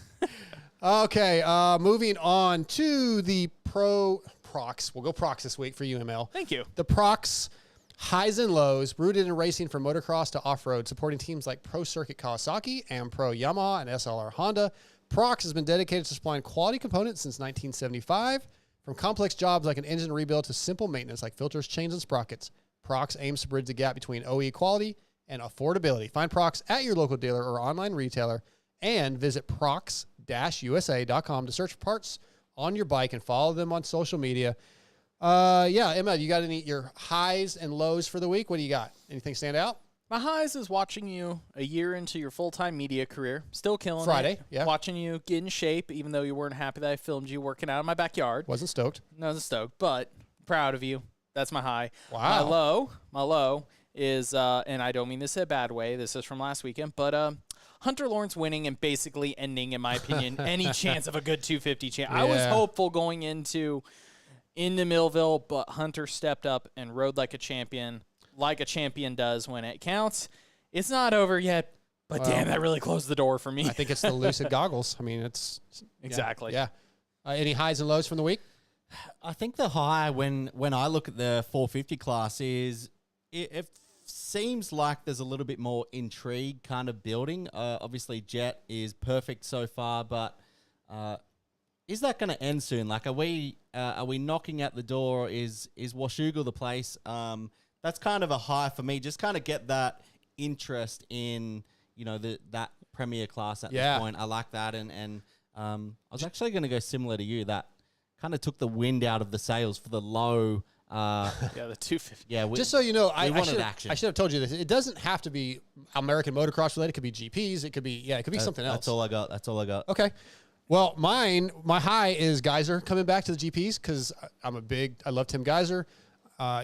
Okay, moving on to the Prox. We'll go Prox this week for UML. Thank you. The Prox highs and lows, rooted in racing from motocross to off-road, supporting teams like Pro Circuit Kawasaki, and Pro Yamaha, and SLR Honda. Prox has been dedicated to supplying quality components since 1975. From complex jobs like an engine rebuild to simple maintenance like filters, chains, and sprockets, Prox aims to bridge the gap between OE quality and affordability. Find Prox at your local dealer or online retailer, and visit prox-usa.com to search for parts on your bike and follow them on social media. Emma, you got your highs and lows for the week? What do you got? Anything stand out? My highs is watching you a year into your full-time media career, still killing Friday, it. yeah. Watching you get in shape, even though you weren't happy that I filmed you working out in my backyard. Wasn't stoked. No, I wasn't stoked, but proud of you. That's my high. Wow. My low is, and I don't mean this in a bad way, this is from last weekend, but Hunter Lawrence winning and basically ending, in my opinion, any chance of a good 250 chance. I was hopeful going into Millville, but Hunter stepped up and rode like a champion does when it counts. It's not over yet, but damn, that really closed the door for me. I think it's the Lucid goggles. I mean, it's exactly. Yeah. Any highs and lows from the week? I think the high when I look at the 450 class is it seems like there's a little bit more intrigue kind of building. Obviously, Jet is perfect so far, but is that going to end soon? Like, are we knocking at the door? Is Washougal the place? That's kind of a high for me. Just kind of get that interest in, that premier class at this point. I like that. And I was actually going to go similar to you. That kind of took the wind out of the sails for the low. The 250. Yeah. Just so you know, I action. I should have told you this. It doesn't have to be American motocross related. It could be GPs. It could be something else. That's all I got. Okay. Well, my high is Geyser coming back to the GPs because I love Tim Geyser.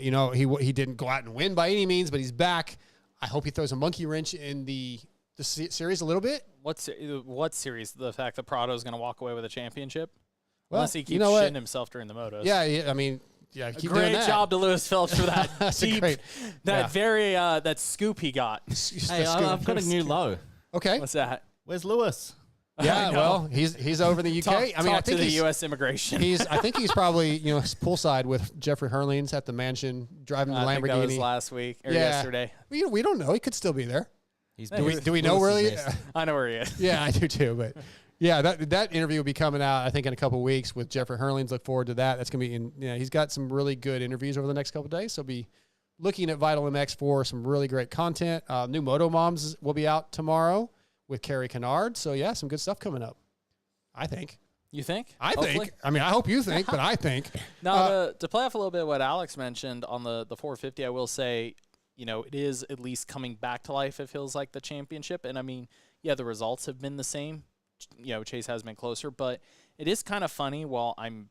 He didn't go out and win by any means, but he's back. I hope he throws a monkey wrench in the series a little bit. What series? The fact that Prado's going to walk away with a championship? Well, unless he keeps shitting himself during the motos. Yeah, I mean, keep great doing that. job to Lewis Phelps for that that scoop he got. Hey, I've got a new low. Okay. What's that? Where's Lewis? Yeah, well, he's over in the UK. I think the U.S. immigration. I think he's probably poolside with Jeffrey Hurlings at the mansion driving the Lamborghini. I think that was last week or yesterday. We don't know. He could still be there. Do we know Lewis where he is? I know where he is. Yeah, I do too. But yeah, that interview will be coming out, I think, in a couple of weeks with Jeffrey Hurlings. Look forward to that. That's gonna be he's got some really good interviews over the next couple of days. So be looking at Vital MX for some really great content. New Moto Moms will be out tomorrow with Carrie Kennard. So yeah, some good stuff coming up, I think. You think? Think. I mean, I hope you think, but I think. Now, to play off a little bit what Alex mentioned on the 450, I will say, it is at least coming back to life, it feels like, the championship. And I mean, yeah, the results have been the same. Chase has been closer, but it is kind of funny. While I'm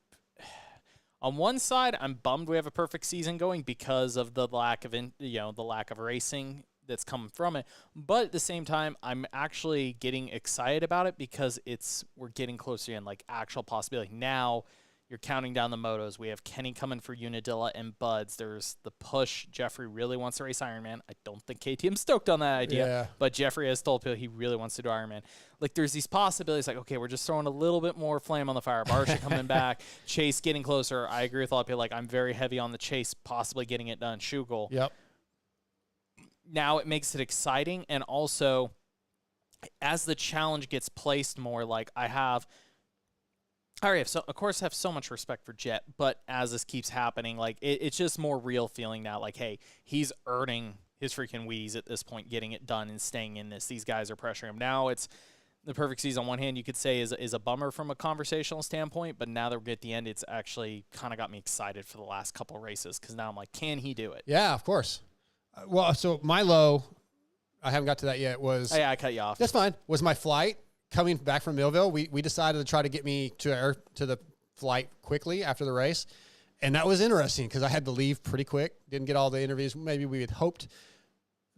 on one side, I'm bummed we have a perfect season going because of the lack of the lack of racing that's coming from it. But at the same time, I'm actually getting excited about it because we're getting closer in actual possibility. Now you're counting down the motos. We have Kenny coming for Unadilla and Buds. There's the push. Jeffrey really wants to race Ironman. I don't think KTM's stoked on that idea, but Jeffrey has told people he really wants to do Ironman. There's these possibilities okay, we're just throwing a little bit more flame on the fire. Barsha coming back, Chase getting closer. I agree with a lot of people. I'm very heavy on the Chase possibly getting it done. Shugal. Yep. Now it makes it exciting, and also as the challenge gets placed more, of course have so much respect for Jet, but as this keeps happening, it's just more real feeling now. Hey, he's earning his freaking Wheaties at this point, getting it done and staying in this. These guys are pressuring him. Now it's the perfect season. On one hand, you could say is a bummer from a conversational standpoint, but now that we're at the end, it's actually kind of got me excited for the last couple races because now I'm can he do it? Yeah, of course. Well, so my low, I haven't got to that yet, was... Oh, yeah, I cut you off. That's fine. Was my flight coming back from Millville. We decided to try to get me to the flight quickly after the race. And that was interesting because I had to leave pretty quick. Didn't get all the interviews maybe we had hoped.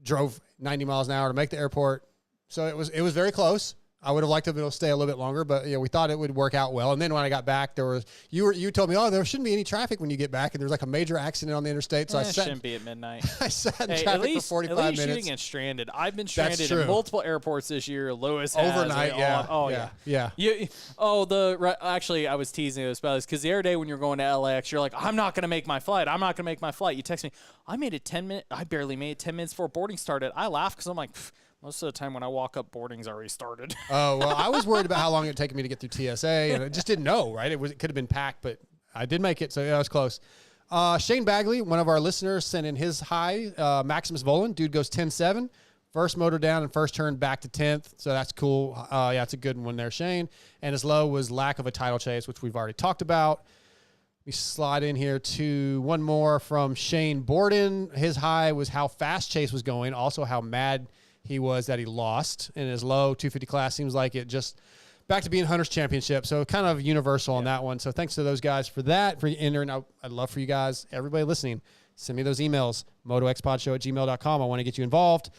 Drove 90 miles an hour to make the airport. So it was very close. I would have liked to be able to stay a little bit longer, but we thought it would work out well. And then when I got back, you told me, there shouldn't be any traffic when you get back, and there was a major accident on the interstate. So shouldn't be at midnight. I sat in traffic for 45 minutes. At least you didn't get stranded. I've been stranded in multiple airports this year. Lewis has overnight. Yeah. Actually, I was teasing this about this because the other day when you're going to LAX, you're I'm not going to make my flight. I'm not going to make my flight. You text me, I barely made it 10 minutes before boarding started. I laugh because I'm most of the time when I walk up, boarding's already started. Oh, well, I was worried about how long it would take me to get through TSA, and I just didn't know, right? It could have been packed, but I did make it, so yeah, I was close. Shane Bagley, one of our listeners, sent in his high. Maximus Volan, dude goes 10-7. First motor down and first turn back to 10th, so that's cool. Yeah, it's a good one there, Shane. And his low was lack of a title chase, which we've already talked about. We slide in here to one more from Shane Borden. His high was how fast Chase was going, also how mad he was that he lost. In his low 250 class seems like it just back to being Hunter's Championship. So kind of universal on that one. So thanks to those guys for that, for entering. I'd love for you guys, everybody listening, send me those emails, motoxpodshow@gmail.com. I want to get you involved.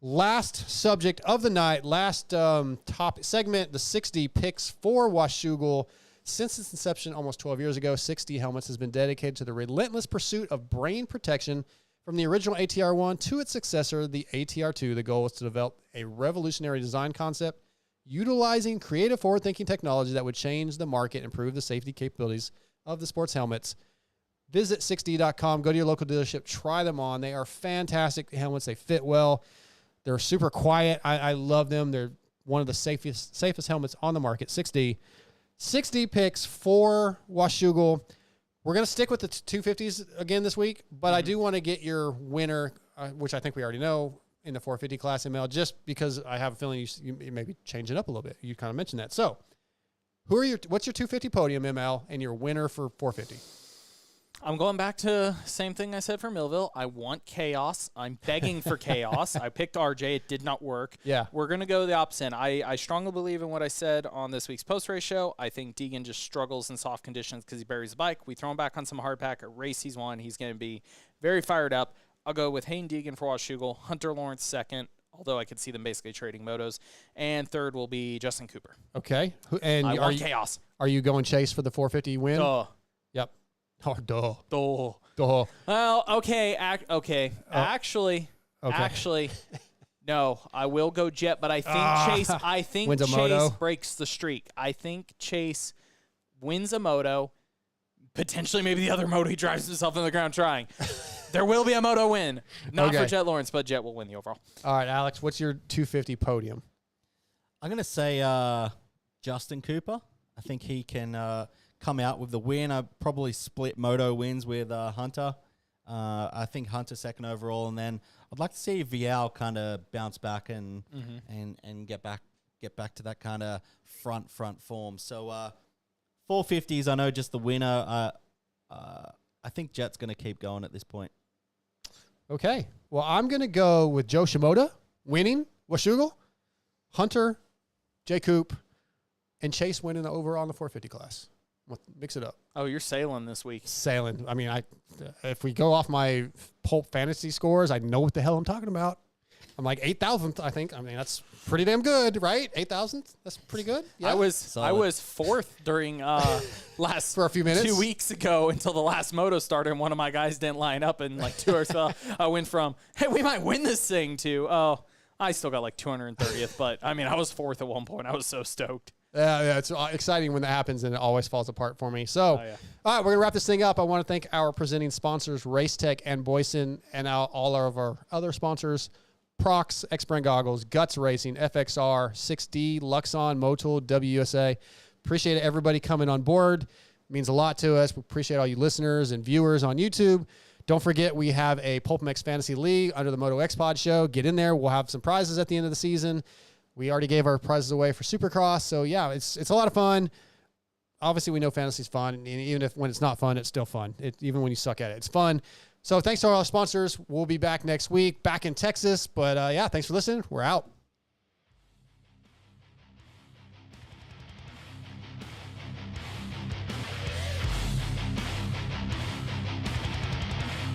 Last subject of the night, last top segment, the 60 picks for Washougal. Since its inception almost 12 years ago, 60 Helmets has been dedicated to the relentless pursuit of brain protection. From the original ATR-1 to its successor, the ATR-2, the goal was to develop a revolutionary design concept utilizing creative forward-thinking technology that would change the market and improve the safety capabilities of the sports helmets. Visit 6D.com, go to your local dealership, try them on. They are fantastic helmets. They fit well. They're super quiet. I love them. They're one of the safest helmets on the market, 6D. 60 picks for Washougal. We're going to stick with the 250s again this week, but I do want to get your winner, which I think we already know, in the 450 class, ML, just because I have a feeling you maybe change it up a little bit. You kind of mentioned that. So what's your 250 podium, ML, and your winner for 450? I'm going back to same thing I said for Millville. I want chaos. I'm begging for chaos. I picked RJ. It did not work. Yeah. We're going to go the opposite. I strongly believe in what I said on this week's post-race show. I think Deegan just struggles in soft conditions because he buries the bike. We throw him back on some hard pack. A race he's won. He's going to be very fired up. I'll go with Hayden Deegan for Washougal, Hunter Lawrence second, although I could see them basically trading motos. And third will be Justin Cooper. Okay. And I want chaos. Are you going Chase for the 450 win? Duh. Yep. Oh, duh. Duh. Duh. Well, okay. Actually, no, I will go Jet, but I think Wins a Chase moto. breaks the streak. I think Chase wins a moto. Potentially, maybe the other moto he drives himself in the ground trying. There will be a moto win. Not for Jet Lawrence, but Jet will win the overall. All right, Alex, what's your 250 podium? I'm going to say Justin Cooper. I think he can come out with the win. I probably split moto wins with Hunter. I think Hunter second overall, and then I'd like to see Vial kind of bounce back and get back to that kind of front form. So 450s, I know just the winner. I think Jet's going to keep going at this point. Okay. Well, I'm going to go with Joe Shimoda winning Washougal, Hunter, J. Coop, and Chase winning over on the 450 class. We'll mix it up. Oh, you're sailing this week. Sailing. I mean, if we go off my Pulp fantasy scores, I know what the hell I'm talking about. I'm like 8,000th, I think. I mean, that's pretty damn good, right? 8,000th? That's pretty good. Yeah. I was fourth during last for a few minutes 2 weeks ago until the last moto started, and one of my guys didn't line up, and like 2 hours fell. I went from, hey, we might win this thing to, oh, I still got like 230th, but I mean, I was fourth at one point. I was so stoked. Yeah, it's exciting when that happens, and it always falls apart for me. So, All right, we're going to wrap this thing up. I want to thank our presenting sponsors, Racetech and Boyson, and all of our other sponsors, Prox, X-Brand Goggles, Guts Racing, FXR, 6D, Luxon, Motul, WUSA. Appreciate everybody coming on board. It means a lot to us. We appreciate all you listeners and viewers on YouTube. Don't forget, we have a PulpMX Fantasy League under the MotoXpod show. Get in there. We'll have some prizes at the end of the season. We already gave our prizes away for Supercross. So, yeah, it's a lot of fun. Obviously, we know fantasy's fun. And even if when it's not fun, it's still fun. Even when you suck at it, it's fun. So thanks to all our sponsors. We'll be back next week, back in Texas. But, yeah, thanks for listening. We're out.